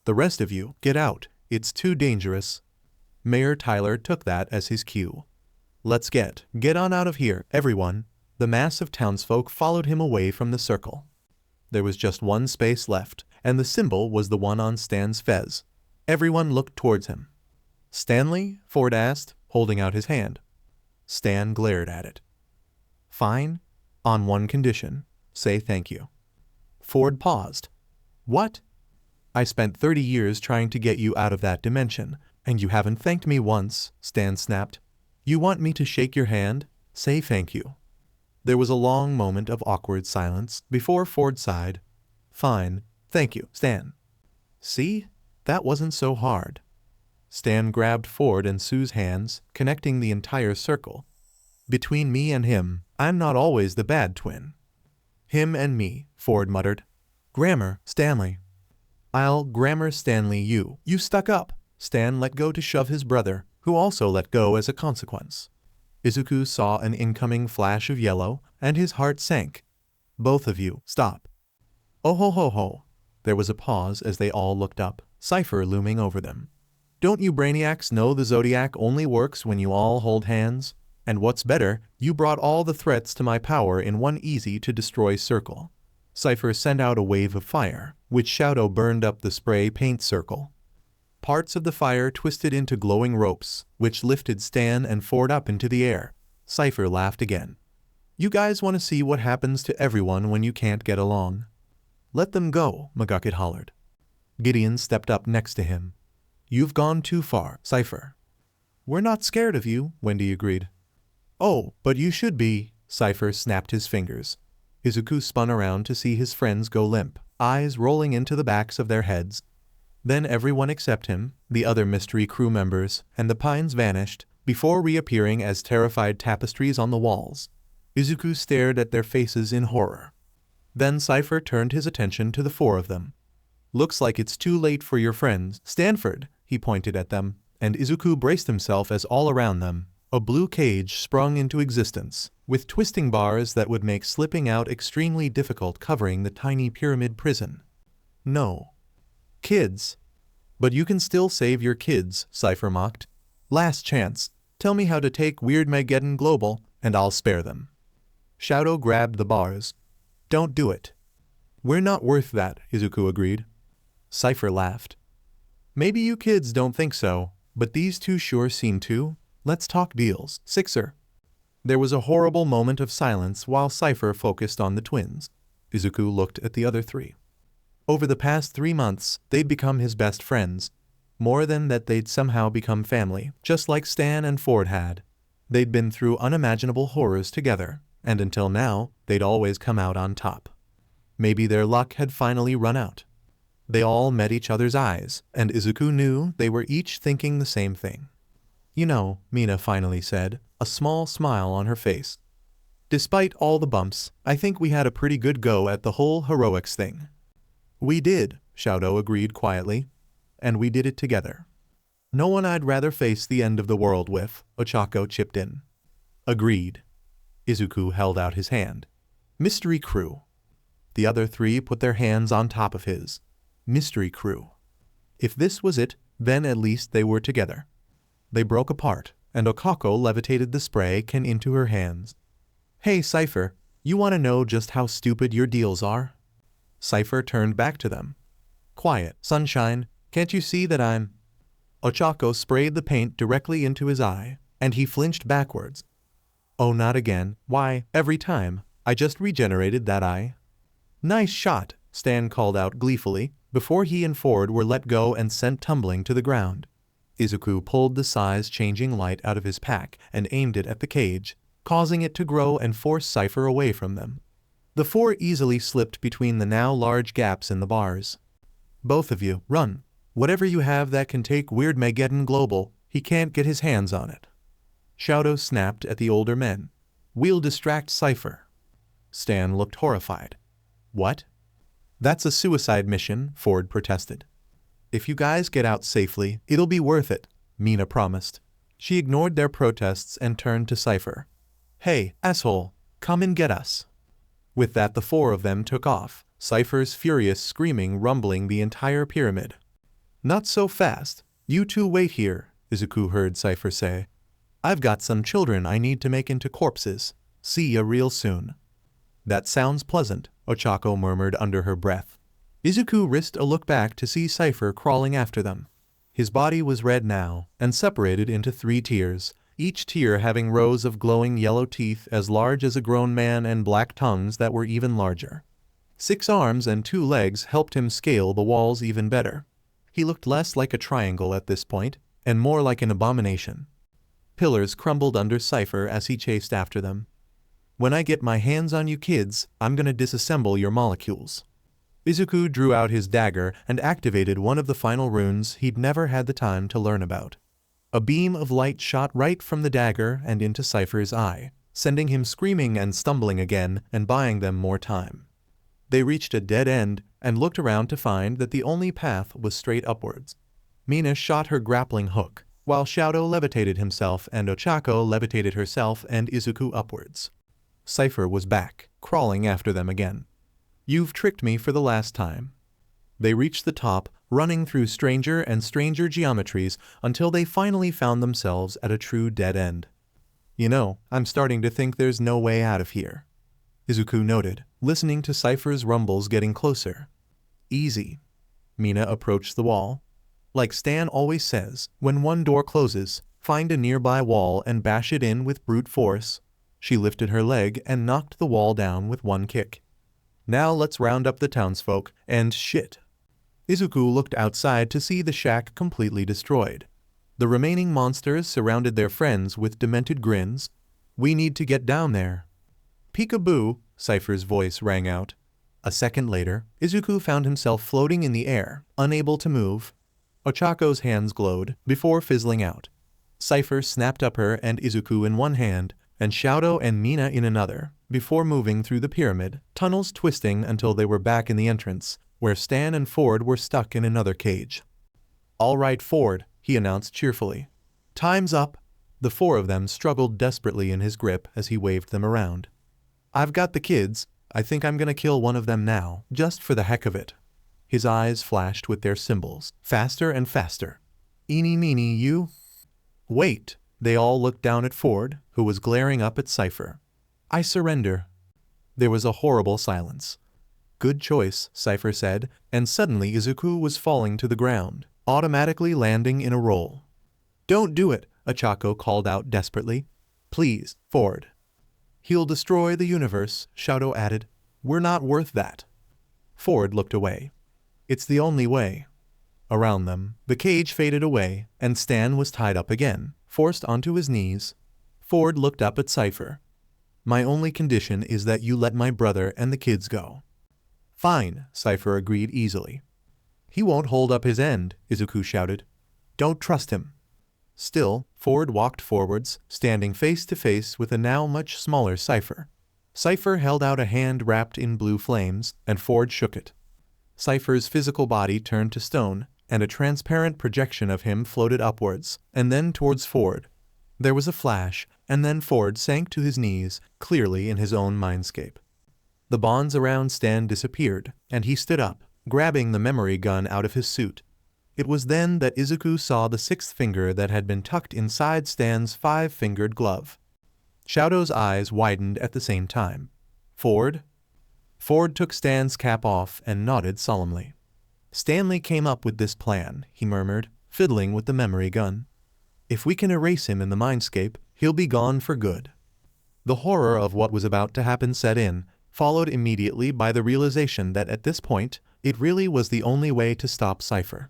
B: The rest of you, get out, it's too dangerous. Mayor Tyler took that as his cue. Let's get on out of here, everyone. The mass of townsfolk followed him away from the circle. There was just one space left, and the symbol was the one on Stan's fez. Everyone looked towards him. Stanley? Ford asked, holding out his hand. Stan glared at it. Fine. On one condition. Say thank you. Ford paused. What? I spent 30 years trying to get you out of that dimension, and you haven't thanked me once, Stan snapped. You want me to shake your hand? Say thank you. There was a long moment of awkward silence before Ford sighed. Fine. Thank you, Stan. See? That wasn't so hard. Stan grabbed Ford and Sue's hands, connecting the entire circle. Between me and him, I'm not always the bad twin. Him and me, Ford muttered. Grammar, Stanley. I'll grammar Stanley you. You stuck up. Stan let go to shove his brother, who also let go as a consequence. Izuku saw an incoming flash of yellow, and his heart sank. Both of you, stop. Oh ho ho ho. There was a pause as they all looked up, Cypher looming over them. Don't you brainiacs know the Zodiac only works when you all hold hands? And what's better, you brought all the threats to my power in one easy-to-destroy circle. Cypher sent out a wave of fire, which Shadow burned up the spray paint circle. Parts of the fire twisted into glowing ropes, which lifted Stan and Ford up into the air. Cypher laughed again. You guys want to see what happens to everyone when you can't get along? Let them go, Magakit hollered. Gideon stepped up next to him. You've gone too far, Cypher. We're not scared of you, Wendy agreed. Oh, but you should be, Cypher snapped his fingers. Izuku spun around to see his friends go limp, eyes rolling into the backs of their heads. Then everyone except him, the other mystery crew members, and the pines vanished, before reappearing as terrified tapestries on the walls. Izuku stared at their faces in horror. Then Cypher turned his attention to the four of them. Looks like it's too late for your friends, Stanford, he pointed at them, and Izuku braced himself as all around them, a blue cage sprung into existence, with twisting bars that would make slipping out extremely difficult covering the tiny pyramid prison. No. Kids. But you can still save your kids, Cypher mocked. Last chance. Tell me how to take Weirdmageddon global, and I'll spare them. Shadow grabbed the bars. Don't do it. We're not worth that, Izuku agreed. Cypher laughed. Maybe you kids don't think so, but these two sure seem to. Let's talk deals, Sixer. There was a horrible moment of silence while Cypher focused on the twins. Izuku looked at the other three. Over the past 3 months, they'd become his best friends. More than that, they'd somehow become family, just like Stan and Ford had. They'd been through unimaginable horrors together, and until now, they'd always come out on top. Maybe their luck had finally run out. They all met each other's eyes, and Izuku knew they were each thinking the same thing. You know, Mina finally said, a small smile on her face. Despite all the bumps, I think we had a pretty good go at the whole heroics thing. We did, Shadow agreed quietly. And we did it together. No one I'd rather face the end of the world with, Ochako chipped in. Agreed. Izuku held out his hand. Mystery crew. The other three put their hands on top of his. Mystery crew. If this was it, then at least they were together. They broke apart, and Okako levitated the spray can into her hands. Hey Cypher, you want to know just how stupid your deals are? Cypher turned back to them. Quiet, sunshine, can't you see that I'm... Ochako sprayed the paint directly into his eye, and he flinched backwards. Oh, not again. Why, every time. I just regenerated that eye. Nice shot, Stan called out gleefully, before he and Ford were let go and sent tumbling to the ground. Izuku pulled the size-changing light out of his pack and aimed it at the cage, causing it to grow and force Cypher away from them. The four easily slipped between the now large gaps in the bars. Both of you, run. Whatever you have that can take Weird Mageddon global, he can't get his hands on it. Shadow snapped at the older men. We'll distract Cypher. Stan looked horrified. What? That's a suicide mission, Ford protested. If you guys get out safely, it'll be worth it, Mina promised. She ignored their protests and turned to Cypher. Hey, asshole, come and get us. With that, the four of them took off, Cypher's furious screaming rumbling the entire pyramid. Not so fast. You two wait here, Izuku heard Cypher say. I've got some children I need to make into corpses. See ya real soon. That sounds pleasant, Ochako murmured under her breath. Izuku risked a look back to see Cypher crawling after them. His body was red now, and separated into 3 tiers, each tier having rows of glowing yellow teeth as large as a grown man and black tongues that were even larger. 6 arms and 2 legs helped him scale the walls even better. He looked less like a triangle at this point, and more like an abomination. Pillars crumbled under Cypher as he chased after them. When I get my hands on you kids, I'm gonna disassemble your molecules. Izuku drew out his dagger and activated one of the final runes he'd never had the time to learn about. A beam of light shot right from the dagger and into Cypher's eye, sending him screaming and stumbling again and buying them more time. They reached a dead end and looked around to find that the only path was straight upwards. Mina shot her grappling hook, while Shadow levitated himself and Ochako levitated herself and Izuku upwards. Cypher was back, crawling after them again. You've tricked me for the last time. They reached the top, running through stranger and stranger geometries until they finally found themselves at a true dead end. You know, I'm starting to think there's no way out of here, Izuku noted, listening to Cypher's rumbles getting closer. Easy. Mina approached the wall. Like Stan always says, when one door closes, find a nearby wall and bash it in with brute force. She lifted her leg and knocked the wall down with one kick. Now let's round up the townsfolk and shit. Izuku looked outside to see the shack completely destroyed. The remaining monsters surrounded their friends with demented grins. We need to get down there. Peekaboo, Cypher's voice rang out. A second later, Izuku found himself floating in the air, unable to move. Ochako's hands glowed, before fizzling out. Cypher snapped up her and Izuku in one hand, and Shadow and Mina in another, before moving through the pyramid, tunnels twisting until they were back in the entrance, where Stan and Ford were stuck in another cage. All right, Ford, he announced cheerfully. Time's up. The 4 of them struggled desperately in his grip as he waved them around. I've got the kids. I think I'm gonna kill one of them now, just for the heck of it. His eyes flashed with their symbols, faster and faster. Eeny meeny you. Wait. They all looked down at Ford, who was glaring up at Cypher. I surrender. There was a horrible silence. Good choice, Cypher said, and suddenly Izuku was falling to the ground, automatically landing in a roll. Don't do it, Ochako called out desperately. Please, Ford. He'll destroy the universe, Shadow added. We're not worth that. Ford looked away. It's the only way. Around them, the cage faded away, and Stan was tied up again, forced onto his knees. Ford looked up at Cypher. My only condition is that you let my brother and the kids go. Fine, Cypher agreed easily. He won't hold up his end, Izuku shouted. Don't trust him. Still, Ford walked forwards, standing face to face with a now much smaller Cypher. Cypher held out a hand wrapped in blue flames, and Ford shook it. Cypher's physical body turned to stone, and a transparent projection of him floated upwards, and then towards Ford. There was a flash, and then Ford sank to his knees, clearly in his own mindscape. The bonds around Stan disappeared, and he stood up, grabbing the memory gun out of his suit. It was then that Izuku saw the 6th finger that had been tucked inside Stan's 5-fingered glove. Shadow's eyes widened at the same time. Ford? Ford took Stan's cap off and nodded solemnly. Stanley came up with this plan, he murmured, fiddling with the memory gun. If we can erase him in the mindscape, he'll be gone for good. The horror of what was about to happen set in, followed immediately by the realization that at this point, it really was the only way to stop Cypher.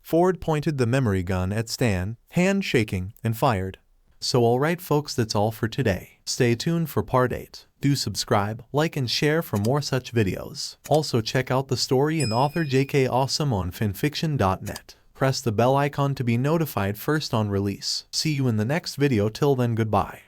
B: Ford pointed the memory gun at Stan, hand shaking, and fired. So alright folks, that's all for today. Stay tuned for part 8. Do subscribe, like and share for more such videos. Also check out the story and author jkawsome on FANFICTIONnet. Press the bell icon to be notified first on release. See you in the next video. Till then, goodbye.